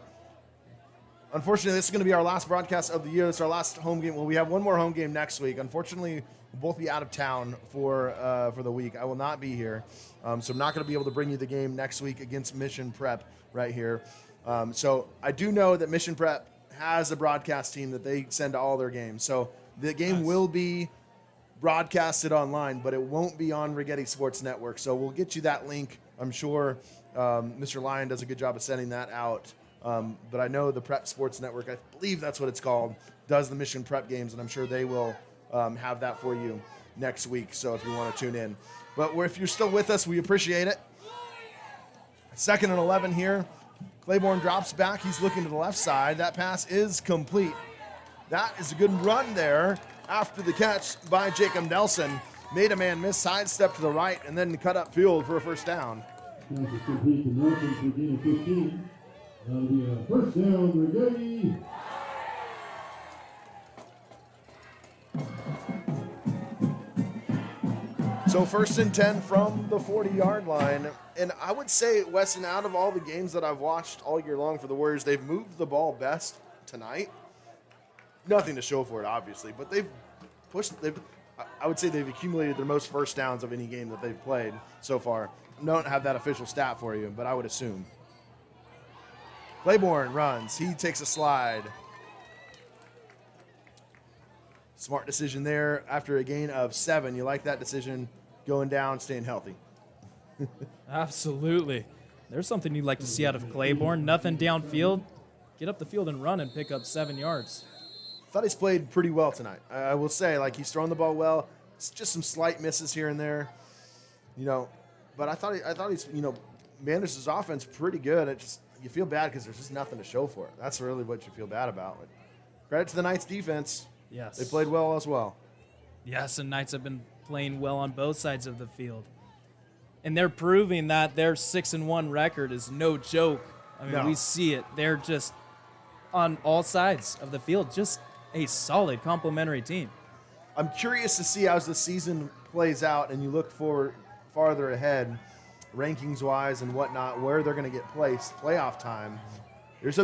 Speaker 1: unfortunately, this is going to be our last broadcast of the year. This is our last home game. Well, we have one more home game next week. Unfortunately, we'll both be out of town for the week. I will not be here, so I'm not going to be able to bring you the game next week against Mission Prep right here. So I do know that Mission Prep has a broadcast team that they send to all their games. So the game will be broadcasted online, but it won't be on Righetti Sports Network. So we'll get you that link. I'm sure Mr. Lyon does a good job of sending that out. But I know the Prep Sports Network, I believe that's what it's called, does the Mission Prep games, and I'm sure they will have that for you next week. So if you want to tune in. But if you're still with us, we appreciate it. 2nd and 11 here. Claiborne drops back. He's looking to the left side. That pass is complete. That is a good run there after the catch by Jacob Nelson. Made a man miss, sidestep to the right, and then cut up field for a first down.
Speaker 2: Pass is complete to Nelson for gain of 15. That'll be a first down, Righetti.
Speaker 1: So 1st and 10 from the 40-yard line. And I would say, Weston, out of all the games that I've watched all year long for the Warriors, they've moved the ball best tonight. Nothing to show for it, obviously, but I would say they've accumulated their most first downs of any game that they've played so far. I don't have that official stat for you, but I would assume. Claiborne runs. He takes a slide. Smart decision there after a gain of 7. You like that decision, going down, staying healthy.
Speaker 3: Absolutely. There's something you'd like to see out of Claiborne. Nothing downfield. Get up the field and run and pick up 7 yards.
Speaker 1: Thought he's played pretty well tonight. I will say, he's thrown the ball well. It's just some slight misses here and there, But I thought he's managed his offense pretty good. You feel bad because there's just nothing to show for it. That's really what you feel bad about. But credit to the Knights defense.
Speaker 3: Yes.
Speaker 1: They played well as well.
Speaker 3: Yes, and Knights have been playing well on both sides of the field. And they're proving that their 6-1 record is no joke. I mean, we see it. They're just on all sides of the field, just a solid complementary team.
Speaker 1: I'm curious to see as the season plays out and you look forward farther ahead, rankings-wise and whatnot, where they're going to get placed, playoff time. There's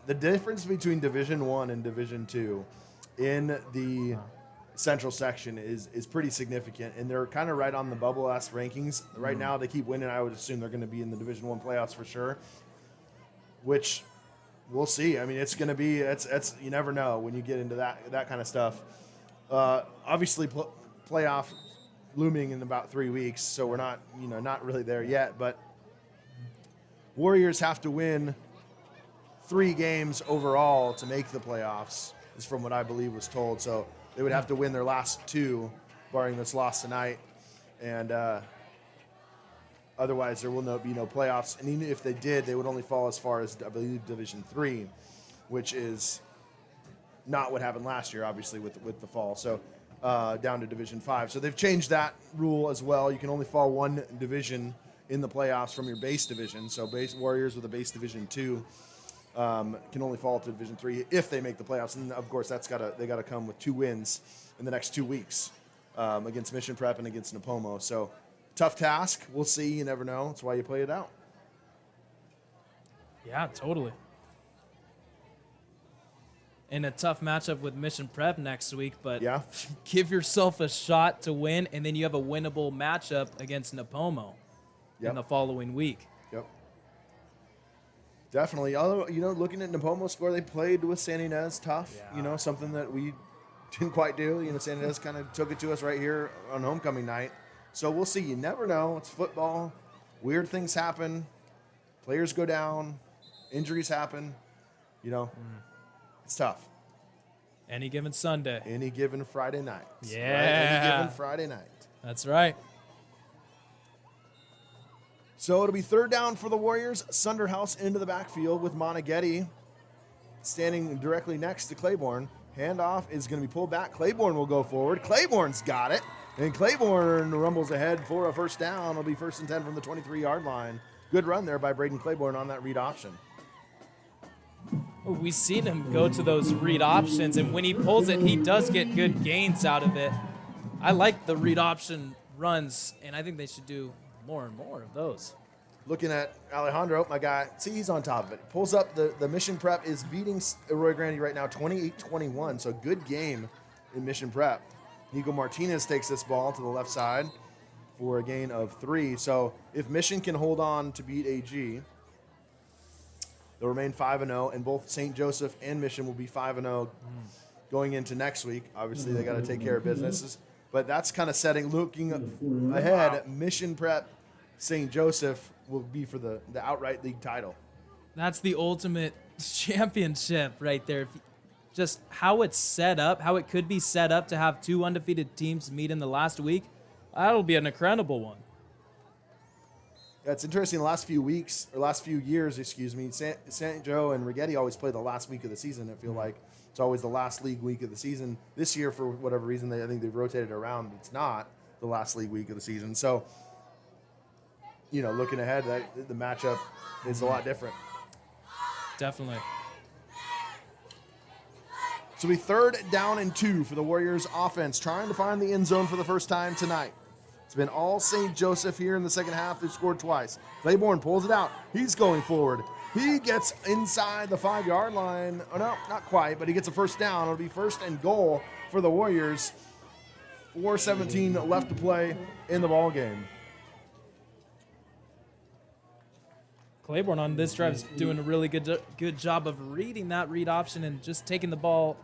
Speaker 1: the difference between Division I and Division II in the Central section is pretty significant, and they're kind of right on the bubble-esque rankings. Right now, they keep winning. I would assume they're going to be in the Division I playoffs for sure, which we'll see. I mean, it's going to be it's you never know when you get into that kind of stuff. Obviously, playoff looming in about 3 weeks, so we're not really there yet. But Warriors have to win 3 games overall to make the playoffs, is from what I believe was told. So they would have to win their last 2, barring this loss tonight, and otherwise there will be no playoffs. And even if they did, they would only fall as far as, I believe, Division III, which is not what happened last year, obviously, with the fall. So down to Division V. So they've changed that rule as well. You can only fall 1 division in the playoffs from your base division. So base Warriors with a base Division II can only fall to Division III if they make the playoffs. And of course, they got to come with 2 wins in the next 2 weeks against Mission Prep and against Napomo. So tough task. We'll see. You never know. That's why you play it out.
Speaker 3: Yeah, totally. And a tough matchup with Mission Prep next week, but give yourself a shot to win, and then you have a winnable matchup against Napomo in the following week.
Speaker 1: Yep. Definitely. Although, looking at Napomo's score, they played with San Ynez tough, something that we didn't quite do. San Ynez kind of took it to us right here on homecoming night. So we'll see. You never know. It's football. Weird things happen. Players go down. Injuries happen. It's tough.
Speaker 3: Any given Sunday.
Speaker 1: Any given Friday night.
Speaker 3: Yeah.
Speaker 1: Right? Any given Friday night.
Speaker 3: That's right.
Speaker 1: So it'll be 3rd down for the Warriors. Sunderhouse into the backfield with Moneghetti standing directly next to Claiborne. Handoff is going to be pulled back. Claiborne will go forward. Claiborne's got it. And Claiborne rumbles ahead for a first down. It'll be 1st and 10 from the 23-yard line. Good run there by Braden Claiborne on that read option.
Speaker 3: We've seen him go to those read options, and when he pulls it, he does get good gains out of it. I like the read option runs, and I think they should do more and more of those.
Speaker 1: looking at Alejandro, my guy, see, he's on top of it. Pulls up the Mission Prep is beating Roy Grande right now 28-21, so good game in Mission Prep. Nico Martinez takes this ball to the left side for a gain of 3. So if Mission can hold on to beat AG, they'll remain 5-0, and both St. Joseph and Mission will be 5-0 going into next week. Obviously, they got to take care of businesses. But that's kind of looking ahead, Mission Prep St. Joseph will be for the outright league title.
Speaker 3: That's the ultimate championship right there. Just how it's set up, how it could be set up to have 2 undefeated teams meet in the last week, that'll be an incredible one.
Speaker 1: That's interesting. The last few years, St. Joe and Righetti always play the last week of the season. I feel like it's always the last league week of the season. This year, for whatever reason, I think they've rotated around. It's not the last league week of the season. So, looking ahead, the matchup is a lot different.
Speaker 3: Definitely.
Speaker 1: So we 3rd down and 2 for the Warriors offense, trying to find the end zone for the first time tonight. It's been all St. Joseph here in the second half. They've scored twice. Claiborne pulls it out. He's going forward. He gets inside the 5-yard line. Oh, no, not quite, but he gets a first down. It'll be 1st and goal for the Warriors. 4:17 left to play in the ball game.
Speaker 3: Claiborne on this drive is doing a really good job of reading that read option and just taking the ball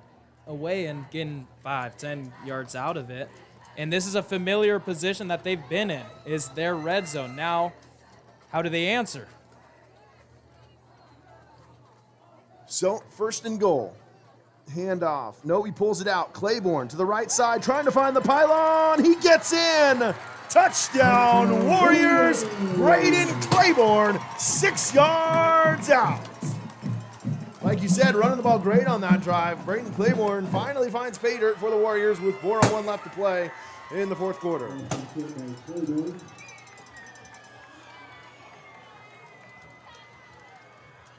Speaker 3: away and getting 5-10 yards out of it. And this is a familiar position that they've been in, is their red zone. Now, how do they answer?
Speaker 1: So, 1st and goal. Handoff. No, he pulls it out. Claiborne to the right side, trying to find the pylon. He gets in. Touchdown, Warriors. Braden Claiborne, 6 yards out. Like you said, running the ball great on that drive. Braden Claiborne finally finds pay dirt for the Warriors with 4:01 left to play in the 4th quarter.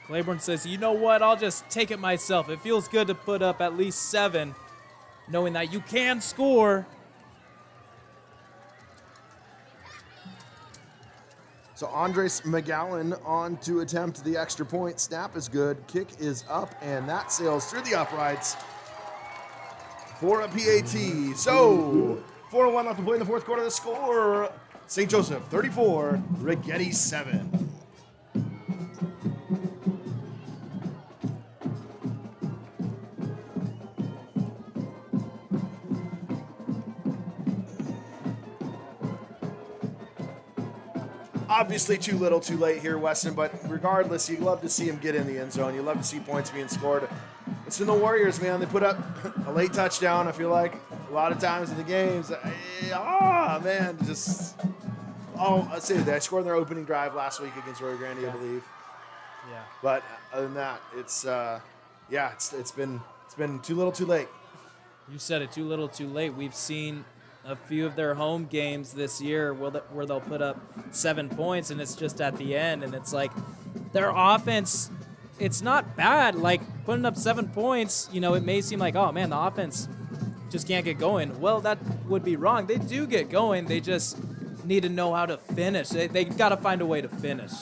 Speaker 3: Claiborne says, you know what, I'll just take it myself. It feels good to put up at least 7, knowing that you can score.
Speaker 1: So Andres McGowan on to attempt the extra point. Snap is good. Kick is up, and that sails through the uprights for a PAT. So 4:01 left to play in the 4th quarter. The score, St. Joseph 34, Righetti 7. Obviously too little, too late here, Weston, but regardless, you love to see him get in the end zone. You love to see points being scored. It's in the Warriors, man. They put up a late touchdown, I feel like, a lot of times in the games. I say they scored in their opening drive last week against Roy Grande, I believe.
Speaker 3: Yeah.
Speaker 1: But other than that, it's been too little, too late.
Speaker 3: You said it, too little, too late. We've seen a few of their home games this year where they'll put up 7 points, and it's just at the end. And it's like their offense, it's not bad. Like putting up 7 points, it may seem like, oh, man, the offense just can't get going. Well, that would be wrong. They do get going. They just need to know how to finish. They got to find a way to finish.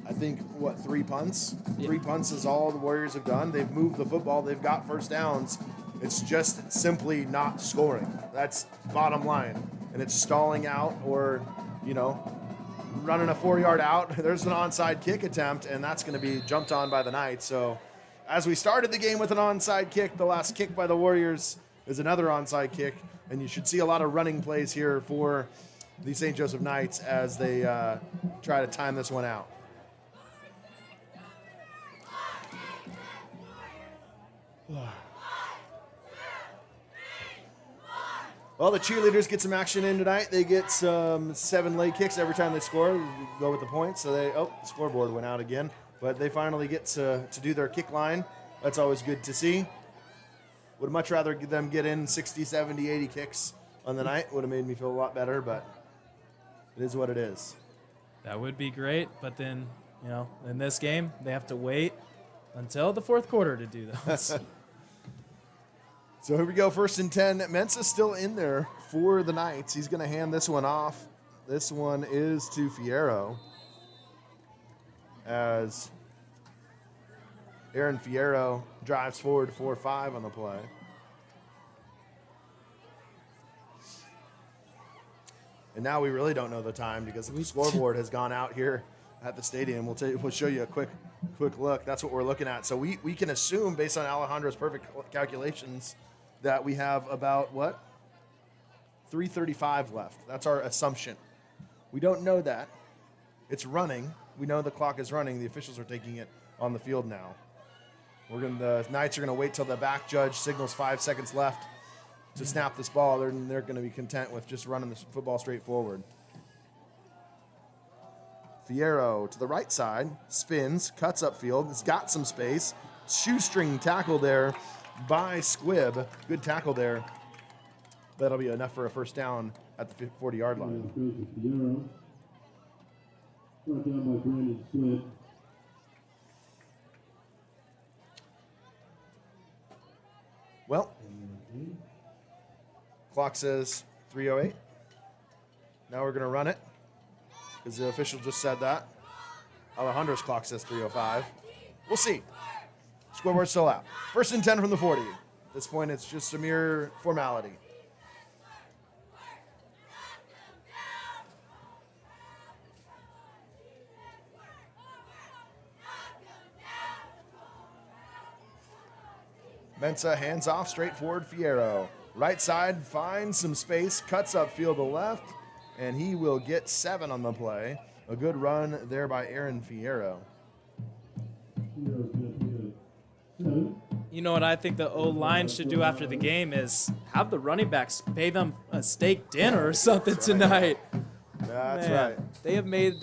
Speaker 1: I think, 3 punts?
Speaker 3: Yeah.
Speaker 1: 3 punts is all the Warriors have done. They've moved the football. They've got first downs. It's just simply not scoring. That's bottom line. And it's stalling out or, running a 4-yard out. There's an onside kick attempt, and that's going to be jumped on by the Knights. So as we started the game with an onside kick, the last kick by the Warriors is another onside kick. And you should see a lot of running plays here for the St. Joseph Knights as they try to time this one out. Well, the cheerleaders get some action in tonight. They get some 7 late kicks every time they score. Go with the points. So the scoreboard went out again. But they finally get to do their kick line. That's always good to see. Would much rather them get in 60, 70, 80 kicks on the night. Would have made me feel a lot better, but it is what it is.
Speaker 3: That would be great. But then, in this game, they have to wait until the 4th quarter to do those.
Speaker 1: So here we go, 1st and 10. Mensah's still in there for the Knights. He's going to hand this one off. This one is to Fierro. as Aaron Fierro drives forward 4-5 on the play. And now we really don't know the time because the scoreboard has gone out here at the stadium. We'll show you a quick look. That's what we're looking at. So we can assume, based on Alejandro's perfect calculations, that we have about, 3:35 left. That's our assumption. We don't know that. It's running. We know the clock is running. The officials are taking it on the field now. The Knights are going to wait till the back judge signals 5 seconds left to snap this ball. They're going to be content with just running this football straight forward. Fierro to the right side, spins, cuts upfield. He's got some space. Shoestring tackle there by Squibb. Good tackle there. That'll be enough for a first down at the 40-yard line.
Speaker 2: Fierro. Brought down by Brandon Squibb.
Speaker 1: Well, clock says 3:08. Now we're going to run it because the official just said that. Alejandro's clock says 3:05. We'll see. Scoreboard's still out. First and 10 from the 40. At this point, it's just a mere formality. Mensa hands off, straight forward, Fierro. Right side finds some space, cuts upfield to left, and he will get 7 on the play. A good run there by Aaron Fierro.
Speaker 3: You know what I think the O-line should do after the game is have the running backs pay them a steak dinner or something tonight.
Speaker 1: That's
Speaker 3: Man,
Speaker 1: right.
Speaker 3: They have made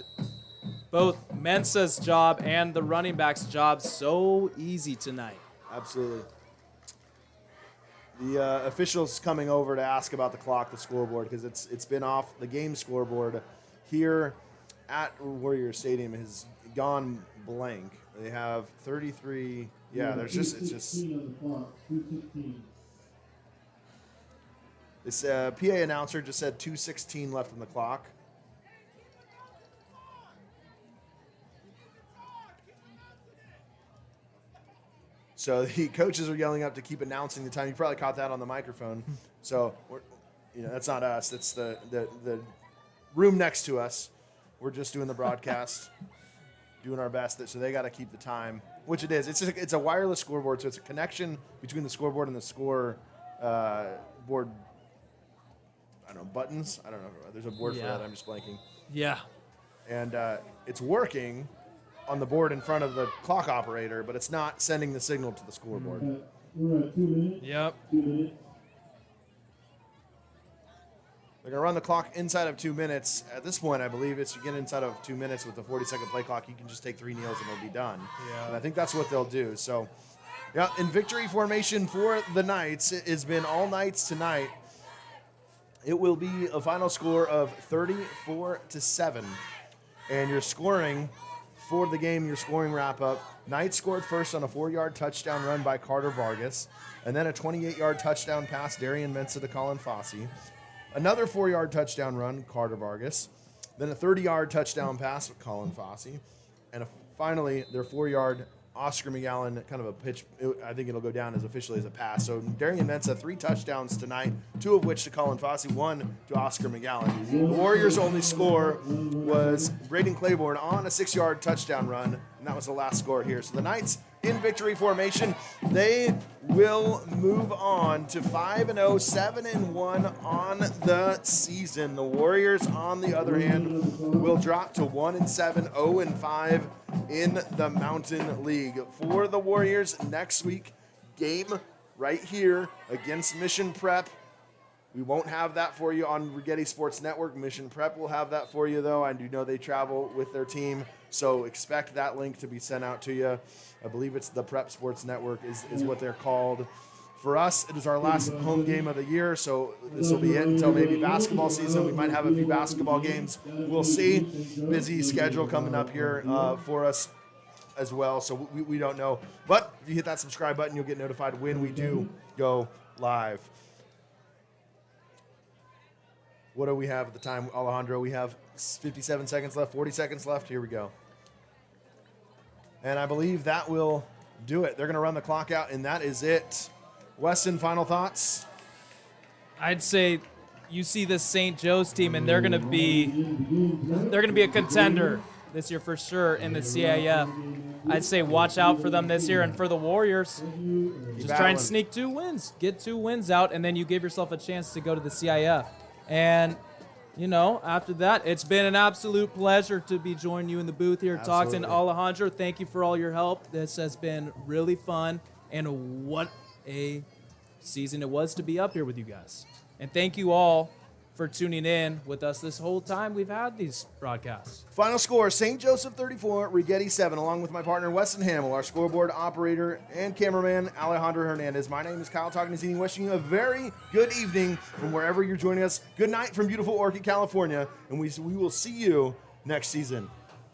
Speaker 3: both Mensa's job and the running back's job so easy tonight.
Speaker 1: Absolutely. The officials coming over to ask about the clock, the scoreboard, because it's been off. The game scoreboard here at Warrior Stadium has gone blank. They have 33. Yeah, there's just it's just. This PA announcer just said 2:16 left on the clock. So the coaches are yelling up to keep announcing the time. You probably caught that on the microphone. So, that's not us. That's the room next to us. We're just doing the broadcast, doing our best. So they got to keep the time, which it is. It's a wireless scoreboard, so it's a connection between the scoreboard and the score board. I don't know, buttons. I don't know. There's a word for that. I'm just blanking.
Speaker 3: Yeah.
Speaker 1: And it's working on the board in front of the clock operator, but it's not sending the signal to the scoreboard.
Speaker 2: We're at 2 minutes.
Speaker 3: Yep.
Speaker 2: 2 minutes.
Speaker 1: They're going to run the clock inside of 2 minutes. At this point, I believe you get inside of 2 minutes with the 40-second play clock, you can just take 3 kneels and it'll be done.
Speaker 3: Yeah.
Speaker 1: And I think that's what they'll do. So, yeah, in victory formation for the Knights, it has been all Knights tonight. It will be a final score of 34-7. And your scoring for the game, your scoring wrap-up, Knights scored first on a 4-yard touchdown run by Carter Vargas, and then a 28-yard touchdown pass, Darian Mensa to Colin Fossey. Another 4-yard touchdown run, Carter Vargas. Then a 30-yard touchdown pass with Colin Fossey. And finally, their 4-yard Oscar McGowan, kind of a pitch. I think it'll go down as officially as a pass. So Darian Mensa, 3 touchdowns tonight, 2 of which to Colin Fossey, 1 to Oscar McGowan. The Warriors' only score was Braden Claiborne on a 6-yard touchdown run, and that was the last score here. So the Knights in victory formation. They will move on to 5-0, 7-1 on the season. The Warriors, on the other hand, will drop to 1-7, 0-5 in the Mountain League. For the Warriors, next week, game right here against Mission Prep. We won't have that for you on Righetti Sports Network. Mission Prep will have that for you, though. I do know they travel with their team, so expect that link to be sent out to you. I believe it's the Prep Sports Network is what they're called. For us, it is our last home game of the year, so this will be it until maybe basketball season. We might have a few basketball games. We'll see. Busy schedule coming up here for us as well, so we don't know. But if you hit that subscribe button, you'll get notified when we do go live. What do we have at the time, Alejandro? We have 57 seconds left, 40 seconds left. Here we go. And I believe that will do it. They're going to run the clock out, and that is it. Weston, final thoughts?
Speaker 3: I'd say you see this St. Joe's team, and they're going to be a contender this year for sure in the CIF. I'd say watch out for them this year, and for the Warriors, just try and sneak 2 wins. Get 2 wins out, and then you give yourself a chance to go to the CIF. And, you know, after that, it's been an absolute pleasure to be joining you in the booth here, talking to Alejandro. Thank you for all your help. This has been really fun, and what a season it was to be up here with you guys. And thank you all for tuning in with us this whole time we've had these broadcasts.
Speaker 1: Final score, St. Joseph 34, Righetti 7, along with my partner Weston Hamill, our scoreboard operator and cameraman Alejandro Hernandez. My name is Kyle Tognazini, wishing you a very good evening from wherever you're joining us. Good night from beautiful Orchid, California, and we will see you next season.